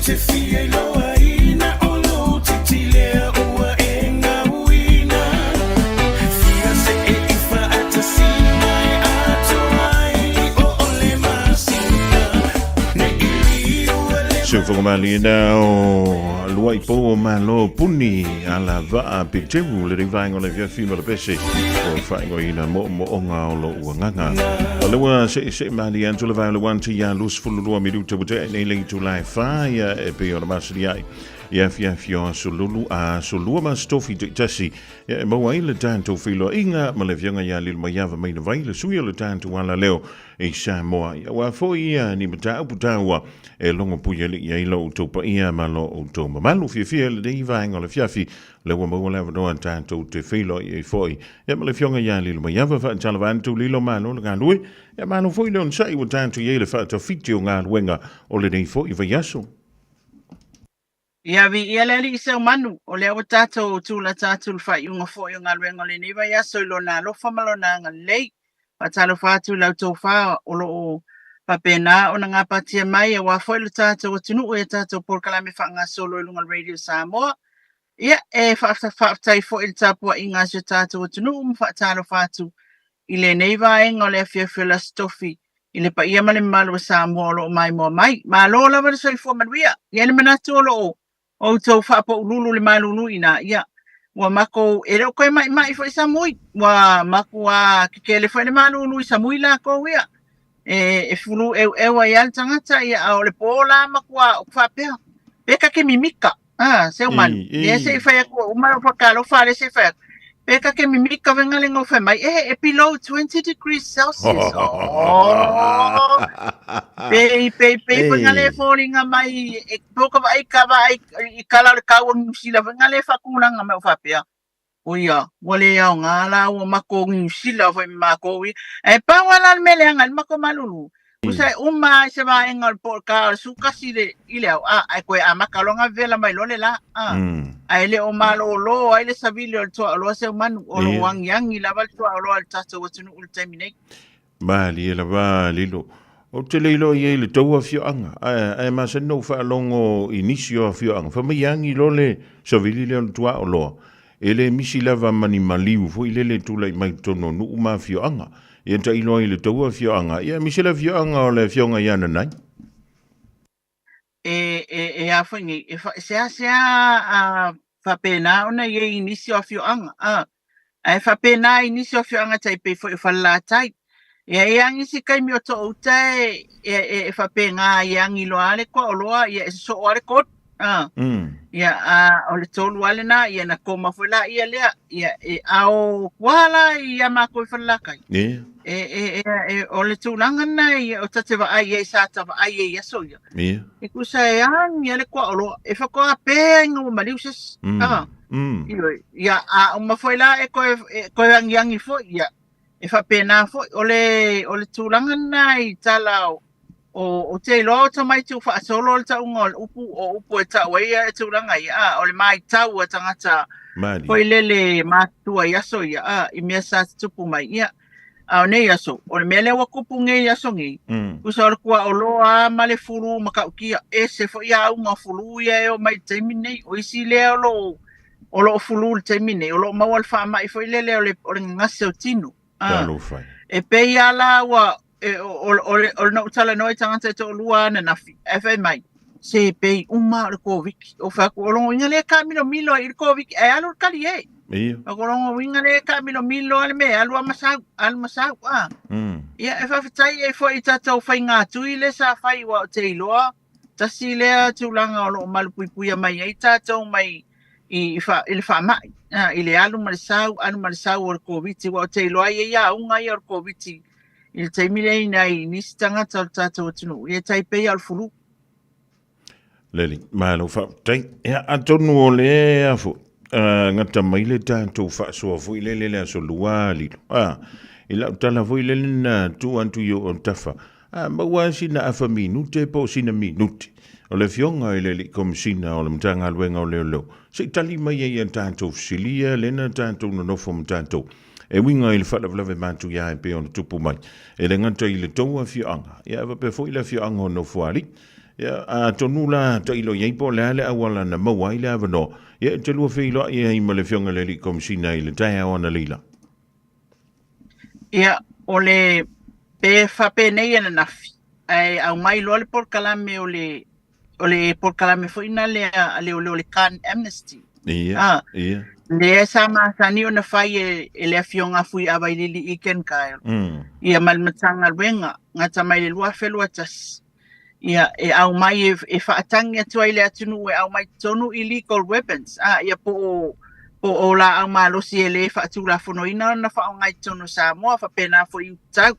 te fia i loa ina o lo te tilea ua e ngā uina. Fia se e ifa ata sina e ato ai o ole masina. Ne ili ua le Sufo mali now luai po malo puni ala va pitevu le rivango le via fima le pese o faingo ina mo onga o lo nganga le wa se mali anto le va le wanti ya lus fulu lo mi duta bute ne link to life fire e pe o masri ai ia fio sululu a sulua ma stofi tasi e mo ai le tanto filo inga ma le vianga ya lil ma yava mai vai le suia le tanto wala leo e sa mo ia wa foi ni mata uputawa e longo puia li ia lo topa ia ma lo to ma lu fia le dei vai ngol fiafi le wa mo le no tanto te filo e foi ia ma le vianga ya lil ma yava fa chalvanto lilo ma no ga lui ia ma no foi non sai wa tanto ia le fa to fitio nga wenga o le dei foi va yaso. Ia vi ia leli i seu manu, o lea o tātou tūla tātou whai unga fo i ngā luenga le niwa ia so ilo nā lofa malona ngā lei, pa talo whātu lau tō whā o lo o papena o na ngā patia mai e wā fo ilo tātou o tunu o ia tātou por kalame wha ngā solo ilunga Radio Samoa. Ia e whaftai fo ilo tāpua i ngā sio tātou o tunu umwha talo whātu i le neiva e ngā lea whiawhila stofi. I le pa ia male malu o Samoa o lo o mai mua mai. Ma lo la wada soi fua manuia, ia le manatu o lo o tau whapa ululu le malulu ina, ia, wa mako, e reo koe mai fo i samui, wa mako a kikele fo i le malulu i samui la ko ia, e fulu ewa i al tangata, ia, a o le pola mako a whapea, peka ke mimika, seu manu, ia se i whai ako, umaro whakalo whare se whai ako, peka ke mimika venga le ngau whai mai, e below 20 degrees Celsius, Pei venga le falling mai e toka vai kava i kala le kawa sila venga le fakulanga me fapia. Oia, wale ya ngala o mako sila foi mako wi. E pa wala mele ngal mako malulu. Usa uma se va engal por ka suka sile ile ai ko amakalonga vela mai lole la. Ai le o malo lo ai le sabile o to lo se manu o lo wang yang i lava to lo al tato o tunu ultimate. Mali la va lilo. O te leilo i le taua fioanga. Ai ma se no fa longo inisio fioanga. Fa mai angi lole so vili le tua o lo. Ele misi lava mani maliu fo ile le tula mai tono nu ma fioanga. Ia ta ilo i le taua fioanga. Ia misi la fioanga o le fionga iana nai. A fangi se a fa pena ona ye inisio fioanga. Ai fa pena inisio fioanga tai pe fo fa la tai. Ia iangi si kai mi o to utai e whapenga iangi loa ale ko o loa ia e so o ale kot. Ia o le tolu ale na ia na koma whela ia lea ia e ao kuala ia mako i whalakai. O le tūlanga na ia o tate wa ai e sāta wa ai e iaso ia. E kusa e angi ale ko o loa e whakoa pēa inga o maliuses. Ia o mawhaila e koe angi fo ia. E fa pena fo ole tūlanga nai tala o te lo ta mai tu fa solo ta ungol upu e ta waia e tūlanga ia ole mai tau a tangata ko lele matua yaso ia I mea sa tupu mai ia a ne yaso ole mele wa kupu nge yaso ngi kusor kwa oloa male furu makaukia e se fo ia unga furu ia o mai temine o isi le olo furu temine olo mawal fa mai fo lele ole ngase o tinu e pei ala wa o no tala noi tangata to lua na nafi e fai mai se pei uma o covid o fa ko lo inga le kamino milo I covid e alu kali e o ko inga le kamino milo ale me alu masau ia e fa fitai e foi tata o fai nga tu ile sa fai wa te loa tasi le tulanga o lo malpuipuia mai e tata mai I fa mai ile alu marisau o COVID wa te loa ia unga I o COVID il te mile nei nistanga tata tunu ia tai pe al fulu Leli malo fa tai ia atonu o le afu ngata mai le tanto fa so fu ile le so luali ila tala fu ile na tu antu yo on tafa ma wa sina afa minute po sina minute o le fionga ile li komsina o le mtanga luenga o le se tali mai e tanto silia lena tanto no fo tanto e winga ile fala vlave mantu ya pe on tupu mai e le ngata ile toa fionga ia va pe fo ile fionga no fo ali Ya tonu la to ilo yei po le awala na mawai le avano. Ya te lua fi lo ia i male fionga le li komsina i le tai ona lila. Ia ole pe fape nei ana nafi. Ai au mai lo le por kalame ole por kalame fo ina le ole kan amnesty. Ia. Ia. Le sama sani ona fai le fionga fui avai lili iken kai. Ia mal matanga wenga ngata mai le lua felu atas. Ia au mai whaatangi atu ai le atunu au mai tonu illegal weapons. Ia po la au malosi le whaatula whonoina na whaongai tonu Samoa whapena fo iu tau.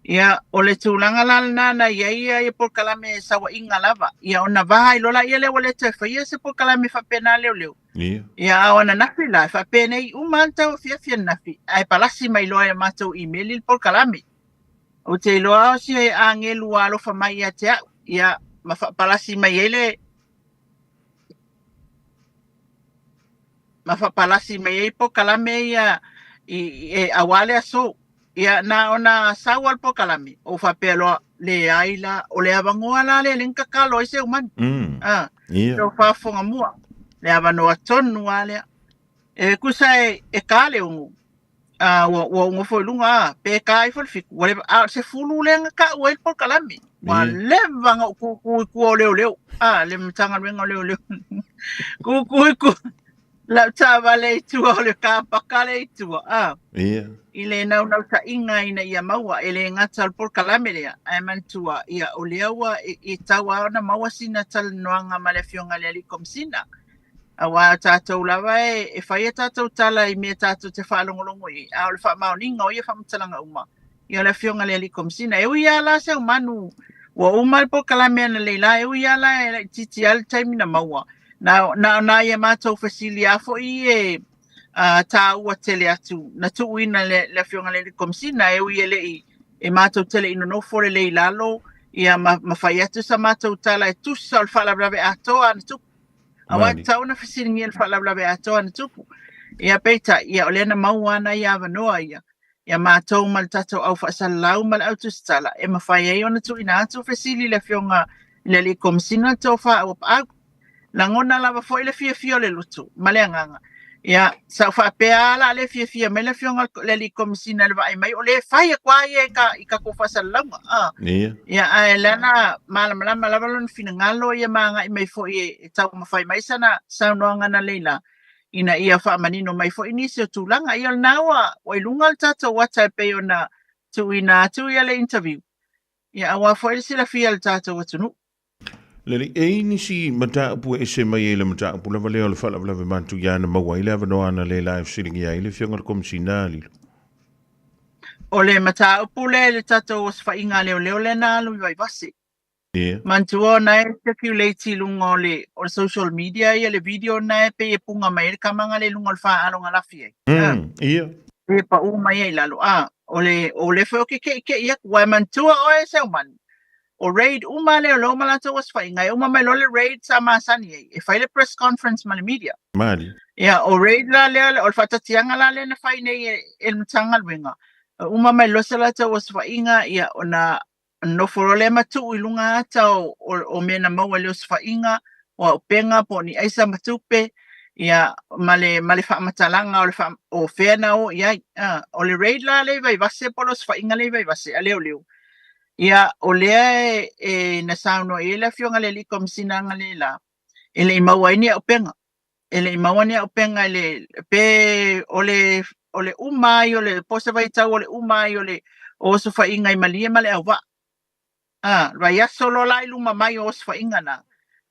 Ia ole tūlanga lana na ia por kalame sawa inga lava. Ia ona vahai lola ia le wale te whaia se por kalame whapena leo. Ia ona nafi la whapena i umantau fia nafi. Ai palasi mai loa e mātou email por kalame. O te loa o si e angelu alo whamai a te au. Ia palasi mai ele. Palasi mai e por kalame ia e awale aso. Ia na ona sawal po kalami o whapelo le aila o le avangoa la le linka kalo i se umani. So whafonga mua. Le avanoa tonu alea. E kusa e kale ungu. Wa ungu fo lunga pe kai fo fiku. Wale se fulu lenga ka uel po kalami. Wa levanga ku leo. Le mtanga wenga leo. Ku. La tava le tua o le kāpaka le tua. Ile nau ta inga ina ia maua ele ngata por kalame lea. Ai mantua ia o leaua i taua ona maua sina tal noanga ma le fionga le ali komsina. Awa tātou lawa e whaia tātou tala i mea tātou te whaalongolongo i. A o le whaamauninga o ia whaamatalanga uma. Ia le fionga le ali komsina. E ui ala se umanu. Wa umal por kalame ana leila. E ui ala e titi al taimina maua. Na ia mātou fasili afo i tā ua tele atu. Na tu ina le fionga le komsina e ui ele i mātou tele ino no fore le ilalo ia mawhai atu sa mātou tala e tusa o le whalabrawe atoa ana tupu. Awa tau na fasili ngia le whalabrawe atoa ana tupu. Ia peita, ia ole na mauana ia avanoa ia. Ia mātou mal tatou au whaasalau mal au tustala. E mawhai e ona tu ina atu fasili le fionga le komsina tau wha au. Langona lava foi le fia le lutu, maleanganga. Ia, sa whapea la le fia me le fionga le li komisina le vai mai, o le whaia kwa ia i ka kofasa launga. Ia, a lana malama lava lon fina ngalo ia maanga i mai foi e tau mawhai mai sana saunoanga na leila. Ina ia whaamanino mai foi nisi o tūlanga. Ia nawa, o ilunga tata WhatsApp e ona tu ia le interview. Ia, awa foi le sila fia le tata watunu. Leli e nisi mata pu e se mai ele mata pu lava leo le fala lava mantu ya na mawa ile ava no ana le live sitting ya ile fionga komsina li. O le mata pu le tato was fa inga leo le na lu vai vasi. Mantu ona e circulate lungo le o social media ia le video na e pe e punga mai le kamanga le lungo fa alonga la fie. Ia. E pa u mai e lalo o le fo ke ia wa mantu o e se man. O raid umale o lo malato was fine ngai uma mai le raid sama sani e fai le press conference ma le media mali o raid la le o fata tianga la le na fai nei el mtanga wenga uma mai lo sala to was fainga ia ona no problema tu ilunga ata o mena mau le was fainga o penga poni aisa matupe ia male fa matalanga o fena o ia o le raid la le vai vase polos fainga le vai vase aleo Ia o lea na sauno e la fionga le li komsina ngale la ele mawani o penga ele mawani o penga le pe ole umai ole posa vai tau ole umai ole o so fa inga malie male ava vai solo la iluma mai o so fa inga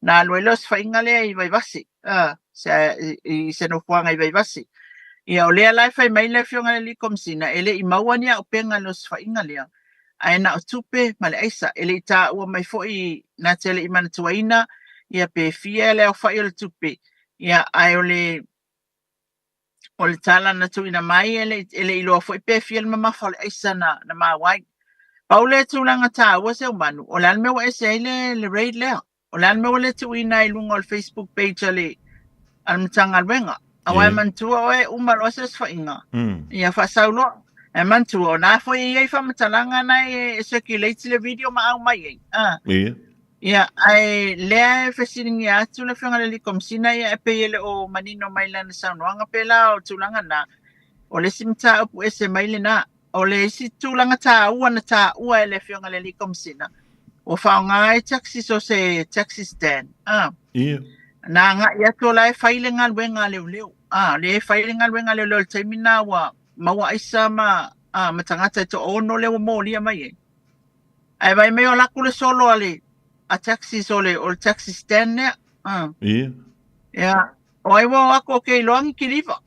na lo los fa inga le vai vasi se no fuanga vai vasi ia o lea la fa mai le fionga le li komsina ele mawani o penga los fa inga le ai na tupe male aisa ele ta ua mai foi na tele imana tuaina ia pe fia le o fai o tupe ia ai ole tala na tuina mai ele ilo foi pe fia mama fale aisa na mawai paule tulanga ta ua se umanu o lan me wa ese le raid le o lan me le tuina ilunga o Facebook page ale almtanga wenga awai man tu o umalo se fainga ia fa saulo e mantu o na foi ia fa matalanga na e circulate le video ma au mai Ia, ai lea fesiringi atu le whangaleli komsina ia e peile o manino mai lana saunoanga pela o tūlanga na. O le simta upu ese maile na. O le si tūlanga tā ua na tā ua e le whangaleli komsina. O whaonga e taxi so se taxi stand. Ia. Na nga ia tō lai whaile ngā luenga leo leo. Le whaile ngā luenga leo leo le taimina wa maua isa ma matangata to ono leo mo lia mai e. Ai vai meo laku le solo ale a taxi sole o le taxi stand nea. Ia. Ia. O ai wau ako ke loangi ki liva.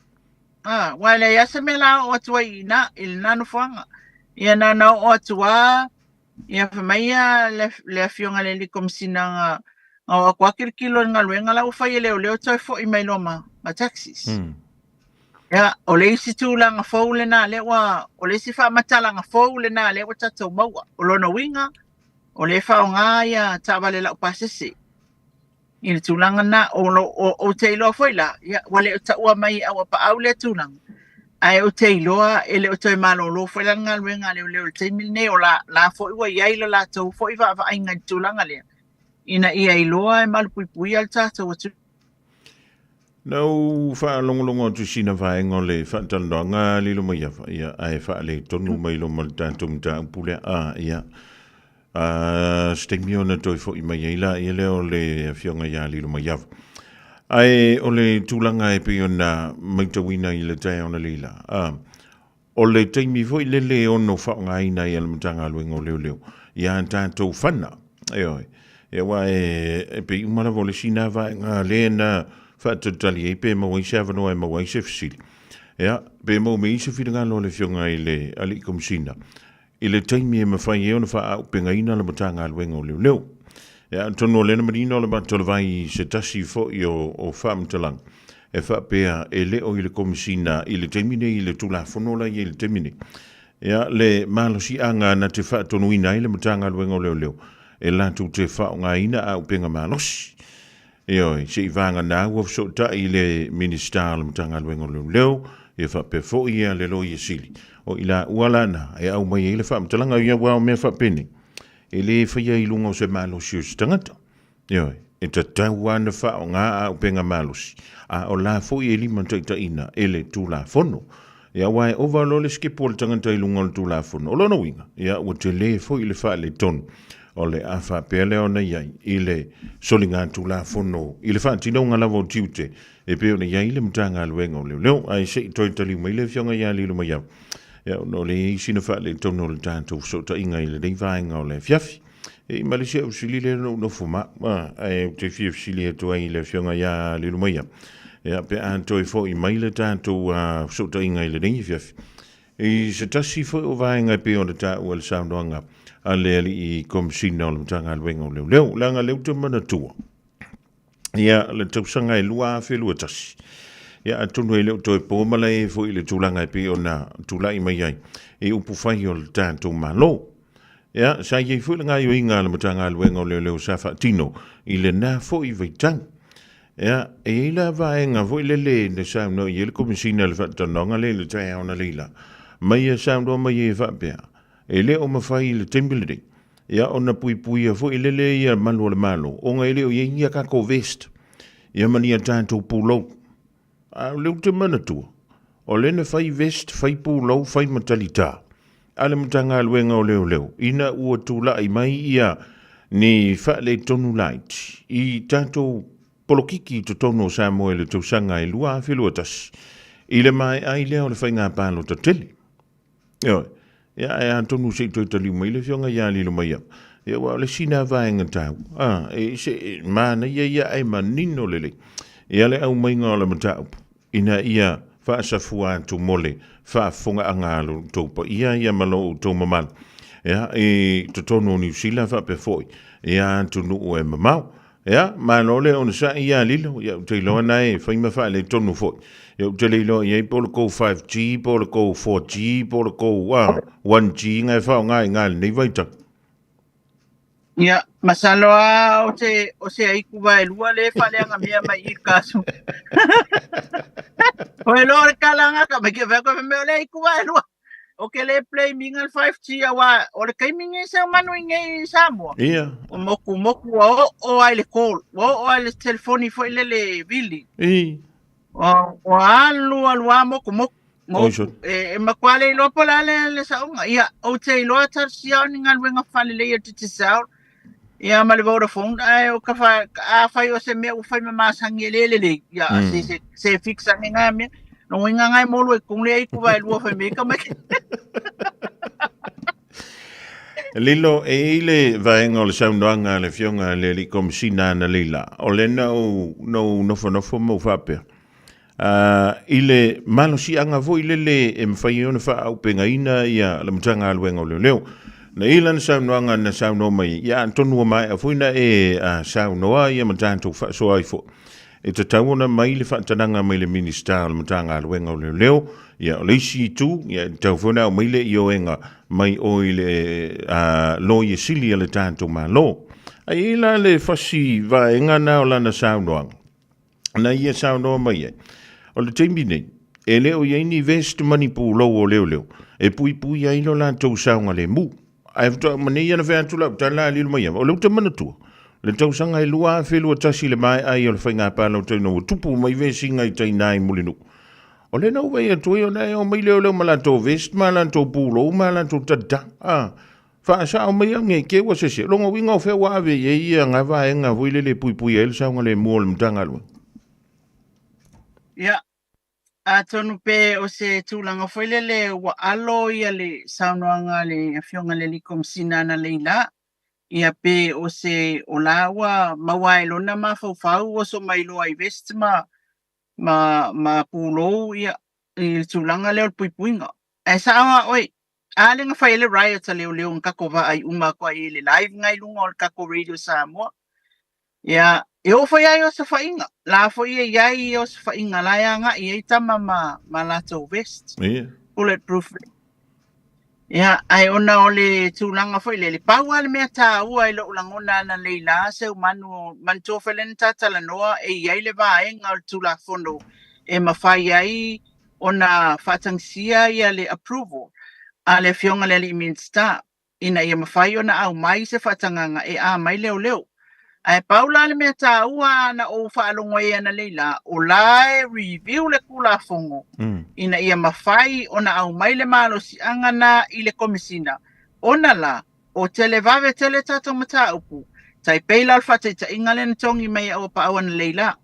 Wai le asa me la o atua i na il nanu whanga. Ia na o atua ia whamaia le fionga le li komsina nga o ako akirikilo nga luenga lau whai leo leo toi fo i mai loma ma taxis. Ia, o le isi tūla nga fau le na lewa, o le isi wha matala nga fau le na lewa tatou maua. O lona winga, o le whao ngā ia tāwale lau pasese. I le tūlanga na, o te iloa whaila, wale o taua mai awa pa au le tūlanga. Ai o te iloa, ele o toi malo lo whaila ngā luenga leo leo le teimil ne o la fo iwa iaila la tau fo iwa awa ainga tūlanga lea. Ina ia iloa e malu pui pui al tātou atu. Nau whaalongolongo tu sina whaengo le whatalonga lilo mai awa ia ai whaale tonu mai lo mal tātou mta upule ia stemio na toi fo i mai eila ia leo le fionga ia lilo mai awa ai o le tūlanga e pio na maitawina i le tae ona lila o le teimi fo i le ono whaonga ina i alamtanga luengo leo leo ia tātou whana e wa e pe umara vo le sina whaenga le na whaatutali e pe mawai se avanoa e mawai se fisili. Ea, pe mau me isa whiranga lo le fionga i le ali komsina. I le taimi e mawhai e ona wha au penga ina la matanga aluenga o leo leo. Ea, tono lena marina o le matole vai se tasi fo i o whaamtalang. E wha pea e leo i le komsina i le taimine i le tula whonola i le taimine. Ea, le malosi anga na te wha tonu ina i le matanga aluenga o leo leo. E latu te wha o ngā ina au penga malosi. Ioi, se i vanga nā ua so ta i le minister le mtanga luengo leo, e wha pe fo ia le lo i sili. O ila ualana, e au mai e le wha mtalanga ia wao mea wha pene. E le whaia i lunga o se malosi o si tangata. Ioi, e ta tau wana wha o ngā au penga malosi. A o la fo i e lima taita ina, e le tūla fono. Ia wai overlo le skipo le tangata i lunga le tūla fono. O lono winga, ia ua te le fo i le wha le tonu. O le awha pele o na iai, i le solinga tūla fono, i le whaatino ngā lavo tiute, e peo na iai le mtanga aluenga o leo. Leo, ai se i toi taliu mai le fionga ia li lo mai au. Ia, no le isina wha le tono le tātou so ta inga i le rei vaenga o le fiafi. E i malisia au sili le no fuma, ai te fiaf sili e tua i le fionga ia li lo mai au. Ia, pe a toi fo i mai le tātou so ta inga i le rei fiafi. I se tasi fo o vaenga peo na tā ua le saundoanga. Ale ali i komsina o le mtanga aluenga o leo leo, langa leo te mana tua. Ia, le tausanga e lua a whelua tasi. Ia, atunu e leo toi pōmala e fo i le tūlanga e pio na tūlai mai ai, e upu whai o le tātou malo. Ia, sa iei fo le ngā i inga le mtanga aluenga o leo leo sa whaatino, i le nā fo i veitang. Ia, e ila vaenga fo i le le ne sauno i le komsina le whaatanonga le tae ona leila. Mai e sauno mai e whaapea. E le o mawhai le tembiliri. Ia o na pui pui a fo i lele ia malo le malo. O nga e leo ia ia kako vest. Ia mani a tātou pūlau. A leo te mana tua. O lena whai vest, whai pūlau, whai matalita. Ale mtanga aluenga o leo leo. Ina ua tūla i mai ia ni whaale tonu light. I tātou polokiki to tono Samoe le tausanga e lua a whelua tasi. I le mai ai leo le whai ngā pālo ta tele. Ioi. Ia e antonu se toi taliu mai le fionga ia li lo mai au. Ia wa le sina vaenga tau. E se mana ia e manino lele. Ia le au mai ngā le matau. Ina ia whaasafua tu mole. Whaafunga angalo taupa. Ia malo tau mamal. Ia e totono ni sila whape foi. Ia antonu o e mamau. Ia malo le ona sa ia lilo. Ia te loa nae whaima wha le tonu foi. Ia te leilo ia polo ko 5G, polo ko 4G, polo ko 1G, ngai whao ngai nei vaita. Ia, masaloa o se aiku vai lua le whaleanga mea mai I kasu. O e lore kalanga ka mai ke veko me le aiku vai lua. o ke le play minga 5G awa o le kai minga sa manu ngai Samoa. Ia. O moku o ai le call, o ai le telefoni fo le vili. O alu moku. E makwale lo pola le saunga. Ia o te lo tar sia ni ngal wenga fale le te sao. Ia ma le Vodafone ai o ka fa o se me o fa ma sangi le. Ia se fixa nga me. No winga ngai molo e kung le ku vai lo fa me ka me. Lilo e ile vaenga o le saunoanga le fionga le li komsina na lila. O le no fo mo fape. Ile malo si anga vo ile le e mwhai ona wha au penga ina ia le mutanga aluenga o leo. Na ilan saunoanga na sauno mai ia antonua mai a fuina e saunoa ia matanto wha soa ifo. E te tauona mai le whatananga mai le minister le mutanga aluenga o leo. Ia o leisi tu ia taufona o mai le ioenga mai o ile lo ye sili le tanto ma lo. A ila le fasi vaenga na o lana saunoanga. Na ia saunoa mai e. O le teimi nei, e leo ia ini vest manipu lo o leo. E pui ai lo lantou saunga le mu. Ai fto mani ia na fe antula tala lilu mai. O leo te manatua. Le tau sanga i lua whelua tasi le mai ai o le whainga pālau tau no tupu mai vesi ngai tai nai mulinu. O le nau wei atu o nei o mai leo malantou vest, malantou pulo, malantou tata. Whaasa o mai ange ke wa sese. Longa winga o whewa ave ye ia ngā vaenga vuile le pui e le saunga le mua le mtanga lua. Ia, tonu pe o se tūlanga whailele wa alo ia le saunoanga le fionga le likom sinana leila. Ia pe o se o lawa mawai lona ma fau o so mai loa i vest ma pulo ia i tūlanga leo puipuinga. E sawa oi, ale nga whaile riot a leo ngako wa ai uma kwa i le live ngai lunga o kako Radio Samoa. Ia, e o whai ai o sa whainga. La whai e iai o sa whainga. La ia nga i eitama ma lato vest. Bulletproof. Ia, ai ona o le tūlanga whai le pau ale mea tā ua i lo ulangona na leila. Seu manu mantofelen tatala noa e iai le vaenga o tūla fono. E mawhai ai ona whatangsia ia le approval. A le fionga le minister. Ina ia mawhai ona au mai se whatanganga e a mai leo. Ai paula le mea tā ua na o whaalongo e ana leila o lae review le kula fongo. Ina ia mawhai o na au mai le malo si angana i le komisina. Ona la o televave tele tato mata upu. Tai peila alfate ta ingale na tongi mai o pa awana leila.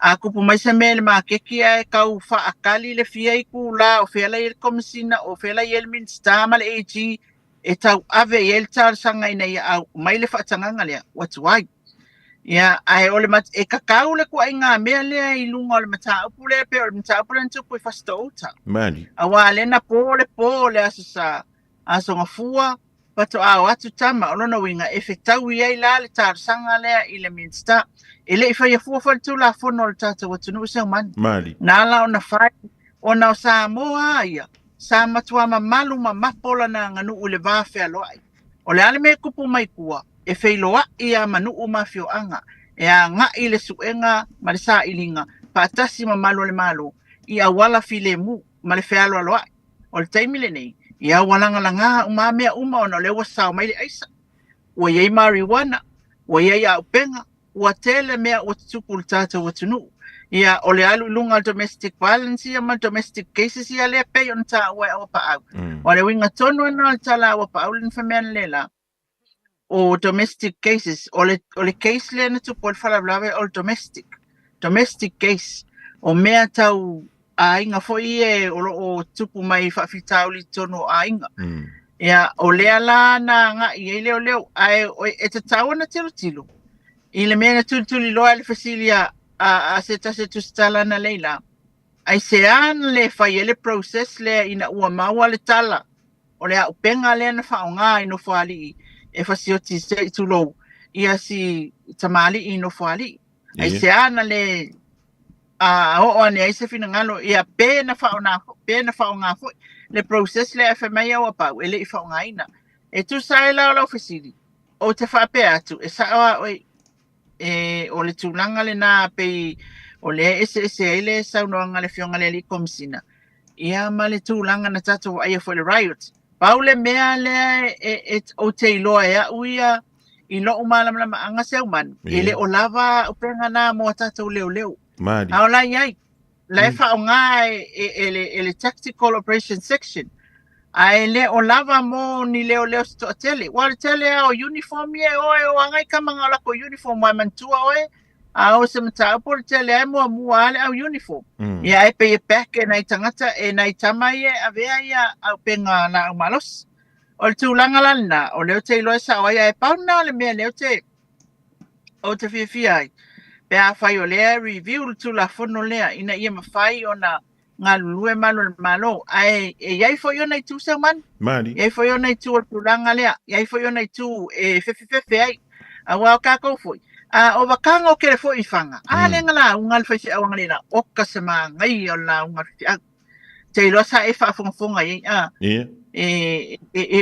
A kupu mai se mele maa kekia e kau wha akali le fia i kula o whiala i le komisina o whiala i el minsta ma le AG e tau ave i el tar sanga ina ia au mai le whaatanganga lea. What's why? Ia, ai ole mat e kakau le kua inga mea lea i lunga ole mata upu le pe ole mata upu le ntupu i fasta outa. Mani. Awa le na pole asasa asonga fua pato au atu tama olona winga e whetau i ai la le tarsanga lea i le minsta. E le i whai a fua tu la fono le tata watunu useo mani. Mani. Nala ona whai ona o Samoa ia. Sa matua ma malu ma mapola na nganu ule vafe aloai. Ole ale me kupu mai kua. E whailoa ia manu o mafio anga. E a nga i le suenga ma le sa ilinga. Paatasi ma malo le malo. I a wala file mu ma le whialo aloa. O le taimile nei. I a walanga langa umamea uma ona lewa sao mai le aisa. Ua iei marijuana. Ua iei a upenga. Ua tele mea o tutupu le tata watunu. Ia o le alu lunga domestic violence ia ma domestic cases ia le pei on ta ua e pa au. O le winga tonu ana tala ua pa au le nfemean lela. O domestic cases, o le case le na tupu o le whalablawe o domestic case, o mea tau a inga foi e o tupu mai whawhitau li tono a inga. Ia, o lea la na nga i e leo, e te tau na tilo. I le mea na tuli loa le fasilia a se tustala na leila. Ai se an le whai ele process le ina ua maua le tala, o lea upenga le na whaonga ino whali e fasioti se tulo ia si tamali i no fuali ai se ana le o ane ai se fina ngalo ia pena fauna fo le process le FMA o pa ele i faunga ina e tu sai la ofisili o te fa pe atu e sa o le tulanga le na pe o le ese ele sa no ngale fionga le komisina ia ma le tūlanga na tatou aia for le riots. Paule mea le o te iloa ea uia I lo umalam anga seu man. Ele o lava o penga na mo tatou leo. Mari. Au la iai. La fa o nga ele tactical operation section. A ele o lava mo ni leo sto tele. Wal tele o uniform ye o anga kamanga la ko uniform wa mantua oe. A o se mata por tele ai mo ale au uniform. Ia e pe pack e nai tangata e nai tamai e avea ia au penga na o malos. O le tūlanga lana, o leo te iloa sa oia e pauna le mea leo te o te whiawhia ai. Pea whai o lea review le tūla whono lea ina ia mawhai o na ngā lulue malo. Ai e iai fo iona I tū seu man. Mari. Iai fo iona I tū o tūlanga lea. Iai fo iona I tū e whewhi ai. A wao kākou foi. O wakanga o kere fo I whanga. A lenga la ungal whaisi awanga lena. Oka se maa ngai o la ungal whaisi au. Te iloa sa e whaafonga iei. Ia.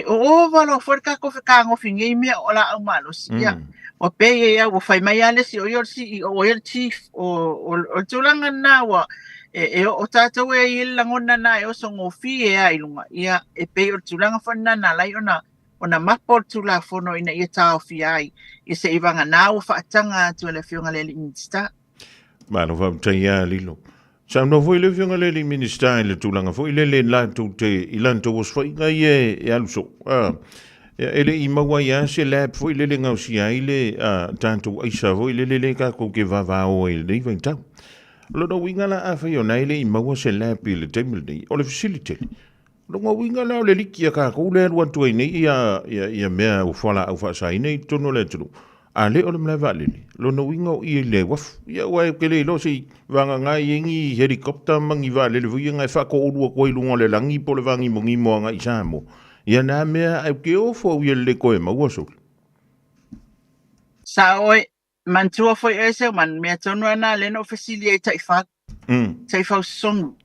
O valo for ka ko ka ngo fingi me ola au malos ya o pe ya o fai mai ale si o yor si o yor chief o tulanga na wa o tata we ila ngona na o so ngo fi e ai lunga ya e pe o tulanga fona na lai ona mapo tula fono ina ia ta fi ai i se ivanga na o fa tanga tu le fiunga le insta malo va taya lilo. Sa no foi le fianga le minister le tulanga foi le la tu te ilan to was foi ngai e aluso. Ele I maua ia se lab foi le ngau si ai le tanto aisa foi le ka ko ke va o le vai tau. Lo no winga la a foi ona le maua se lab le table ni o le facility. Lo ngo winga la le likia ka ko le wan tu ni ia mea o fala au fa sai nei tono le tulu. Ale o le mla vale lo no wingo I le waf ia wa ke le lo si vanga ngai ingi helicopter mangi vale le winga fa ko o ko ilunga le langi po le vangi mongi mo nga isamo ia na mea au ke o fo ia le ko e ma waso sa oi mantua foi ese man me tonu na le no facilitate fa tai fa son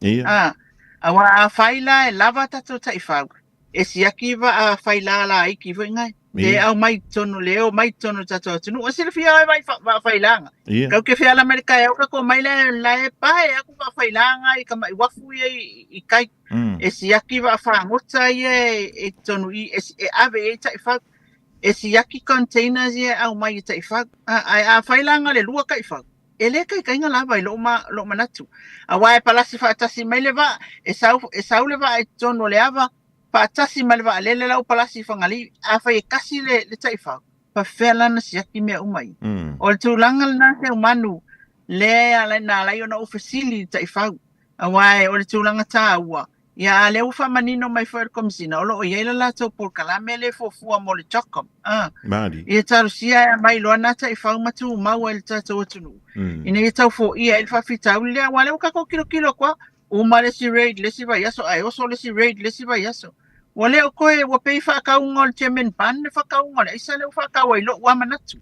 awa faila e lava tato tai fa e si akiva a faila la iki foi ngai de au mai tonu leo mai tonu tato tunu o se fia vai failanga ka ke fia la amerika e ka ko mai la e pa e ku va failanga I ka mai wafu I kai e si akiva fa ngota e tonu I e ave e tai fa e si yaki containers e au mai tai fa a failanga le lua kai fa ele kai nga lava lo manatu a wa e palasi fa tasi mai leva e sau leva e tonu le ava pa tasi malva lele lau palasi fangali a fai kasi le taifa pa fela na siaki me umai o le tūlanga na te umanu le ala na lai ona ofisili taifa a wai o le tūlanga tā ua ia le ufa manino mai fai komisina o lo o yeila la tau por kalame le fofua mo le chokom Mari ia tarusia mai loa na taifa matu mau el tatu atunu ina ia tau fo ia el fafitau le wale o kako kilo kwa uma le si raid le si vai yaso ai oso le si raid le si vai yaso wale o koe wa pei whakaunga le chairman pan le whakaunga le isa le whakaua I lo wa manatu.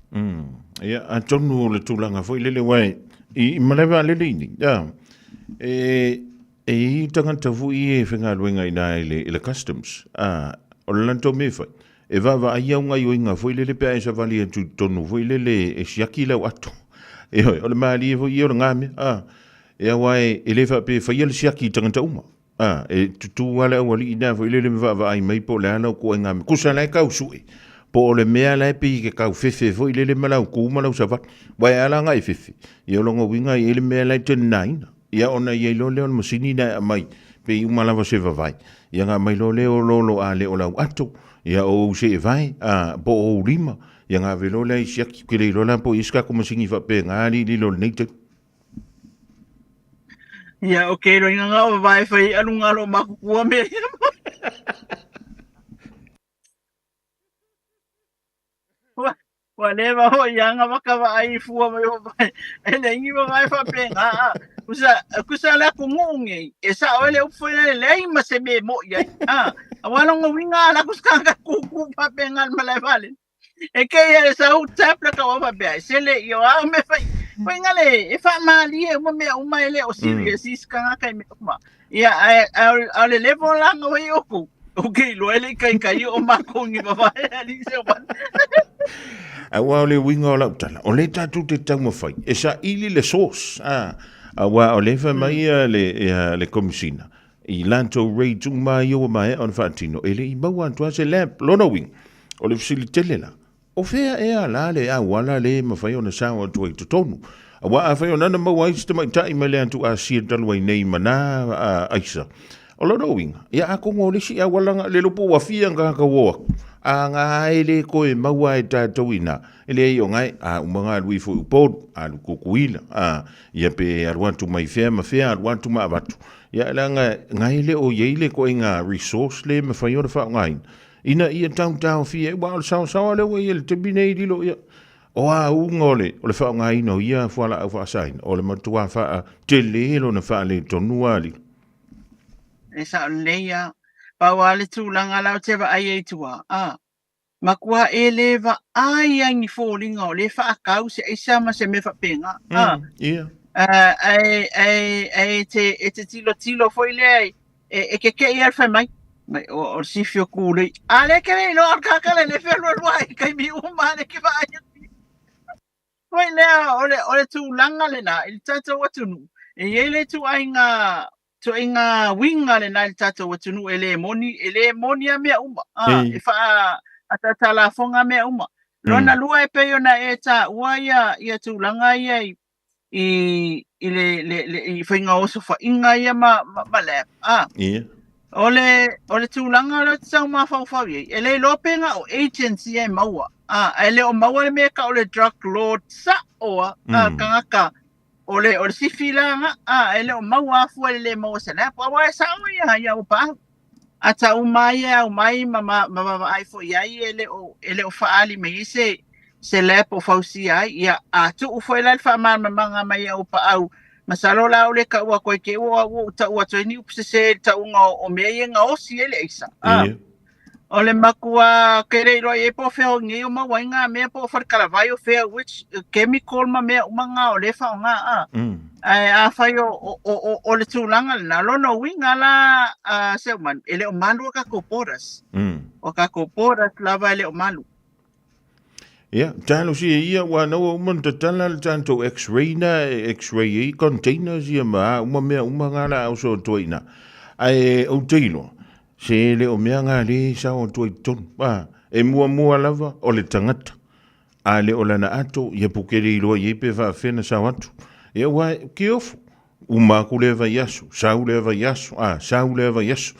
Ia, a tonu le tūlanga foi lele wai I malewa lele ini. I tangata fui e whenga luenga ina le customs. O le lanto me fai. E wawa ai au ngai oinga foi lele pia e sa vali e tonu foi lele e siaki lau ato. E hoi, o le maali e foi i o le ngame. E awai e le whape fai ele siaki tangata uma. E tutu wale au wali ina fo ilele mwa ai mai po le ana ko nga me kusa lai kau sui po le mea lai pi ke kau fefe fo ilele malau ku malau sa va wai ala ngai fefe I longo winga I le mea lai ten nine ia ona ia lo le on masini na mai pe I mala va se va vai ia nga mai lo le o lo a le o lau ato ia o se vai po o rima ia nga ve lo le sia ki le lo la po iska ko masini va pe nga li lo nete. Ia, okay, roi nga vai fai anu ngalo makukua me. Whatever ho yanga makawa ai fua mai ho vai. Ele ingi vai fa penga. Kusa la kumungi. Esa ole ufole le ma se me mo ya. Awala ngo winga la kuskanga kuku pa penga malai vale. E ke ia sa u tap la ka wa ba. Sele yo a me fai. Poi ngale e fa mali e mo me uma ele o serious iskanga kai me uma ia ale level la ngo i oku okay lo ele kai o ma ko ngi ba ali se ba a wa le winga la tala o le tatu te tau mo fai e sa ili le sauce a wa o le fa mai le komisina I lanto rei tu mai o mai on fatino ele I mau antua se lamp lona wing o le facilitele la o fea e ala le a wala le mawhai ona sawa tu i tonu a wa a whai ona na mau aisi te mai tai mai le antu a sia talu ai nei mana a aisa o lona wing ia a kongo le si a walanga le lupo wa fia nga ka woa a ngā ele koe maua e tātou ina ele ai o ngai a umanga lui fo upod a kukuila a ia pe aruantu mai fea ma fea aruantu ma avatu ia la ngai le o yeile ko inga resource le me fa yora fa ngai ina ia tau fie wa sa le we le te binei di lo ia o a ungole o le fa ngai no ia fa la fa sain o le matua fa te le lo na fa le tonuali e sa leia pa wale tu langa la te va ai tua makua ele va ai ngi falling o le fa kau se isa ma se me fa penga ia te tilo foi le e ke ia fa mai o si fio kule ale ke no ka le fe lo ai kai mi uma le ke va foi le ole tu langa le na il tato watunu e ele tu ainga winga le na il tato watunu ele moni a me uma e fa atata la fonga me uma lona lua e pe ona e ta wa ia tu langa ia i whainga oso whainga ia ma le. Ole tūlanga lo te sau ma whau i. E le lopenga o agency e maua. E le o maua le mea ka ole drug lord sa oa. Kangaka. Ole sifilanga. E le o maua afua le maua sana. Pawa e sa oa ia o pahu. Ata umai ma ai fo iai ele o whaali me ise. Se le po fausi ai ia atu u foi la fa manga mai o pa au masalo la ole ka wa ko ke o ta wa tini u se ta unga o me nga o si ele isa ole makua kere ro e po fe ngi o ma wanga me po for caravaggio fe which chemical ma me manga ole fa nga a fa yo o le tulanga na lo no winga la se man ele o manu ka koporas o ka koporas lava ele o manu. Ja, talo si ia wa no man te tala tanto X-ray containers ia ma mea ngala au so toina. Ai o teilo. Se le o mea ngale sa o toi ton. E mua lava o le tangata. A le o lana ato ia pukere ilo ia pe va fena sa watu. Ia wa ki ofu. Uma kuleva yasu, sauleva yasu, sauleva yasu.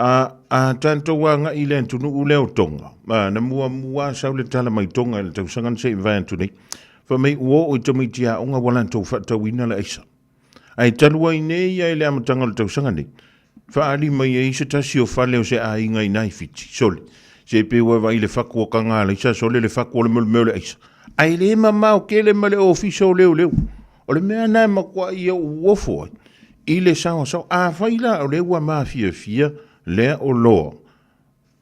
A tanto wanga I le tunu u leo tonga. Na mua sau le tala mai tonga le tau sangan se vai atu nei. Fa mei uo o tamitia onga walantou whatawina la isa. Ai talua I nei ai le amatanga le tau sangan nei. Fa ali mai e isa tasi o fale o se a inga I nai fiti. Sole. Se pe ua vai le whaku o kanga le isa sole le whaku o le mele le isa. Ai le mamau ke le male ofiso leo. O le mea nai makua ia uofo ai. I le sao a whaila o le ua maa fia. Lea o loa.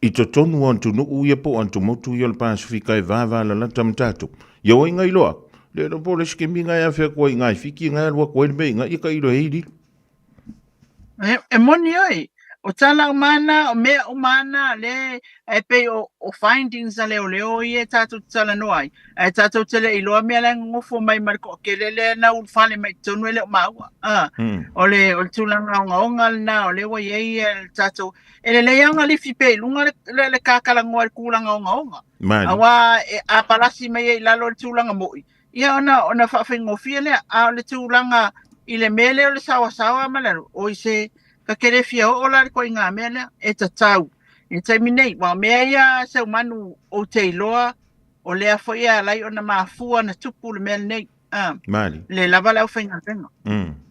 I to tonu antu no uia po antu motu I o le Pasifika e vava la lata mtatu. Ia o inga iloa. Le no po le skemi ngai a whea kua ingai fiki ngai alua kua ilme inga ika ilo heidi. E moni oi. O tala umana, o mea umana le e pe o findings a leo I e tātou tala noai. E tātou tele iloa mea le ngofo mai mariko ke le na ulfale mai tonu ele o maua. O le tūlanga onga na o le wa iei e tātou. E le leanga lifi pe lunga le kākalangoa le kūlanga onga. Awa a palasi mai e lalo le tūlanga moi. Ia ona whawhingofia le a le tūlanga I le mele o le sawa malero. O I se ka kere fia o la ko inga mele e tatau e taimi nei wa mea ia se manu o te iloa o lea fo ia lai ona mafua na tupu le mele nei Mali le lava lau whainga venga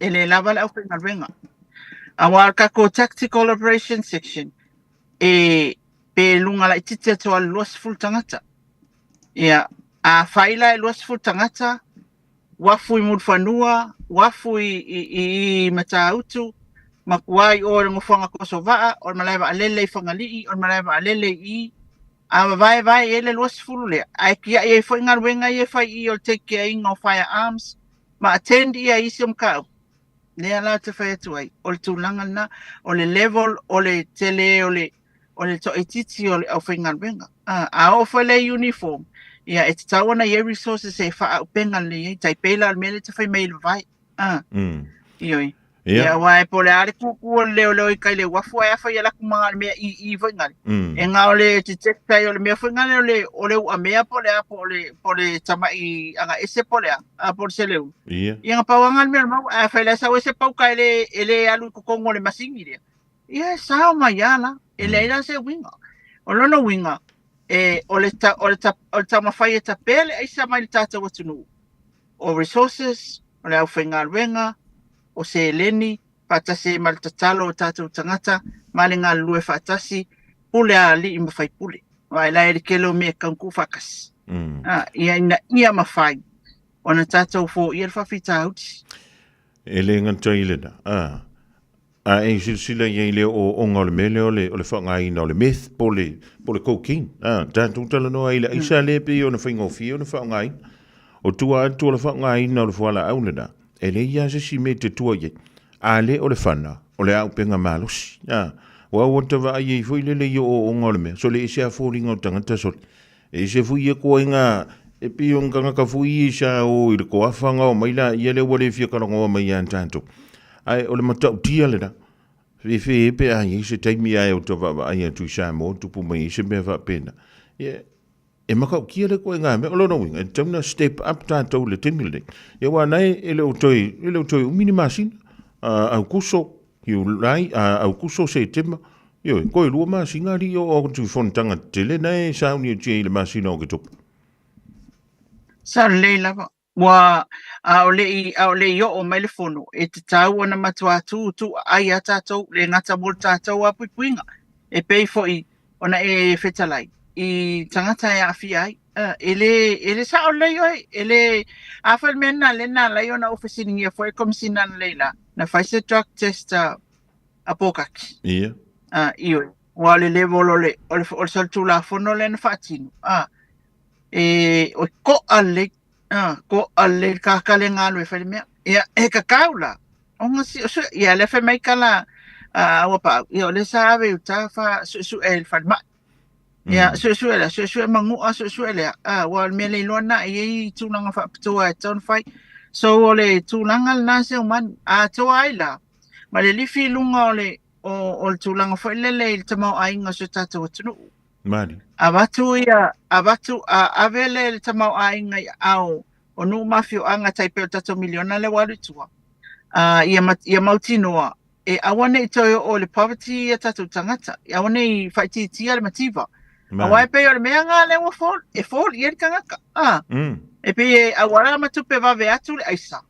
e le lava lau whainga venga a wā ka ko tactical operation section e pe lunga lai titi atua luas full tangata ia a whaila e luas full tangata wafu I mulfanua wafu I matautu makuai o le ngofanga Kosovaa o le malaiva alele I whangalii o le malaiva alele I a vai ele luas fulu lea ai kia I e whainga wenga I e whai I o le take care inga o firearms ma attend I a isi o mkau lea la te whai atu ai o le tūlanga na o le level o le tele o le to etiti o le au whainga wenga a o whale uniform ia e te tawana I e resources e wha au penga le tai peila al mele te whai mail vai ioi Ia wa e pole ale kuku leo I kai le wafu e fa ia kumanga le mea I foi ngali. E nga ole te kai ole mea foi ngali ole a mea pole a pole tama I anga ese pole a pole se leu. Ia. Ia nga pawanga le mea mau a fa le sa ese pau kai ele alu kukongo le masingi le. Ia sa mai ala ele ila se winga. Olono winga ole tama fai e tapele ai sa mai le tata watunu. O resources, ole au whenga ruenga, o se eleni, patase maltatalo o tātou tangata, male ngā lue whaatasi, pule a li I mawhai pule. Wai lai ere kelo mea kanku whakas. Ia mawhai. Ona tātou fo I whawhita hauti. E le ngantai lena. E sila iei leo o onga ole mele ole whangaina ole meth pole cocaine. Tātou tala noa ila isa lepe o na whaingofi o na whangaina. O tua atu o le whangaina o le whala au lena. E le ia se si me te tua iei. A le o le whana, o le au penga malosi. Wa wata wa iei fui lele i o onga ole mea. So le ise a fōringa o tangata soli. E ise fui e koa inga e pio nganga ka fui isa o I le koa whanga o maila ia le wale fia karonga o mai an tātou. Ai o le matau tia le na. Fe pe a iei se taimi ai o tawa wa ai atu isa mo tupu mai ise mea wa pena. E makau kia le koe ngā mea, o lono winga, e tauna step up tātou le tengile. Ia wā nei, e leo toi umini māsina, au kuso, hiu lai, au kuso se tema, io, koe lua māsina ri o tu fontanga tele, nei, sauni o tia I le māsina o ke topu. Sa le lava, wa, au le I o mai le fono, e te tau ana matua tu ai a tātou, le ngata mol tātou a puipuinga, e pei fo I, ona e fetalai. I tangata e awhi ai. Ele sa o lei oi. Ele awhal mena le na lai o na ofisiningi a fwoi komisina na leila. Na whaise drug test a pokaki. Ia. Ioi. Wa le level ole saltu la fono le na whaatinu. O ko ale kakale ngalo e whale mea. Ia e kakaula. Onga si, ia le whai maikala awapa. Ia le sa awe uta wha su e whale mai. Ya, so mangu so ele wa mele lona e tunanga fa toa ton fai so ole tunanga na se man a toa ila ma le lifi lunga ole o tunanga fa le tamo ainga so tatu tunu mani abatu avele le tamo ainga au o nu mafio anga taipe tatu miliona le walu tua ia mautinoa e awane to ole poverty tatu tangata awane fight tia le mativa Awai pe ole mea ngā lewa fol, e fol I eri kangaka. E pe awara matupe wawe atu le aisa.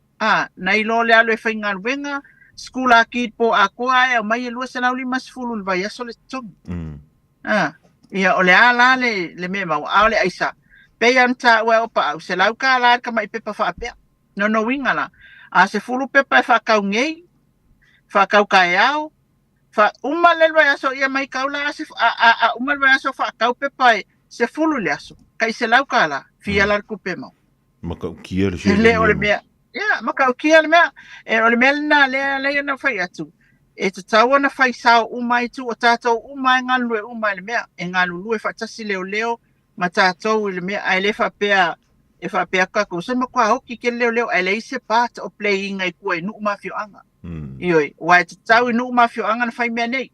Nai lo le alo e whainga ruenga, skula ki po a koa e o mai e lua se lauli masfulu le vai aso le tongi. Ia ole a la le mea mau, a ole aisa. Pe anta ue opa au, se lau ka la ka mai pepa whaapea. No winga la. A se fulu pepa e whakau ngei, whakau ka e au, fa uma le vai aso ia mai kaula se uma le vai aso fa kau pe pai se fulu le aso kai se lau kala fia la ku pe mo makau kia le ole mea ya makau kia le mea e ole mea na le na fai atu e te tau na fai sao uma I tu o tātou uma ngalu e uma le mea e ngalu lu e fatasi leo ma tātou le mea ai le fa pea ka ko se ma kwa hoki ke leo ai le se part o playing ai ko e nu ma fio anga Ioi, wai te tau inu mafio anga na whai mea nei.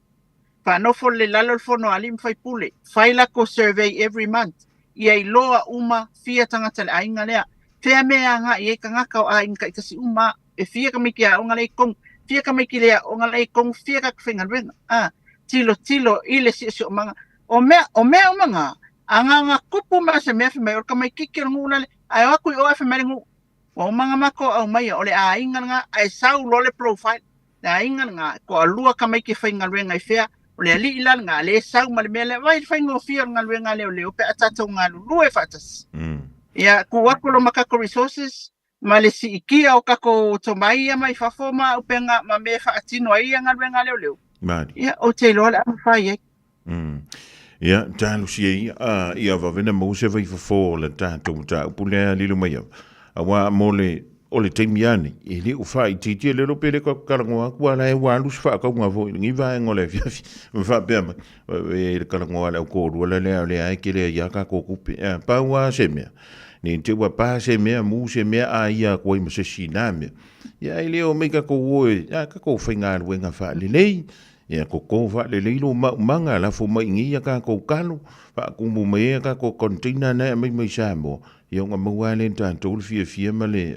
Whanofo le lalo fono alim whai pule. Whai lako survey every month. Iei loa uma fia tangata le ainga lea. Whea mea nga iei ka ngaka o a inga ikasi uma. E fia ka miki a onga lei kong. Fia ka miki lea onga lei kong. Fia ka kwhenga ruenga. Tilo ile si o manga. O mea umanga. Anga nga kupu maa se mea whemai. Orka mai kiki o nguna le. Ai waku I oa whemai ngu. Wa umanga mako au mai ole a inga nga ai sau lole profile na inga nga ko alua ka mai ke whainga ruenga I whea ole a li ilan nga le sau male mele vai whainga o fia nga ruenga leo pe atatou nga lue whatas ia ku wakolo makako resources male si ikia o kako tomai ia mai whafoma upenga ma me whaatino ai nga ruenga leo ia o te lole a whai ia tālu si ia wawena mause vai whafo le tātou tā upulea lilu mai au awa mole ole teimiani e le u fai titi le lo pele ka karangoa kwa la e walu fa ka nga vo ngi va ngole fa bema e le karangoa la ko ro le ai ke le ya ka ko kupi pa wa semia Ni te wa pa se mea mu se mea a ia ko i se siname. Ia i leo me ka ko oe, ia ka ko whainga ruenga wha le nei. Ia ko wha le leilo manga la fo mai ngia ka ko kalo. Wha kumu mea ka ko kontina na mai sa mo. Ia ngā maua le tātou le fia ma le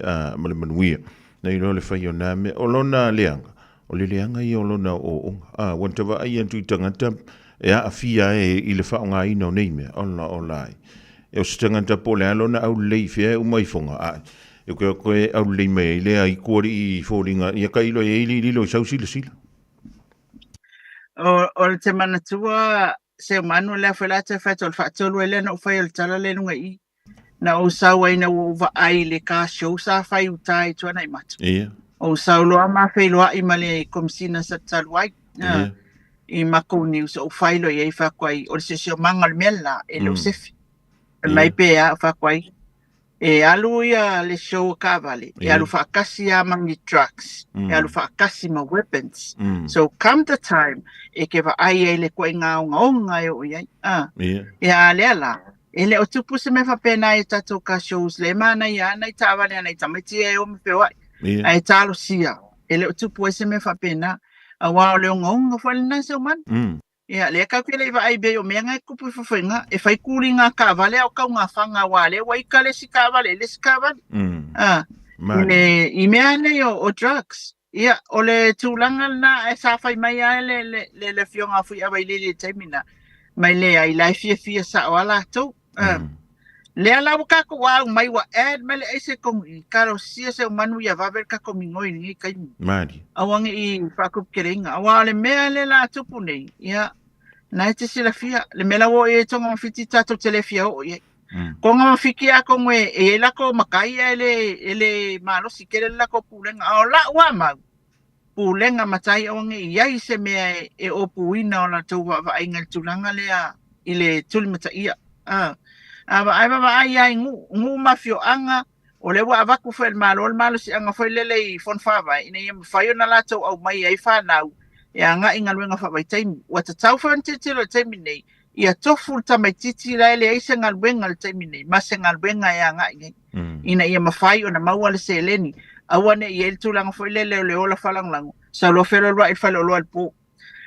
manuia. Nei lo le whai o nā me o lona leanga. O le leanga i o lona o wantawa ai antu i tangata e a fia i le wha o ngā ina o nei mea. O lai. E o se tangata po le alona au lei fia umai fonga ai. E koe au lei mea i lea i kuari i fōringa. Ia ka ilo e ili lilo i sau sila. O le te manatua se manu lea whelata whaita o le whaatolu e lea na ufai o le tala le nunga i. Na o sau ai na uwa ai le ka show sa whai utai tuana i matu. Ia. O sau loa ma whai loa i male komisina sa taluai. I mako news o whai lo i ei whakwai. O le se seo manga le mela e leo sefi. Mai pēa whakwai. E alu ia le show ka vale. E alu whakasi a mangi trucks. E alu whakasi ma weapons. So come the time e ke wa ai e le koe ngā onga e o iai. E a lea la. E le o tupu se me whapena e tatou ka shows le mana i ana i tāwale ana i tamiti e o me pewai. Ai tālo sia. E le o tupu e se me whapena a wao le onga whale na se o man. Ia le ka kele va ai be o me ngai kupu whawhenga. E whai kuri ngā ka vale au kau ngā whanga wale wa ika le si ka vale. Le si ka vale. I mea nei o drugs. Ia o le tūlanga na e sa whai mai ai le fionga fui awa i le taimina. Mai le ai lai fia sa o ala tau. Le ala ka ko wa mai wa ad mele ese ko karo sia se manu ya va ver ka ko mingoi ni kai mari awangi i fakup keringa awale me le la tupu nei ya na te sila fia le mela wo e tonga fiti tato telefia o ye ko nga fiki a ko ngwe e la ko makai ele malo si kele la ko pulenga o la wa ma pulenga matai awangi ya se me e o puina o la tu va ingal tulanga le a ile tulmata ia ai ngu mafio anga o le wa avaku fel malo si anga foi lele i fon fava ina ia faio na lato au mai ai fa nau e anga inga luenga fa vai taimi wa ta tau fa ntiti lo taimi nei ia tofu tamai titi la ele ai senga luenga le taimi nei ma senga luenga e anga ina ia mafai o na maua le seleni awane i el tulanga foi lele le ola falanglango sa lo fero lo ai falo lo al po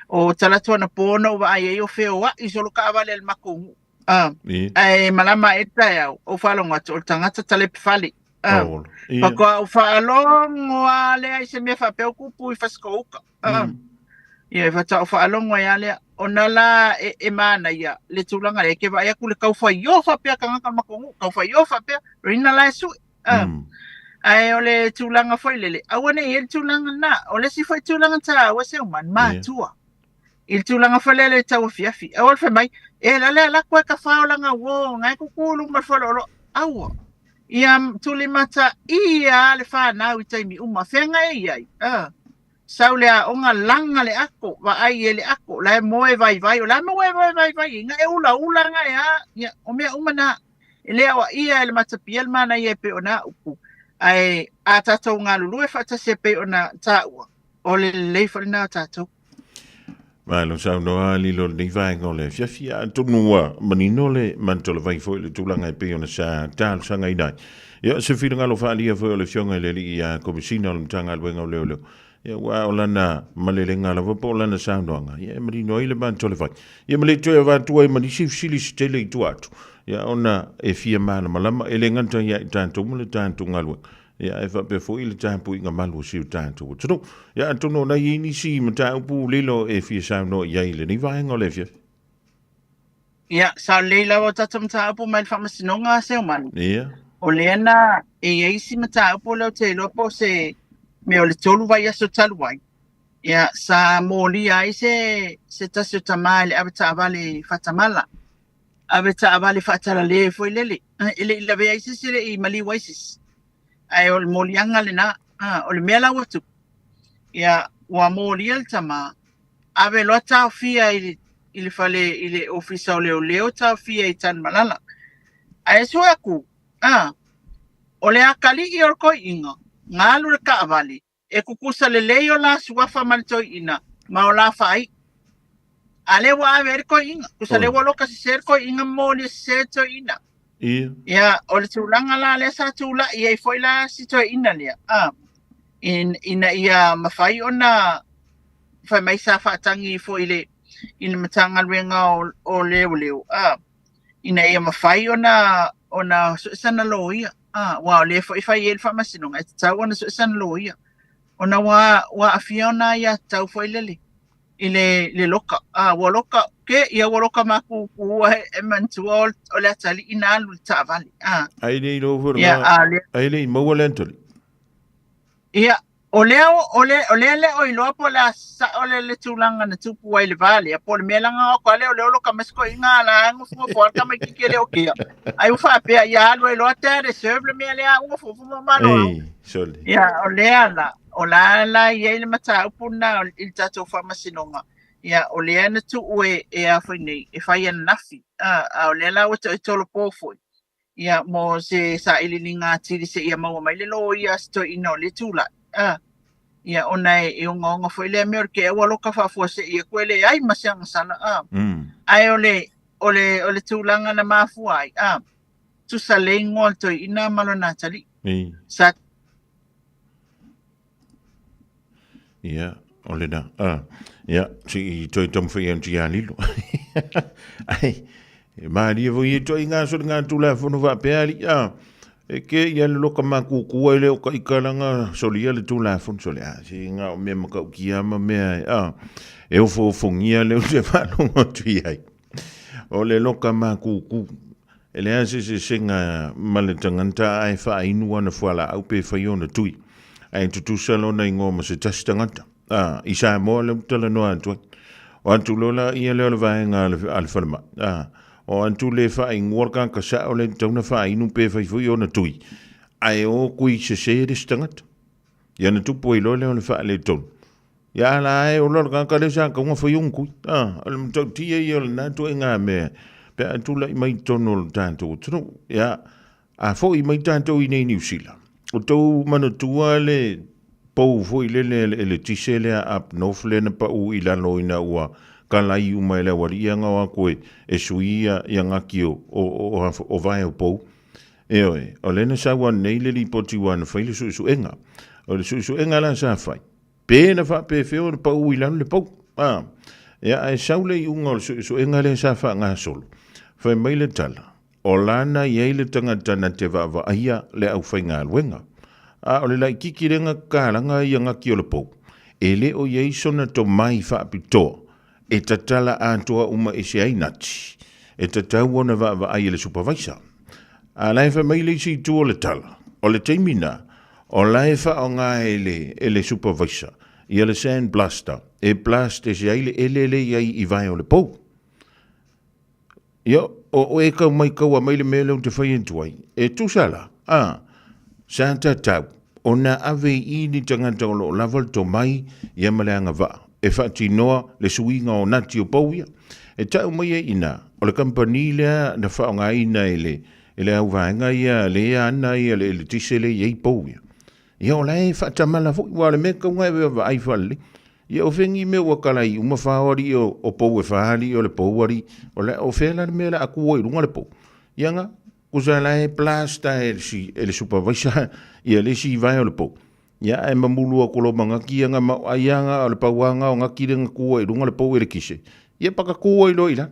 o talato na pono wa ai o feo wa i solo ka vale el makongu ai malama eta ya o falonga o tangata tale fali pako o falongo ale ai se me fa pe okupu i faskoka ia fa ta o falongo ya le onala e mana ya le tulanga le ke va ya kule ka fa yo fa pe ka ngaka makongu ka fa yo fa pe rina la su ai ole tulanga foi lele awane el tulanga na ole si foi tulanga ta wa se man ma tua il tulanga falele tau fiafi awal fa mai e la kwa ka faolanga wo ngai ku kulu ma falolo awa ia tuli mata ia le fa na u taimi uma fenga ia saulea onga langa le ako wa ai ele ako la moe vai la moe vai nga e ula nga ya o me umana ele wa ia le mata piel mana ia pe ona upu ai atato nga lulu e fata se pe ona taua o le fa na tato Malo sa no ali lo ni vai ngole fia tonua manino le mantolo vai foi le tulanga e pe ona sa tal sa ngai dai ya se fi ngalo fa ali foi le fionga le ia komisina lo tanga le ngole ya wa olana malele ngala vo polana sa ndonga ya manino ile mantolo vai ya male to va tu ai mani sili stele tu atu ya ona e fia mana malama ele nganta ya tanto mule tanto ngalo ya e fa pe foi le tampu inga malu si tanto tudo ya antono na yini si mata upu lilo e fi sa no ya ile ni va ngole fi ya sa leila wa tatam ta upu mal famasi no nga se man ya o lena e si mata upu lo te lo po se me o le tolu vai aso talwai ya sa moli ai se tasio tamale abita vale fatamala abita vale fatala le foi lele ele la ve ai se i mali waisis ai ol molianga le na ol mela watu ya wa moliel tama ave lo ta fia ile fale ile ofisa leo ta fia i tan malala ai so aku ole akali i orko inga ngalu ka avali e kukusa le leo la suafa malto ina ma ola fai ale wa ver ko inga kusale wo lo kasi ser ko inga moli seto ina Ia. Ia, o le tūlanga la le sa tūla ia I foi la si toi ina lea. Ina ia mawhai o na whai mai sa whaatangi foi le ina matanga luenga o leo leo. Ina ia mawhai o na suisana lo ia. Wa le foi whai e le whamasinonga. E tau ona suisana lo ia. Ona wa afia ona ia tau foi lele. Le loka. Wa loka. Ke ia wa loka maku kua e mantua o le atali ina alu ta vali. Ai nei no for Ia, ai nei mo lentoli. Ia, o leo o iloa po la sa o le tūlanga na tupu ai le vale. Po le melanga o kwa leo loka masko inga la angu fumo po alka mai kike leo kia. Ai ufa pia ia alu iloa te reserve le mea lea unga fumo mano. Ei, soli. Ia, o lea la. O la ia ile mata upuna il tato whamasinonga. Ia, o lea na tu ue e a whai nei, e whai ana nafi. O lea la wata i tolo pōfoi. Ia, mo se sa ili ngā tiri se ia maua mai le lo ia sto ino le tūla. Ia, ona e onga whai lea mea ke ewa loka whafua se ia koe le ai masianga sana. Ai o le tūlanga na mafua ai. Tu sa le ngol toi ina malo nā tali. Sa Ia, ole na. Ia, si toi tomwhi am ti anilo. Ai, maari e voi toi ngā sori ngā tūla whunu wha peari. E ke ia le loka maku kua ele o ka ikaranga soli ia le tūla whunu soli. Si ngā o mea makau ki ama mea. E o fongia le o te whanonga tui ai. O le loka maku ku. E le ase se senga male tanganta ai wha inua na whala au pe whaiona tui. Ai tutu salona I ngoma se tasi tangata. I sa moa le utala noa antua. O antu lola ia leo le vaenga ale whalama. O antu le wha I ngorka ka sa o le tauna wha inu pe whaifui o na tui. Ai o kui se se re tangata. Ia na tupu I leo le wha le tonu. Ia la ai o lola ka le sa ka unga whaiung kui. Ale mtau tia I o le natu e ngā mea. Pe antu la I mai tono le tanto. Ia a fo I mai tanto I nei New Zealand. O tau manatua le pou foi le tise le ap nof le na pa u I lano ina ua ka lai uma ele wari ia ngā koe e suia ia ngaki o vai o pou. Eoe, o le na sawa nei le li poti wana whai le su enga. O le su enga la sa whai. Pe na wha pe feo na pa u I lano le pou. Ia e saule I unga o su enga le sa wha ngā solo. Whai mai le tala. O lana iei le tangata na te wawa aia le au whai ngā luenga. O le lai kikirenga kāranga ia ngaki o le pou. E le o iei sona to mai whaapitoa. E tatala ātoa uma e se ainati. E tatau ona wawa aia le supervisor. A lai wha mai le si tu o le tala. O le teimina. O lai wha o ngā e le supervisor. Ia le sand blaster. E blast e se aile ele iei I vai o le pou. Ia o e kau mai kaua mai le mele o te whai entuai. E tu sala. Santa tau. O na ave I ni tangata o lo laval to mai ia maleanga wa. E whati noa le suinga o nati o pauia. E tau mai e ina. O le kampani lea na whaonga ina ele au vaenga ia le ana ia le tise le iei pauia. Ia o lai whatamala fo. Wa le me kaunga e wa ai whale. Ia o whengi me ua kalai uma whawari o pou e whahari o le pouari o le o whela le mea la aku o I runga le pou. Ia nga, kusa lai plasta e le supervisor ia le si vai o le pou. Ia e mamulu o kolo mangaki ia nga ma aianga o le pauanga o ngaki renga kua I runga le pou e le kise. Ia paka kua I loila.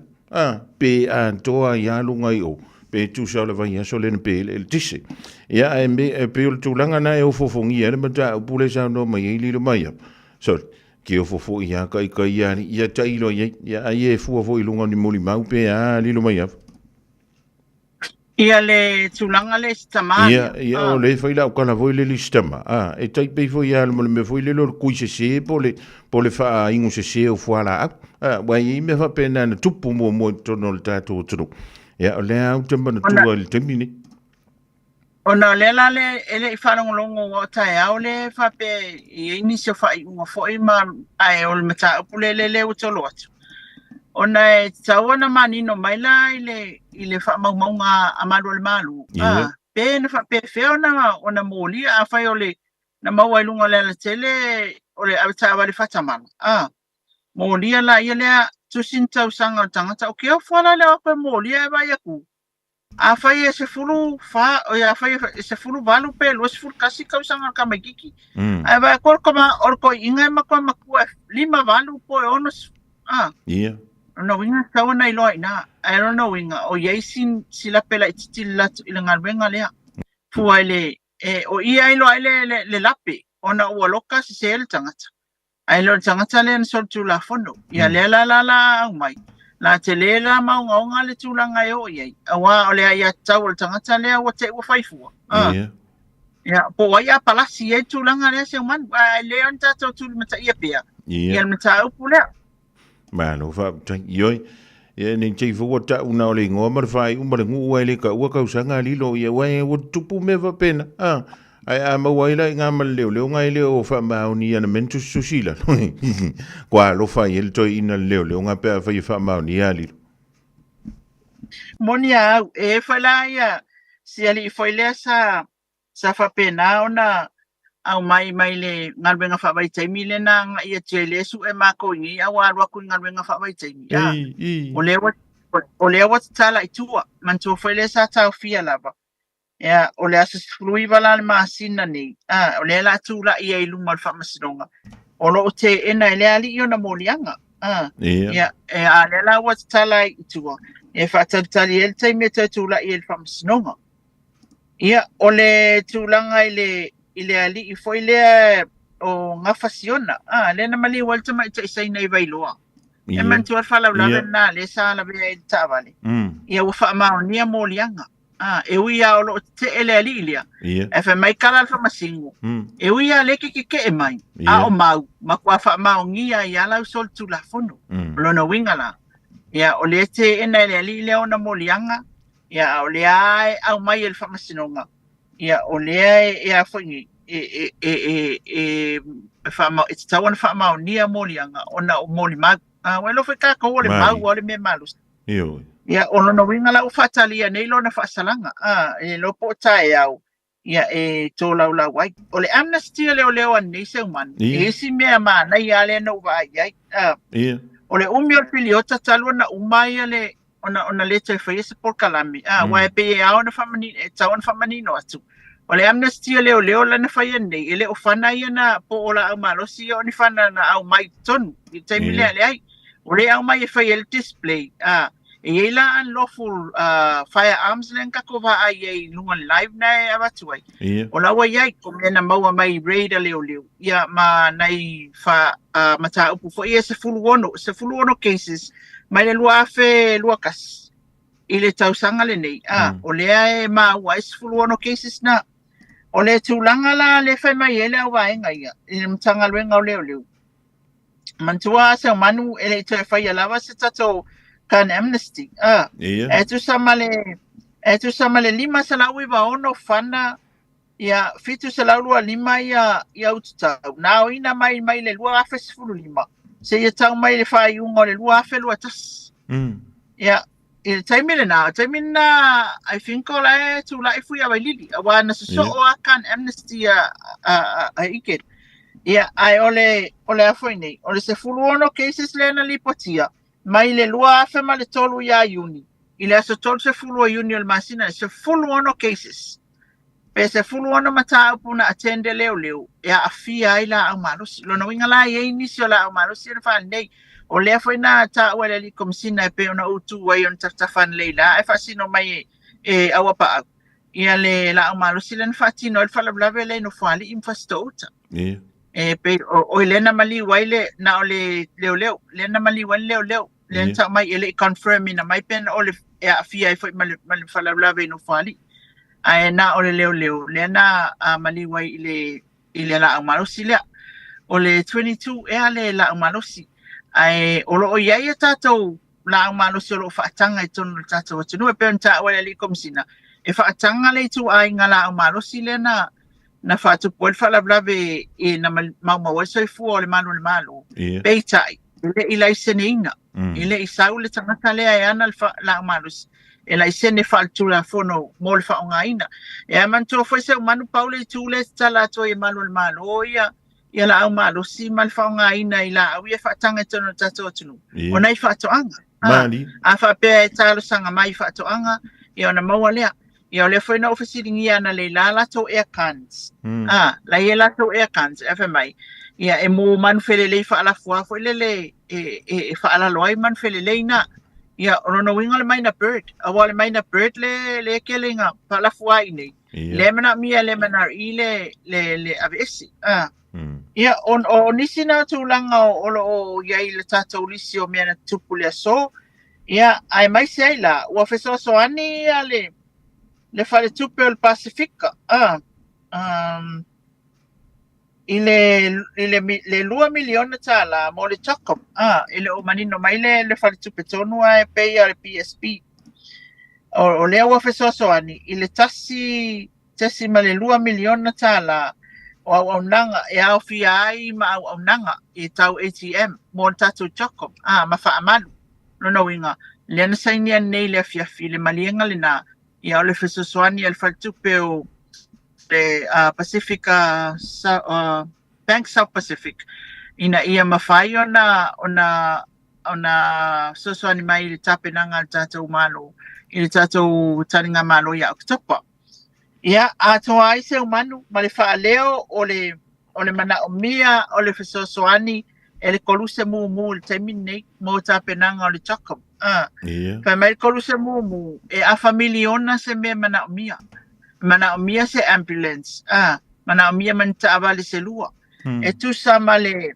Pe a toa ia lunga I o. Pe tu sa le vai aso le pe le tise. Ia e me pe o le tūlanga na e o fofongi e le mata o pule sa no mai e li le mai. Sorry. Ki o fofo ia kai ia tailo ia ai e fua fo I lunga ni moli mau pe a lilo mai af. Ia le tūlanga le stama. Ia o le whaila o kala voi le li stama. E tai pei fo ia mo le me foi le lor kui se po le wha ingu se o fuala ap. Wai I me wha pena na tupu mo tono le tātou turu. Ia o le au te mana tua le temini. Ona lela le ele I whanongolongo o tai au le whape I inisio whai unga fwoi ma ai o le mata upu le o tolo atu. Ona e tawana manino mai la I le whamaumaunga amaru le malu. Pe na whape wheo na ona mōli a whai o le na maua ilunga le tele o le awita wale whatamana. Mōli la ia lea tusin tau sanga o tangata o keo whala le ope mōli e vai aku. A fai e se fulu fa o ia fai se fulu valu pe lo se fulu kasi kau sanga ka magiki. Ai vai kol koma orko inga makwa makua 5 valu po ono Ia. no winga tau nei loi na. I don't know winga o ia sin sila pela ititila ila ngalwenga lea. Fua ele o ia ilo le lape ona ua loka se ele tangata. Ai lo tangata le sol tu la fono. Ia le la mai. La te le la maunga le tūlanga e o iei. Awa o lea ia tau o tangata lea wa te ua whaifua. Ia, po wai a palasi e tūlanga lea se umanu. Lea on tātou tūli mata ia pia. Ia mata upu lea. Mano, fa tai ioi. Ia ni tei fo ta una o le ngoa mar fai umare ngu wai le ka ua kausanga lilo ia wai o tupu me va pena. Ai a ma wai la nga ma leo ngai leo fa ma ni ana mentu susila. Kwa lo fai el toi ina leo nga pe fa fa ma ni ali. Monia e fa la ia si ali foi le sa fa pena ona au mai le ngalwenga fa vai taimi le na ia tele su e ma ko ni awa ro ku ngalwenga fa vai taimi. O le wa tala i tua man to foi le sa ta fia lava. Ya o le asa flui vala le masina ni o le la tula ia i lunga fa masinonga o lo te ena le ali i ona molianga ya a le la wat tala i tua e fa tali el te me te tula i el fa masinonga ia o le tulanga i le ali i foi le o nga fasiona le na mali walta mai te sai nei vai loa e man tu fa la na le sa la be ta vale ia wa fa ma ni molianga e uia o lo te ele alilia. E fa mai kala fa masingo. E uia le ke e mai. A o mau, makua fa mau ngia ia lau sol tu la fono. Lo no wingala. Ia o le te ena ele alilia ona molianga. Ia o le ai au mai el fa masinonga. Ia o le e a fongi fa mau it's tawan fa mau nia molianga ona o moli mag. Welo fe ka ko le mau o le me malus. Io. Ia ono no winga la ufatalia nei lona whaasalanga. E lo po tae au. Ia e tō lau wai. O le amnesty leo anei se umanu. E si mea maa nei ale na uwa ai. O le umi o pili o tatalu na umai ale ona le te whaia se por kalami. Wai pe e ao na whamani, e tau na whamani no atu. O le amnesty leo lana whaia nei. Ele o whana ia na po o la au malosi o ni whana na au mai tonu. I taimi lea le ai. O le au mai e whaia le display. E la unlawful firearms len ka ko va ai lunga live na abatuai o la wa yai ko mena maua mai raid leo ia ma nai fa mata upu fo ia se fulu ono cases mai le lua fe lua kas ile tau sanga le nei o le ai ma wa se fulu ono cases na o le tulanga la le fa mai ele wa inga ia i mtanga lwenga leo mantua se manu ele te fa ia lava se tato kan amnesty e tu samale 5 salawi va ono fana ia fitu salalu 5 ia utau now ina mai le lua afe 5 se ia tau mai le fai ungo le lua afe lua tas ia il taimina I think ola tu la ifu ia lili wa na so o kan amnesty a iket ia ai ole afoini ole se fuluono cases lena lipotia mai le lua afe ma le tolu ia iuni. I le aso tolu se fulu a iuni o le masina, se fulu ono cases. Pe se fulu ono mata upu na atende leo. E a afia ai la au malusi. Lona winga la ia inisi o la au malusi na wha nei. O lea foi na ta ua li komisina e pe ona utu wai on taftafan leila. E fasino mai e awapa au. Ia le la au malusi le na fatino el falablawe le no fali imfasto uta. E pe o lena mali waile na o le leo. Lena mali waile leo. Len ta mai ele confirm ina mai pen ole e afia foi mal fala blave no fali ai na ole leo lena mali wai ile la amarosi le ole 22 e ale la amarosi ai olo o ia tato la amarosi lo fa tanga i tonu tato tunu e pen ta wale li komsina e fa tanga le tu ai ngala amarosi lena na fa tu pol fala blave e na mau wai fu ole malu peitai ile iseneina ile isau le tangata lea e ana la malus e la isene faltu la fono mol fa ongaina e amanto foi se manu paule tu le tala to e malu o ia la malus si mal fa ongaina ila au e fa tanga tono tato tunu ona i fa to anga a fa pe talo sanga mai fa to anga ia ona maua lea ia o le foi na ofisiringia na le la latou air cans la ia latou air cans efe mai ia e mo man felelei fa'alafua foi lele e fa'alalo ai man felelei na ia ono winga le mai na bird awa le mai na bird le kelinga fa'alafua ai nei le mana mia le mana le avesi ia o nisi na tūlanga o iai le tātou lisi o mea na tupu le aso ia ai mai se ai la ua fesoasoani ia le fale tupe o le Pasifika i le 2 miliona tala mo le Chocom i le o manino mai le fale tupe tonu e pei a le PSP o lea ua fesoasoani i le tasi ma le 2 miliona tala o au nanga e au fia ai ma au nanga i tau ATM mo le tātou Chocom ma whaamalu no winga le ana sainia nei le fiafi le malienga le na ia o le fesoasoani e le fale tupe o le Pacifica Bank South Pacific ina ia mawhai ona sosoani mai le tapenanga le tātou malo i le tātou taringa malo ia Oktopa ia atoa ai se umanu ma le whaaleo o le mana o mia o le fesoasoani e le koluse mumu le taimini nei mo tapenanga o le Chocom fa mai koluse mumu e a familiona se me mana o mia se ambulance mana o mia man taavale se lua e tusa ma le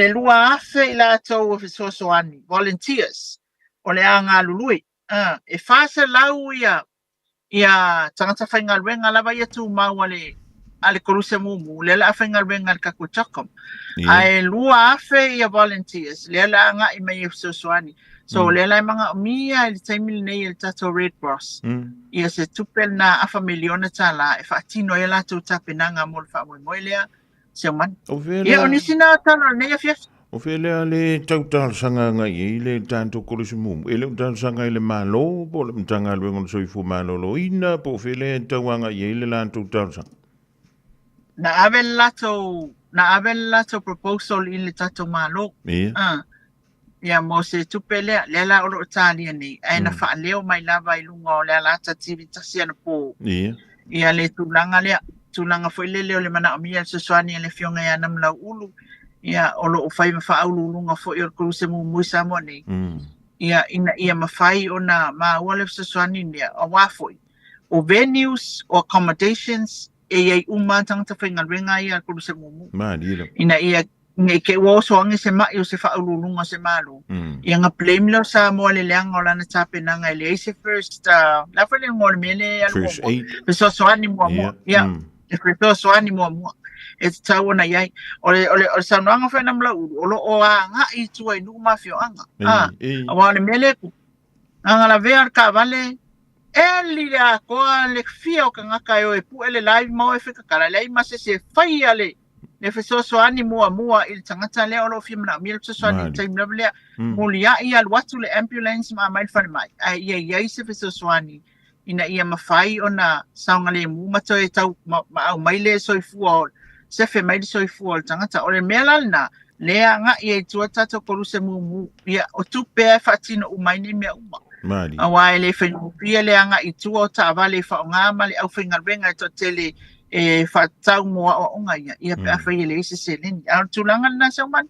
lua afe i la tau fesoasoani volunteers o le anga lului e fasa lau ia tangata whaingaluenga lava ia tu mau ale koluse mumu le la whaingaluenga le kaku Chocom ai lua afe ia volunteers le la anga i mai fesoasoani so le la manga mia le taimili nei le tatou Red Cross ia se tupel na a familiona tala e whaatino ia la tau tapenanga mo le whaamoe lea se man ia o nisina tala nei a fiafi o fele le tautal sanga ngai i le tanto koluse mumu e le tanto sanga i le malo po le mtanga le ngol soifu malo lo ina po fele tauanga i le lanto tausa na avel lato proposal i le tatou malo ia mo se tupele le la o talia nei ai na fa leo mai lava i lunga o le la tati tasi ana po ia le tulanga foi le mana mia se soani le fionga ia nam la ulu ia o lo fai ma fa ulu lunga foi o kruse mu sa mo nei ia ma fai ona ma wale se soani ia o wa foi o venues o accommodations e uma tanga fa ngal ia kruse mu ina ia ngai ke wo so ngi se mai o se fa ulunga se malo ia nga blame lo sa mo le leanga o lana tape na ngai le se first la fa le ngol mele ya lo so ani mo ia e so ani mo e tau na ia o sa no nga fa na mla o lo o nga i tu ai nu ma fio anga wa le mele ku anga la ver ka vale eli la ko le fio ka nga ka yo e pu ele live mo e fika kala le ma se fai ale le fesoasoani mua i le tagata lea o loo fia manaʻomia le fesoasoani taimilava lea moliaʻi alu atu le ambulance ma mai le falemai ae iai se fesoasoani ina ia mafai ona saoga lemu matoe tau maau mai le soifua o sefe mai le soifua o le tagata o le mea lalena lea agaʻi ai tua tatou koluse mumu ia o tupe e faatino umai nei mea uma auā e lē faigufia le agaʻi tua o taavale faaogā ma le ʻaufaigaluega e toʻatele e fatau mo o ngai ia pe afa ile se seleni a tulanga na se man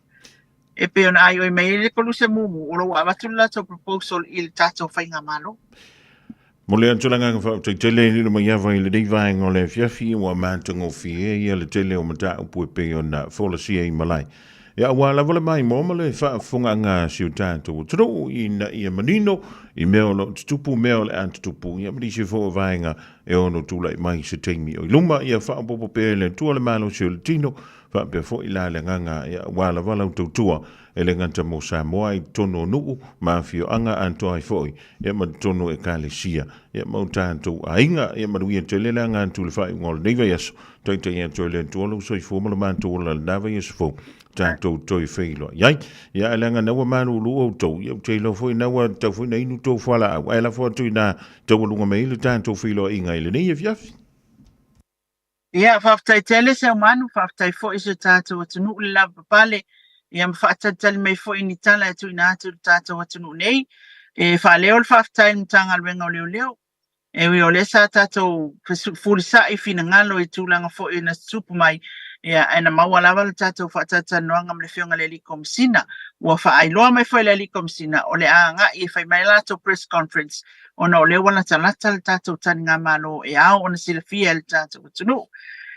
e pe ona ai o mai le koluse mumu o lo wa batula to proposal il tato fainga malo mo le tulanga fa te tele ni mo ia vai le dei vai ngole fiafi wa mantongo fie ia le tele o mata pu pe ona folasi e malai ia wa la vola mai mo le fa funga nga siuta to tro in ia manino i meo lo tupu meo le ant tupu ia mri se fo vainga e ono tula mai se temi o luma ia fa popo pele tu le malo sul tino fa pe fo ila le nganga ia wala wala tua e le nganta mo sa mo ai tono nu ma fio anga anto ai foi ia ma tono e kalesia ia mo tanto ainga ia ma ruia tele la nganta tu le fa ngol nei veas tente ia tole tolo so i fo mo ma to la lava ia fo tanto toi feilo yai ia elanga na wa manu lu o to ia te lo foi na wa to foi nei nu to fala wa ela fo tu na to lu ngame le tanto feilo inga ile nei ia ia faftai tele se manu faftai fo iso tato tunu la pale ia mfata tele mai fo ini tala tu na tu tato tunu nei e fa leo faftai ntanga lwenga leo E wi o le sa tātou fulisa I fina ngalo I tūlanga fo I na supu mai. Ia, e na maua lawa le tātou whaatata noanga mle whionga le liko msina. Ua whaailoa mai whai le liko msina. O le anga I whai mai lato press conference. Ona o le wana talata le tātou tani ngā malo e au ona sila fia le tātou tunu.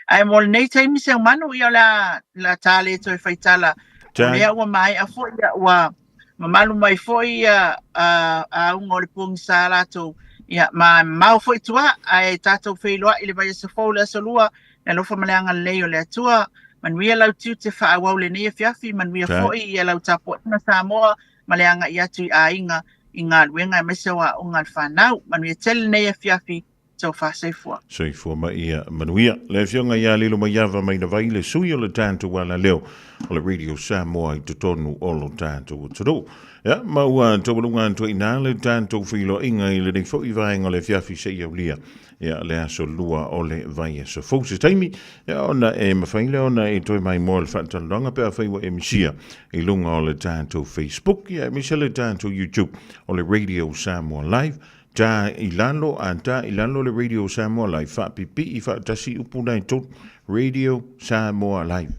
Ai mo le nei taimi se umanu I o la tāle to I whai tala. O lea ua mai a fo ia ua mamalu mai fo ia a unga o le pungi sa lato. Ia, ma mau fo I tua ai tātou whailoa I le vai sa fau le asolua. Na lofa maleanga leo le atua, manuia lau tiu te whaawau le nei fiafi, manuia foi I lau tapo ina Samoa, maleanga I atu I ainga I ngā luenga I mesewa o ngā whanau, manuia tele nei fiafi, tau whaseifua. Seifua mai ia manuia. Le whionga ia lilo mai awa mai na vai le sui o le tātou wala leo, o le Radio Samoa I tutonu o lo tātou o taro. Ia, maua tawalunga antua ina le tātou whilo inga I le nei fo I vaenga le fiafi se iau lia. Ia le aso lua o le vai so fausi taimi ia ona e mawhaile ona e toi mai mo le whatalonga pe a whaiwa e misia I lunga o le tātou Facebook ia misia le tātou YouTube o le Radio Samoa Live ta ilalo anta ilalo le Radio Samoa Live fa pipi I fa tasi upunai tot Radio Samoa Live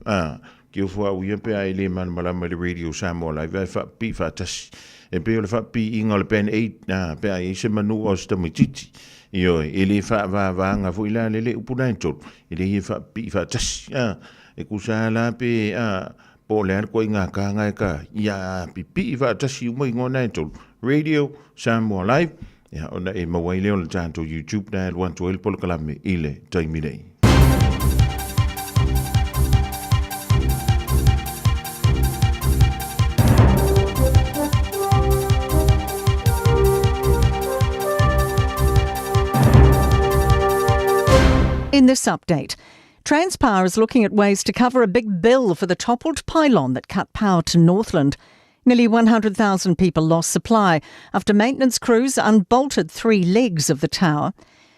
ki ufua uia pe a ile man malama le Radio Samoa Live fa pi fa tasi e pe o le fa pi inga le pen 8 pe a se manu o stamititi Io, ele fa va nga fu ila lele upuna tot. Ele fa pi fa tas. E kusala pe po le ko nga ka nga ka. Ya pi fa tas yu mo ngona tot. Radio Samoa Live. Ya ona e mawaile on tanto YouTube na 112 pol kalame ile taimine. In this update, Transpower is looking at ways to cover a big bill for the toppled pylon that cut power to Northland. Nearly 100,000 people lost supply after maintenance crews unbolted 3 legs of the tower.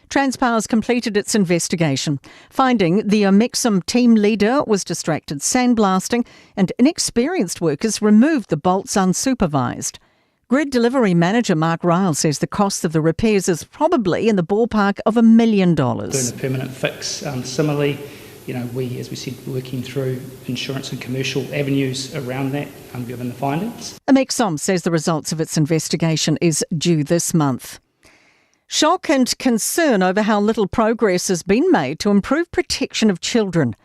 Transpower's completed its investigation, finding the Omexum team leader was distracted sandblasting and inexperienced workers removed the bolts unsupervised. Grid delivery manager Mark Ryle says the cost of the repairs is probably in the ballpark of $1 million. Doing a permanent fix. Similarly, we, as we said, working through insurance and commercial avenues around that, given the findings. Omexom says the results of its investigation is due this month. Shock and concern over how little progress has been made to improve protection of children.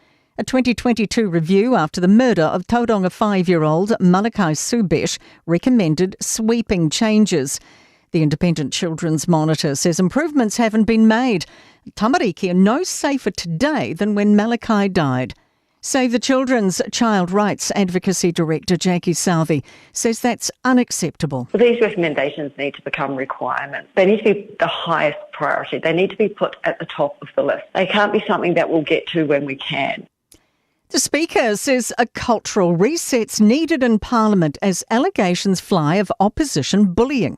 A 2022 review after the murder of Tauranga 5-year-old Malakai Subesh recommended sweeping changes. The Independent Children's Monitor says improvements haven't been made. Tamariki are no safer today than when Malakai died. Save the Children's Child Rights Advocacy Director Jackie Southey says that's unacceptable. Well, these recommendations need to become requirements. They need to be the highest priority. They need to be put at the top of the list. They can't be something that we'll get to when we can. The Speaker says a cultural reset's needed in Parliament as allegations fly of opposition bullying.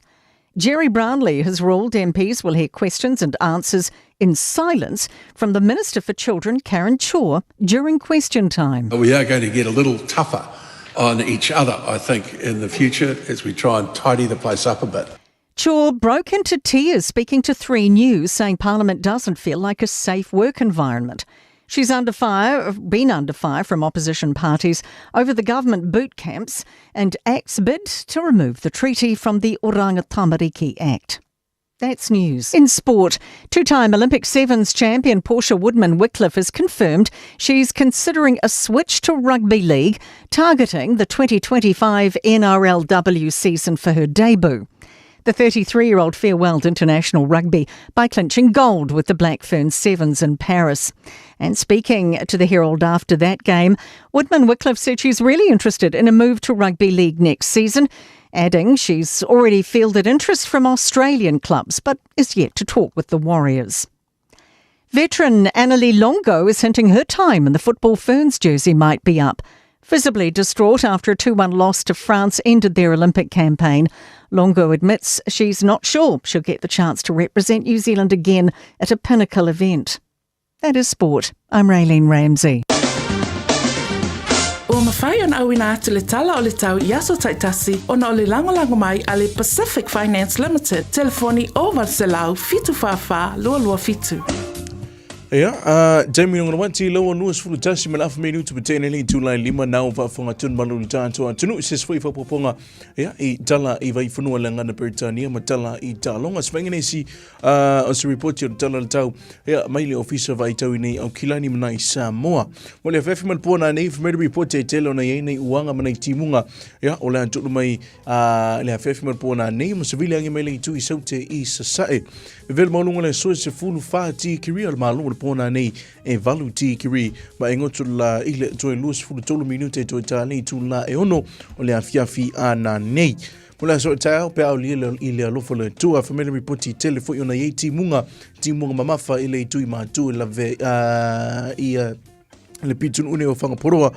Jerry Brownlee has ruled MPs will hear questions and answers in silence from the Minister for Children, Karen Chor, during question time. We are going to get a little tougher on each other, I think, in the future as we try and tidy the place up a bit. Chor broke into tears speaking to 3 News, saying Parliament doesn't feel like a safe work environment. She's been under fire from opposition parties over the government boot camps and ACT's bid to remove the treaty from the Oranga Tamariki Act. That's news. In sport, 2-time Olympic sevens champion Portia Woodman-Wycliffe has confirmed she's considering a switch to rugby league, targeting the 2025 NRLW season for her debut. The 33-year-old farewelled international rugby by clinching gold with the Black Ferns Sevens in Paris. And speaking to the Herald after that game, Woodman-Wycliffe said she's really interested in a move to rugby league next season, adding she's already fielded interest from Australian clubs but is yet to talk with the Warriors. Veteran Annalie Longo is hinting her time in the Football Ferns jersey might be up. Visibly distraught after a 2-1 loss to France ended their Olympic campaign, Longo admits she's not sure she'll get the chance to represent New Zealand again at a pinnacle event. That is sport. I'm Raylene Ramsey. O mawhai on awina atu le tala o le tau Yaso Taitasi ona o le lango mai a le Pacific Finance Limited. Telefoni o Valselau fitu fafa lua fitu. Jamie ngona wanti lo no sfulu tasi mal af menu to betene le tu line lima now va fonga tun malu tanto tunu sis foi fa poponga I tala I vai funu langa na Britania matala I talonga spengene si o se report your tala tau maili officer vai tau ni au kilani mana Samoa mo le fefi mal pona nei for me report e telo na yene uanga mana timunga o le antu mai le fefi mal pona nei mo civil angi maili tu I saute I sasae vel molunga le so se fulu fa ti career malu pona nei e valu ti kiri ma engotu la ile to lus fu tolu minute to tali tu la e ono o le afiafi ana nei pula so tau pe au ile lo fo le tu a family report telefo ona ye ti munga mamafa ile tu ma tu la ve le pitun une o fanga poroa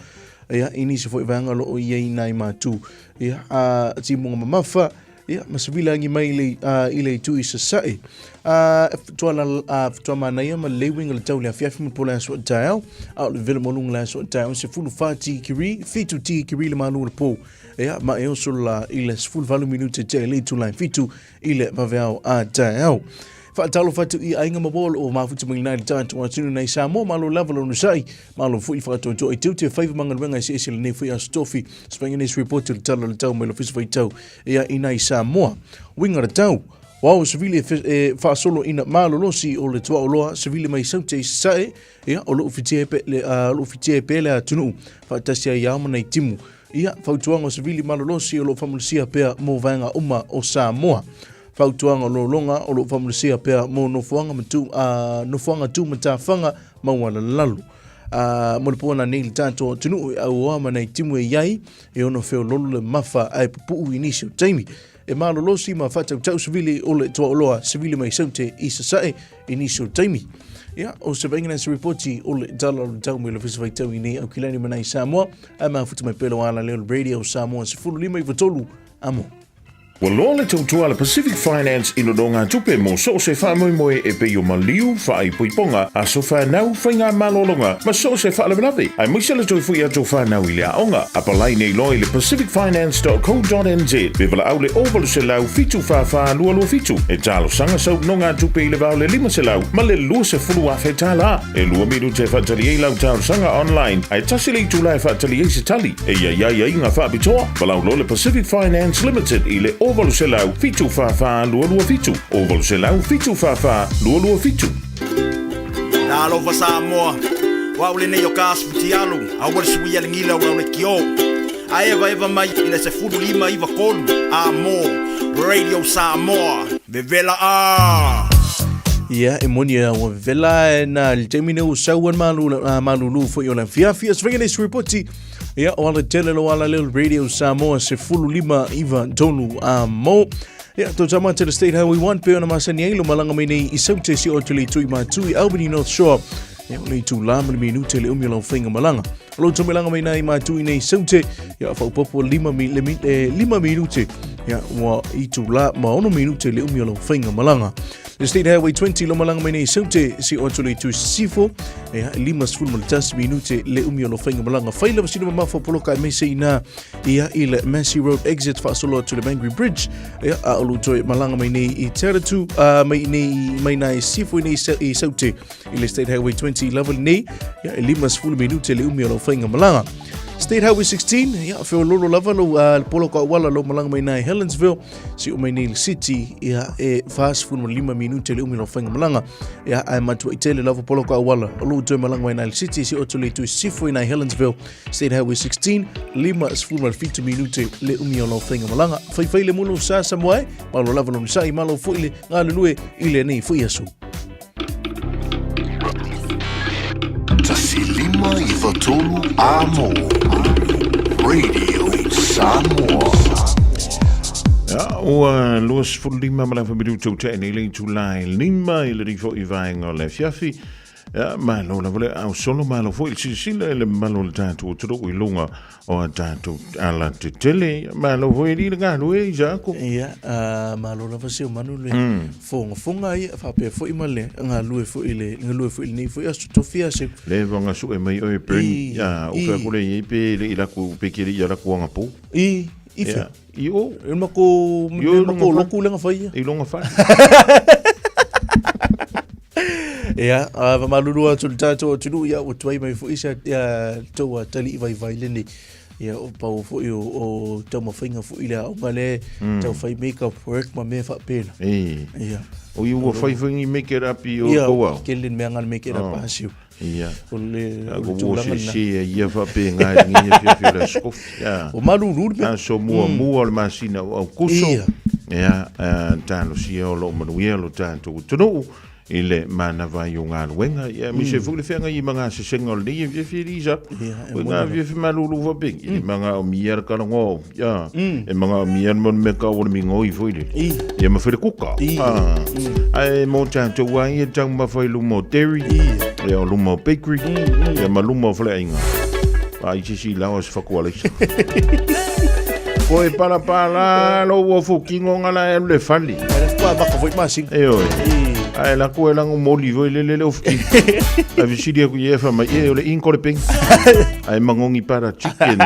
inisi fo vanga lo ye nai ma tu ti munga mamafa masvila ngi mai ile tu isa sai toa manaya ma lewing le tau le afiafi mo pola so tau au le vele molung la so tau se fulu fati kiri fitu ti kiri le malu le po ma e so la ile full value minute te le tu line fitu ile maveo a tau fa talo fatu I ainga mabol o mafutu mangina le tanto wa tunu nei Samoa malo level on sai malo fu fa to I tutu five mangal wenga se ne fu ya stofi Spanish report le talo le tau me lo fisu tau ina Samoa winga le tau wow civile fa solo ina malo losi o le tua o loa civile mai saute sai o lo fitie pe le tunu fa tasia ya mana timu fa tuanga civile malo losi o lo famulisia pe mo vanga uma o Samoa fautuanga lo longa o lo famulisia pea mo no fuanga tu matafanga mawala lalu mo le pona nei tanto tunu au ama nei timu e yai e ono feo lolo le mafa ai pupu inisio taimi e malo losi ma fata tau civili o le toa oloa civili mai saute isa sae inisio taimi o se vengina se reporti o le tala le tau me le fisa tau ini au kilani manai Samoa ai mafutu mai pelo ala leo radio Samoa se fulu lima I vatolu amo Walo le tautua le Pacific Finance ino donga tupe mo so se wha moe e pe o maliu wha I puiponga a so wha nau whainga malolonga ma so se wha lewenawe. Ai muisa le toi fui ato wha nau I le aonga. A palai nei loi le pacificfinance.co.nz pe wala au le ovalu se lau fitu wha lua fitu. E talo sanga sau nonga tupe I le vau le 5 se lau ma le lua se fulu a whai tala. E lua miru te whatali e lau talo sanga online. Ai tasili tu lai whatali e se tali. E ia inga wha bitoa. Walau lo le Pacific Finance Limited I le ovalu se lau fitu wha lua fitu. Ovalu se lau fitu wha lua fitu. Nalo fa Samoa. Wa ule nei o kasu tialu. A wale suwi ale ngila wa ule kio. A eva mai ina se fudu lima iwa kolu. Amo Radio Samoa. Vevela e monia wa vela na le termine o sauan malulu fo yo la fiafia swingene reporti o ala tele lo ala little Radio Samoa se fulu lima iva tonu amo to tama to the state highway 1 pe ona masani lo malanga mene I saute si o tuli tui matui Albany North Shore le tu lama minute le umilo finga malanga lo to malanga mene matui nei saute fa popo 5 minute wa I tu la ma ono minute le umilo finga malanga The State Highway 20 lo malanga mene saute si o tuli tu sifo lima sful maltas minute le umilo finga malanga faila vasino mafo poloka mese ina ile Massey Road exit fa solo to the Bangry Bridge a lo to malanga mene I teratu mai nei sifo nei saute ile State Highway 20 level nei lima sful minute le umilo finga malanga State Highway 16 fe lolo lava lo poloka wala lo malanga mai nei Helensville si o mai nei city fast food 5 minute le umilo finga malanga ai matu itele lava poloka wala lo to malanga mai nei city si o to le tu sifo nei Helensville State Highway 16 lima sful 5 minute le umilo finga malanga fai le mulo sa samwai malo lava lo sai malo fu ile ngalue ile nei fu yesu Tasilima I vatolu amo Radio Samoa. O los fulu lima ma la fa bidu tu te nei le tu lai lima ile ri fo I vainga le fiafi Ya, malo la vole au solo malo foi il sila le malo le tanto tro i lunga o tanto ala te tele malo foi li nga lo e ja ko. Ia, malo la vase manu le. Fonga ia fa pe foi male nga lu foi le ni foi asu tofia se. Le vanga su e mai o e pen. Ya, o fa ko le e pe le ila ku pe ke ia la ku nga po. Ifa. Io, il mako loku lenga fai. I longa fai. Ia, va malulu atu tato tunu ia o tuai mai fo isa ia toa tali vai leni. Ia o pau fo o tau mafinga fo ila o male tau fai makeup work ma me fa pena. Ia. O you will fight when you make it up you go out. Killing me ngal make it up asiu. Ia. Ole go se ia fa pe nga ngi fi la skof. Ja. O malulu me. So mo ma sina o kuso. Ia, tano si o lo manuelo tanto tunu. Ile mana vai unga wenga ia mi se fule fenga I manga se sengol ni e firisa wenga vi fi malulu va bing I manga o mier ka ngo ya e manga o mier mon me ka o mi ngoi foi ia ma fere kuka ai mo tanto wa ia tang ma foi lumo dairy ia o lumo bakery ia ma lumo fle inga ai si la os fa kwale ko e para lo wo fu kingo ngala le fali pa ba ko foi masing ai la ko lang mo livo le ofki a visidia ku ye fa ma ye le inkole ping ai mangongi para chicken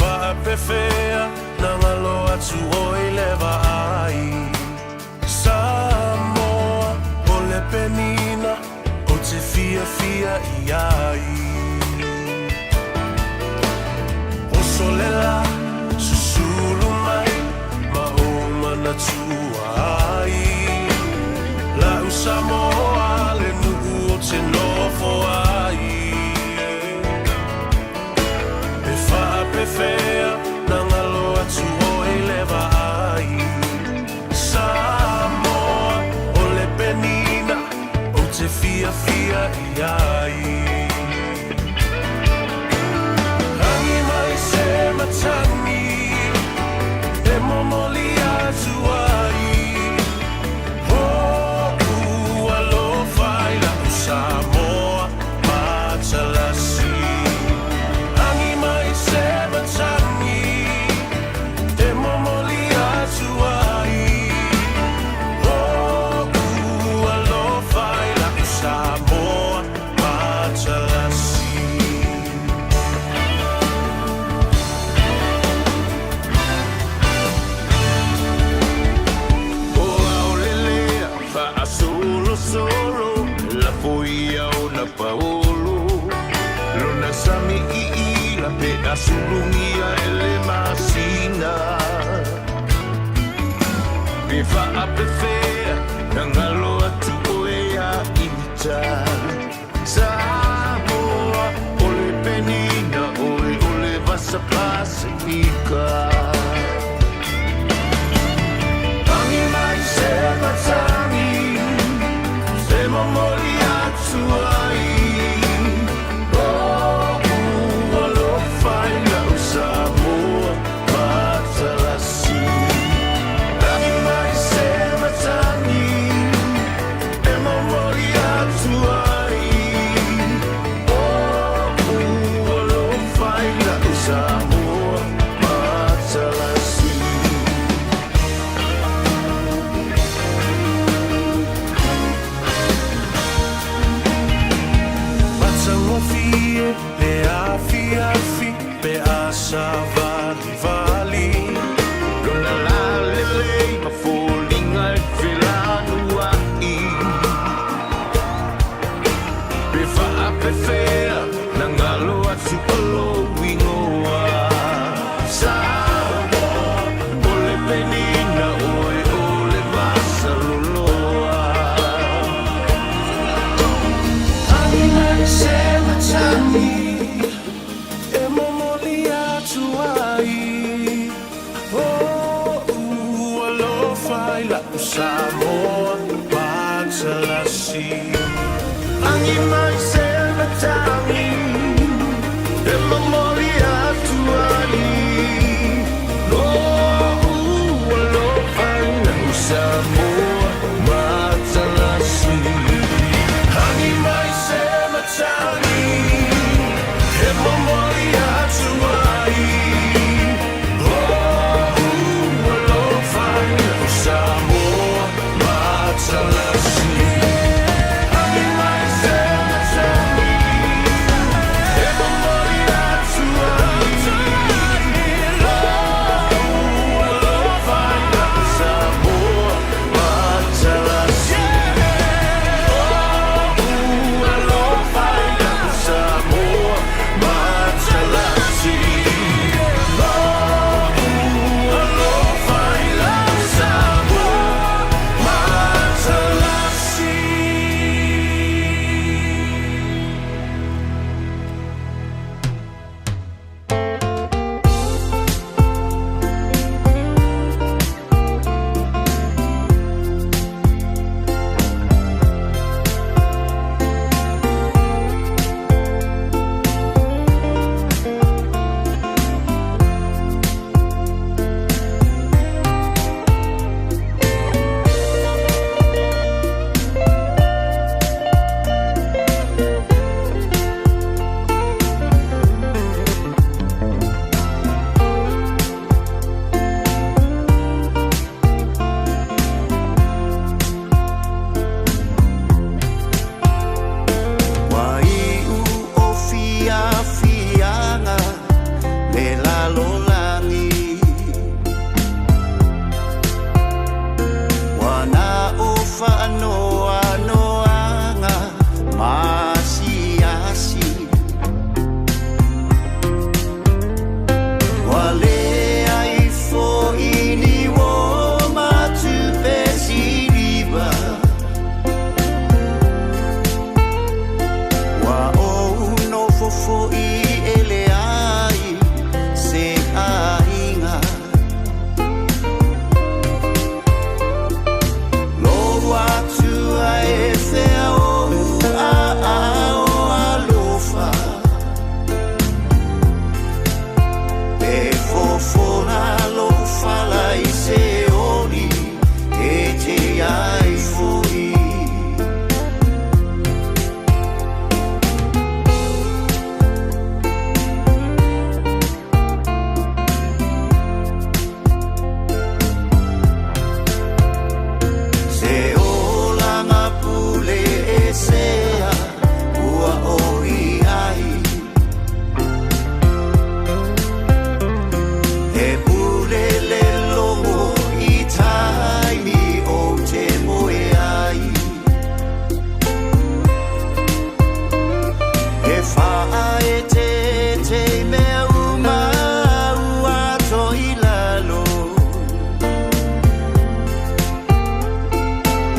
whaapewhea na ngalo atu o I lewa ai Samoa o le penina o te fia I ai O solela susulu mai ma o mana tua ai La u Samoa le nuku o te nofo ai E whaapewhea na ngalo atu o I lewa ai Samoa o le penina o te fia I ai Hangi mai se matangi e momoli atu ai Ho ua lo fai la u Samoa matalasi Hangi mai se matangi e momoli atu ai Ho ua lo fai la u Samoa matalasi Solo la poia o na paolo Lona sami I la pe asulungia ele masina Pe whaapewhea na ngalo atu oea ita Samoa o le penina oe o le vasa pasifika Tangi mai se matangi Se momoli atu ai O ua lo fai na u Samoa matalasi Tangi mai se matangi E momoli atu ai O ua lo fai na u Samoa matalasi Fie, le afi, pe asa vali Lona la lele, ma folinga e whelanua I Pe whaapewhea, na ngalo atu alo ingoa Samoa, o le penina oe o le vasa loloa Hangi se matangi e momoli atu ai O ua lo fai la u Samoa matalasi Hangi mai se matangi e momoli atu ai O ua lo fai la u Samoa matalasi Hangi mai se matangi e momoli atu ai O ua lo fai la u Samoa matalasi Hangi mai se matangi e momoli atu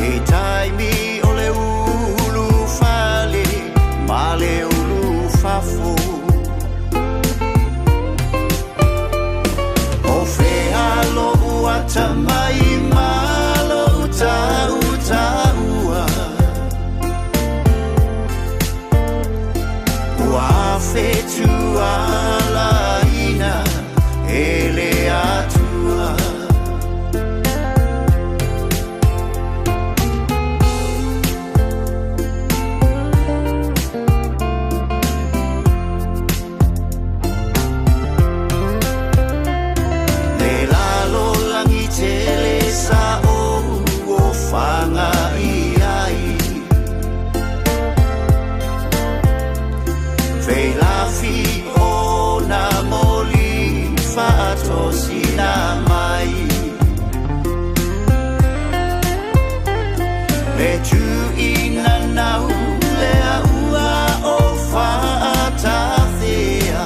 E taimi o le ulu fale, ma le ulu fafo. O fea lo uata mai malo uta uta ua. Ua fetu ala ina ele atua. Le lalo langi tele sa o fanga iai. Feilafi o na moli fato sina mai. Le tu ina nau le ua o fata thea.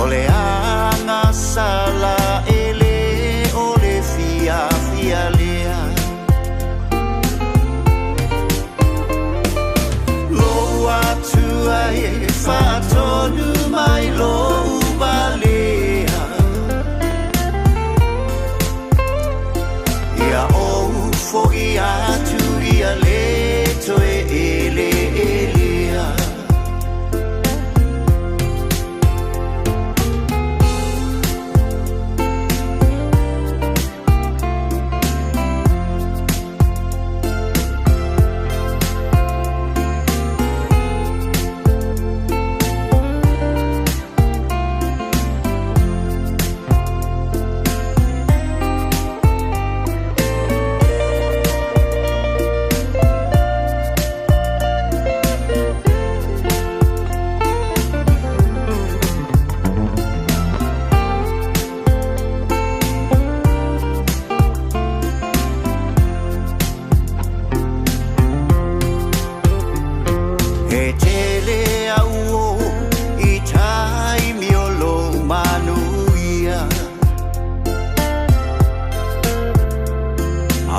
O le anga sala ele o le fia fia lea. Lo atua e fatonu mai lo ubalea. Ia o fogi atu ia leto e ele elea. E tele au I taimi o lo manuia.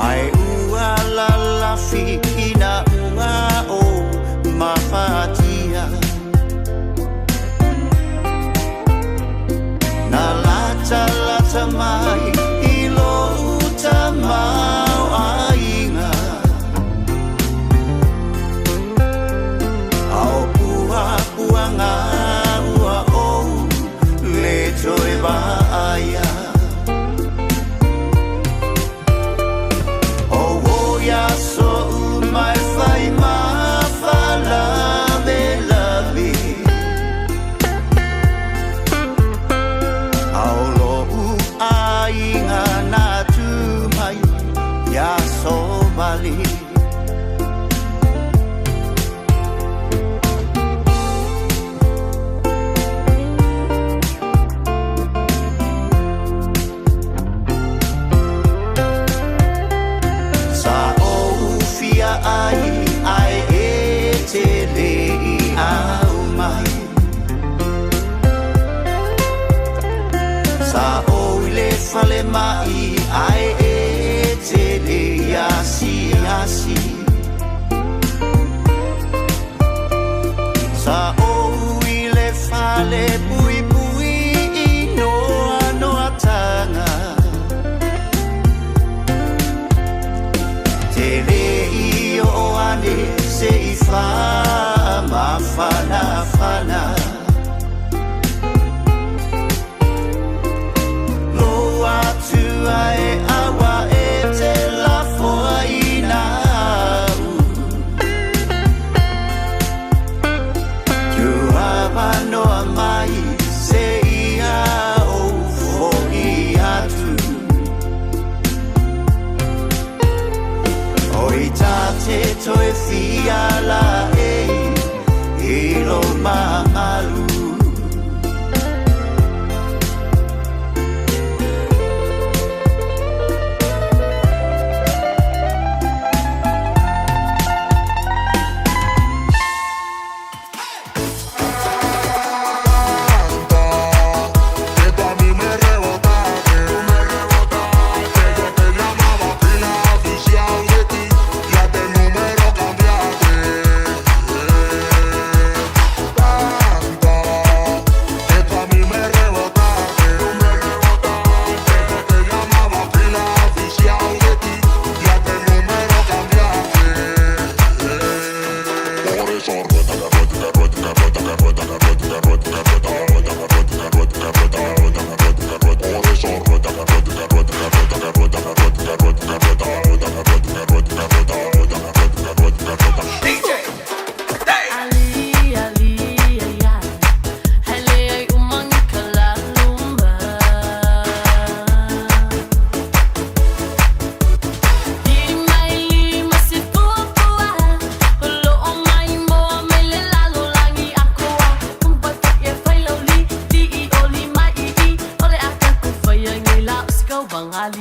Ai ua la lafi ina ua o mafatia. Na lata lata mai I lo uta mau ainga. Au pua puanga ua o le toe baaya. O woia so mai fai ma fala me labi. Au lo u ainga na tu mai ya so bali. Sa o fia ai e te lei au mai. Sa o le fale mai ai e te lei asi asi. Sa o le fale pui pui I noa noa tanga. Te lei o ane se I fa ma fana fana. Lo atu ai awa e te la foa ina au. Tu ava noa mai se ia o fo'i atu. O I tate toe fia la Nice.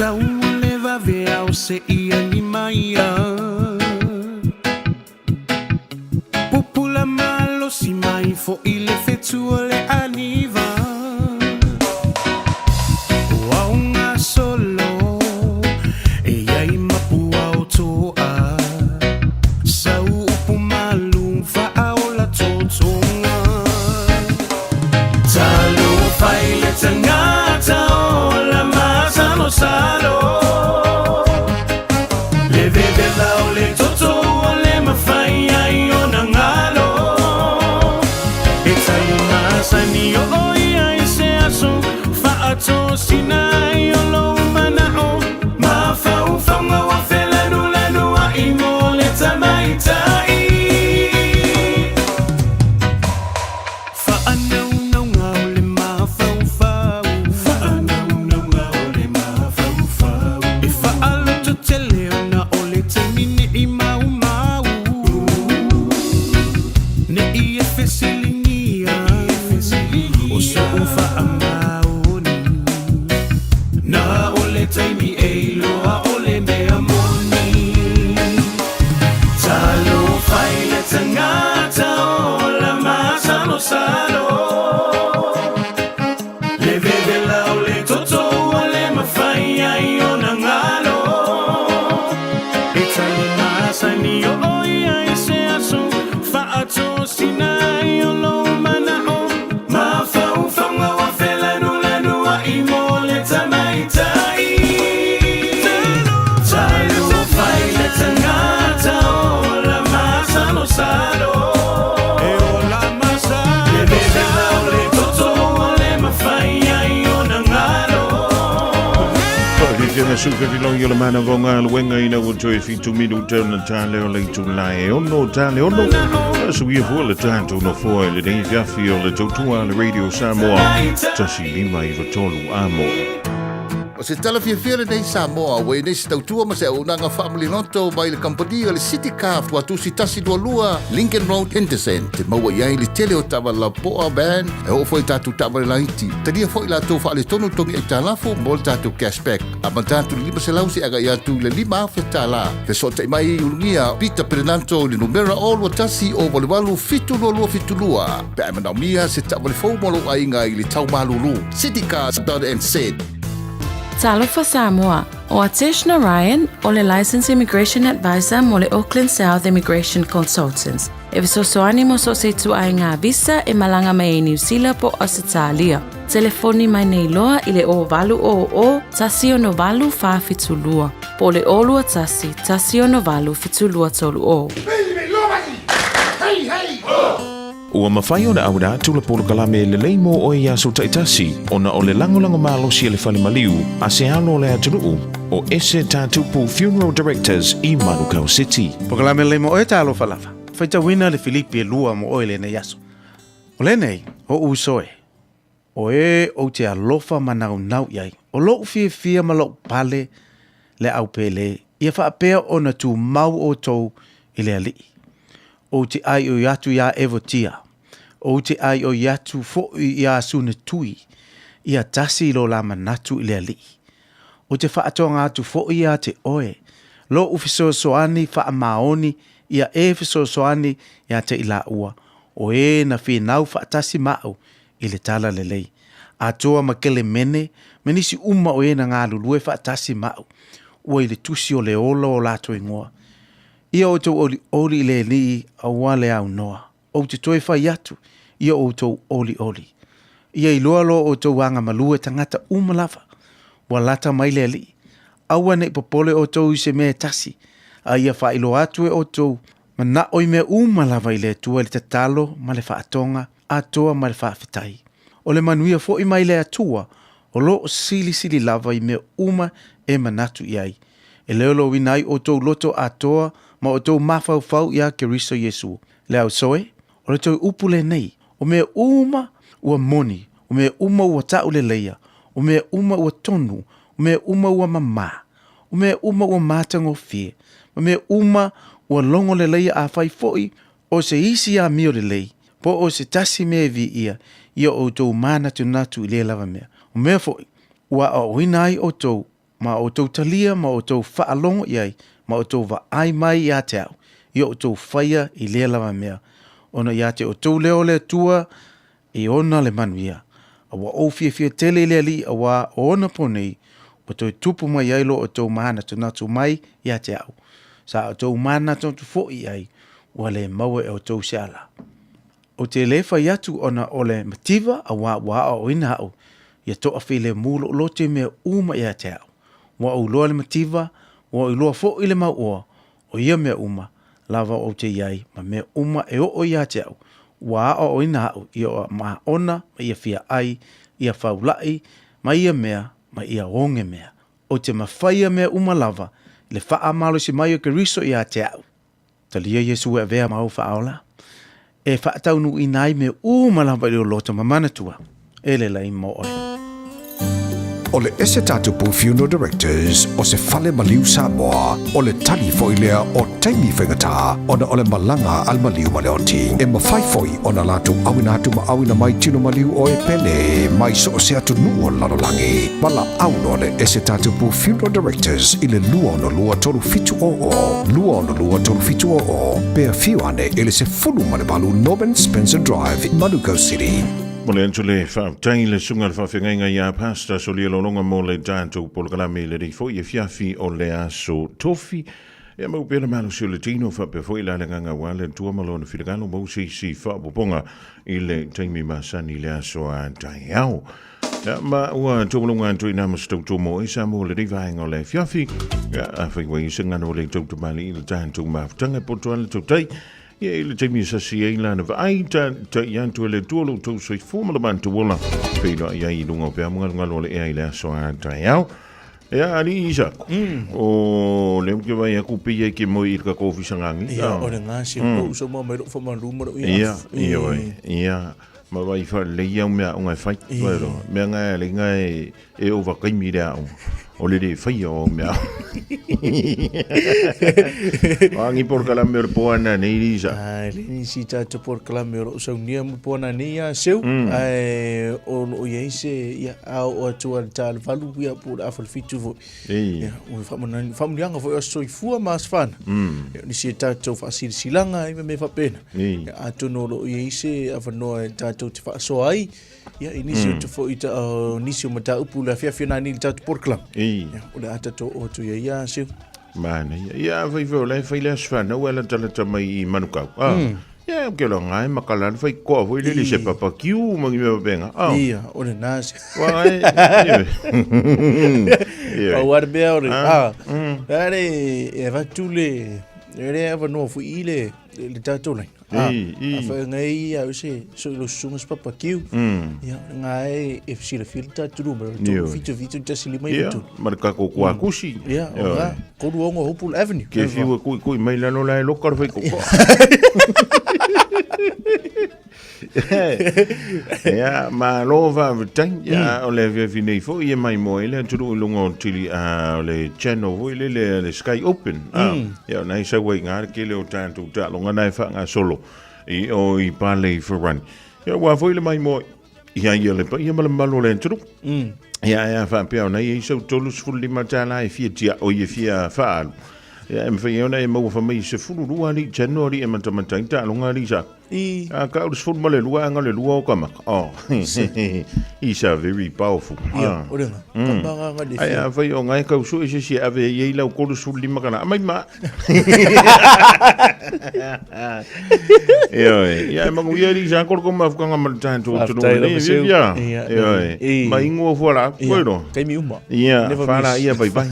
Tau le vave au se ia ni maia. Pupula malo si mai fo ile fetu le aniva. Waunga solo e ai mapua o toa. Sau upu malu fa aola totonga. Talo fai le tangata o la masano salo. Le vede lao le toto o le mafai ai o nangalo. E tai masani o oi ai se aso. Fa ato sinai o lo manao. Ma fa ufonga wa felanu lanu a imo le tamaitai. Fa anau nau ngau le mafau fau. Fa anau nau ngau le mafau fau. E fa alo to tele ona o le temini I mau mau. Ne I e fesilingia. O so fa amaoni. Na o le taimi e loa o le mea moni. Talo fai le tangata o la masano salo. Le vede lao le toto o le mafai ai o nangalo. E tali masani o oi ai se aso. Fa ato sinai o lo manao. Ma fa ufonga wa felanu lanu a imo le tamaitai. Talo fai le tangata o la masano salo. E o la masano. Le vede lao le toto o le mafai ai o nangalo. Tēnā sūwhiwhilongi o le mana vonga luenga ina o toi fitu minu tauna tāle o le tūlae ono tāle ono. Suia fua le tātou no fua le nei fiafi o le tautua le Radio Samoa. Tasi lima I watolu amo. O se tala fia le nei Samoa, wei nei se tautua ma se au nanga family noto mai le kampania le City Car fua tusi tasi dua lua Lincoln Road Henderson. Te maua iai le tele o tawa la poa ban e o foi tatu tawa le laiti. Tania foi la tau fa le tonu tongi e talafo mo le tatu cashback. A mantatu lima se lausi aga ia tu le lima fe tala. Fe sota mai ulungia Peter Pernanto le numera o lua tasi o walewalu fitu lua fitu lua. Pe ai manaumia se tawa le fau molo ainga I le tau malulu. City Car done and said. Talofa Samoa, o Ateshna Ryan, o le Licensed Immigration Advisor mo le Auckland South Immigration Consultants. E visosoani mo so se tu ai ngā visa e malanga mai e New Zealand po Australia. Telefoni mai nei loa I le o valu o tasi o no valu fa fitulua. Po le olua tasi o no valu fitulua tolu o. Ua mawhai o na aura tula polo kalame le leimo o ia so taitasi o na o le langolango malo si le whale maliu a se alo le atunuu o ese tātupu Funeral Directors I Manukau City. Po kalame le leimo o e talo falafa. Faita wina le Filipi e lua mo oe le ne yaso. O le nei, o usoe. O e o te alofa manau nau iai. O lo fia ma lo pale le au pele. Ia whaapea o na tu mau o tou I le alii. O te ai o yatu ia evotia. O te ai o yatu fo ia suna tui. Ia tasi lo la manatu I le alii. O te whaatonga atu fo ia te oe. Lo ufiso soani wha maoni ia e fiso soani ia te ila ua. O e na whenau whaatasi mau I le tala le lei. A toa makele mene, menisi uma o e na ngā lulue whaatasi mau. Ua I le tusi o le olo o lato ingoa. Ia o tau oli le li a wale au noa. O te toi whai atu, ia o tau oli. Ia I loa lo o tau wanga malue tangata umalafa. Wa lata mai le li. Aua nei popole o tau I se mea tasi. A ia wha ilo atu e o tau. Ma na oi mea umalafa I le tua le tatalo ma le whaatonga a toa ma le whaafetai. O le manuia fo I mai le atua. O lo o sili lava I mea uma e manatu iai. E leo lo winai o tau loto a toa ma o tau mawhau ia Keriso Yesu. Le au soe, o le tau upule nei, o mea uma ua moni, o mea uma ua tau le leia, o mea uma ua tonu, o mea uma ua mama, o mea uma ua mātango fie, o mea uma ua longo le leia a whai foi, o se isi a mio le lei, po o se tasi mea vi ia o tau mana tunatu I le lava mea. O mea foi, ua o winai o tau, ma o tau talia, ma o tau whaalongo iai, ma o tau wa ai mai ia te au, i o tau whaia i lea lawa mea. Ona ia te o tau leo le tua, i ona le manuia. A wa o fia tele le ali, a wa ona ponei, o tau tupu mai ailo o tau mahana tunatu mai ia te au. Sa o tau mana tontu fo i ai, wa le maua e o tau seala. O te lefa iatu ona o le mativa a wa o ina au, ia toa while mulo lo te mea uma ia te au. Wa o loa le mativa, wa o loa fo i le maua, o ia mea uma, lava o te iai, ma mea uma e o ia te au. Wa o ina au, ia o ma ona, ma ia fia ai, ia faulai, ma ia mea, ma ia onge mea. O te mawhaia mea uma lava, le faa malo si mai o ke riso ia te au. Talia Yesu e vea mau faaola. E faa taunu inai me malava i o lota mamana tua. E le lai mo oi. O le ese tatu pu funeral directors o se fale maliu Samoa o le tali foilea o taimi whengata ona o le malanga al maliu maleoti e mawhaifoi ona latu awina atu ma awina mai tino maliu o e pele mai so o se atu nuo lalolangi mala auno le ese tatu pu funeral directors i le lua ono lua tolu fitu lua ono lua tolu fitu pea fiuane ele se fulu male balu Norman Spencer Drive i Manuka City. Mo le antu le whaaftai le sunga le whawhengainga ia pasta so li alolonga mo le tātou polokalame le rifo i fiafi o le aso tofi. Ia mau pēra malu si o le tino whape fo i la le nganga wale tua malo na whiragano mau si whaapoponga i le taimi masani le aso a tai au. Ia ma ua tōmalunga antu i namas tautu mo i sa mo le rivahenga o le fiafi. Ia a whaiwa i sangano le tautu mali i le tātou maafutanga potua le tautai. Ia i le taimi sa si ei lana wa ai ta iantu le tuolo tau soi fōmala mantu wola. Peino ia i lunga o pēa ngalo le ea i le aso a tai au. Ia ali isa. O le mke vai aku pia i ke moi i ka kofi sangangi. Ia o le ngasi o so mo mai fo mandu mo ia. Ia. Ma vai fa le ia mea unga fai. Mea ngai le ngai e o wakaimi rea o. O le re fai o mea. Wangi por kalame o poana nei risa. Ai, le ni si ta por kalame o so nia mo poana nei a seu. Ai, o ye se ia o atu al tal valu ia por afal fitu vo. Ia, o famulanga vo so fua mas fan. Ni si ta to fa silanga i me fa pena. Atu no lo ye se afano ta to fa so ai. Ia inisio te fo ita inisio mata upu la fia fia ni ta por klam. O le ata to o tu ia se. Mana ia vai le fai le sfana wala tala mai manukau. Ia ke lo ngai makalan fai ko vo le se papa kiu mangi me benga. Ia o le nas. Wa O war be o le. Dare e va tu le ava no fu ile le tato lai. Fa ngai a se so lo sumas papa kiu. Ia ngai e fisi le filta tu numero tu fitu ta silima i tu. Marka ko kwa kusi. Ia ora ko ruongo Hopeful Avenue. Ke fiu ku mai la no la lokar fai ko. Ia ma lova vitan ia o le vinei fo ia mai mo ile tu lungo tili a le channel vo ile le Sky Open. Ia nai sa wai ngar ke le o tantu ta longa nai fa nga solo i o i pale for run. Ia wa vo ile mai mo ia le pa ia malo le tu. Ia fa pe ona i so tolus fulli matala e fia o ia fia fa. Ia em fa ona e mo fa mai se fulu lua ni January e matamata ta longa ri sa. A ka o sfut male lua nga le lua o kama. Oh. Isa very powerful. Ia, o renga. Tamba nga le. Ai vai o ngai ka usu ese si ave ye la ko su lima kana. Mai ma. Ia ma ngue ri ja ko ma fuka nga maltan to to. Ia. Ia. Mai ngo fora. Bueno. Kai mi uma. Ia, fala ia bye bye.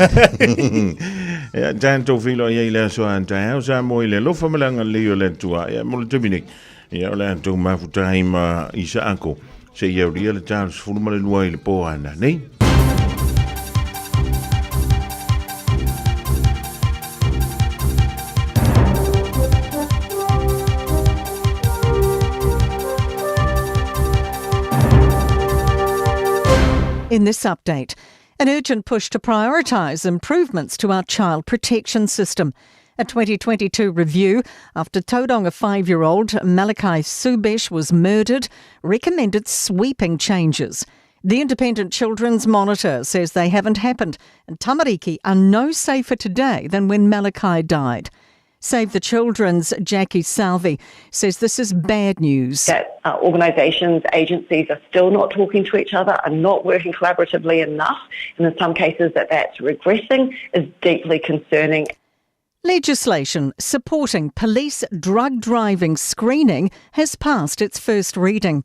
Ia tanto filo ia le so anta. O sa mo ile lo famalanga le yo le tua. Ia mo le tibini. Ia ole anto mafutai ma isa anko se ia ria le tans fulma le lua i le po ana nei. In this update, an urgent push to prioritise improvements to our child protection system. A 2022 review after Tauranga 5-year-old Malachi Subesh was murdered recommended sweeping changes. The Independent Children's Monitor says they haven't happened, and Tamariki are no safer today than when Malachi died. Save the Children's Jackie Salvi says this is bad news. That organisations, agencies are still not talking to each other, are not working collaboratively enough, and in some cases that's regressing is deeply concerning. Legislation supporting police drug driving screening has passed its first reading.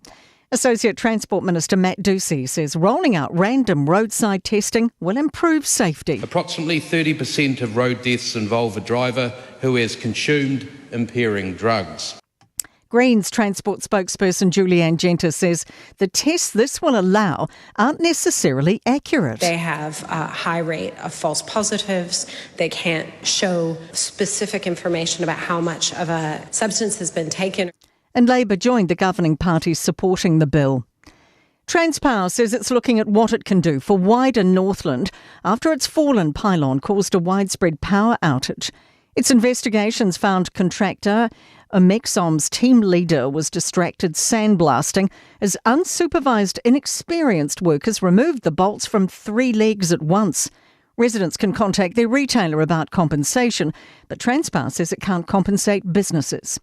Associate Transport Minister Matt Ducey says rolling out random roadside testing will improve safety. Approximately 30% of road deaths involve a driver who has consumed impairing drugs. Greens Transport spokesperson Julianne Genter says the tests this will allow aren't necessarily accurate. They have a high rate of false positives. They can't show specific information about how much of a substance has been taken. And Labor joined the governing party supporting the bill. Transpower says it's looking at what it can do for wider Northland after its fallen pylon caused a widespread power outage. Its investigations found contractor Omexom's team leader was distracted sandblasting as unsupervised, inexperienced workers removed the bolts from 3 legs at once. Residents can contact their retailer about compensation, but Transpower says it can't compensate businesses.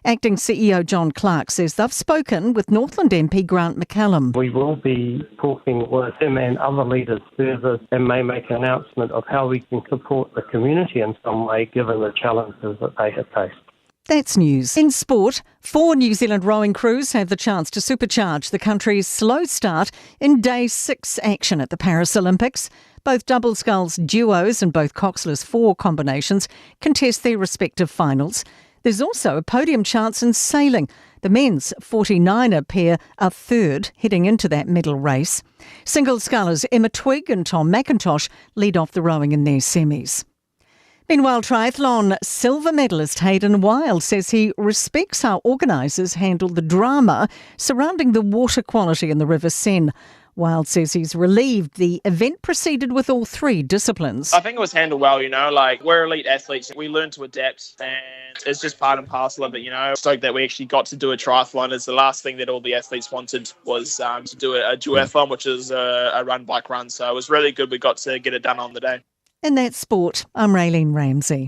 Acting CEO John Clark says they've spoken with Northland MP Grant McCallum. We will be talking with him and other leaders further and may make an announcement of how we can support the community in some way given the challenges that they have faced. That's news. In sport, 4 New Zealand rowing crews have the chance to supercharge the country's slow start in Day 6 action at the Paris Olympics. Both double sculls duos and both coxless 4 combinations contest their respective finals. There's also a podium chance in sailing. The men's 49er pair are third, heading into that medal race. Single scullers Emma Twigg and Tom McIntosh lead off the rowing in their semis. Meanwhile, triathlon silver medalist Hayden Wilde says he respects how organisers handled the drama surrounding the water quality in the River Seine. Wilde says he's relieved the event proceeded with all 3 disciplines. I think it was handled well, we're elite athletes. We learn to adapt and it's just part and parcel of it, Stoked that we actually got to do a triathlon. Is the last thing that all the athletes wanted was to do a duathlon, which is a run, bike, run. So it was really good we got to get it done on the day. In that sport, I'm Raylene Ramsey.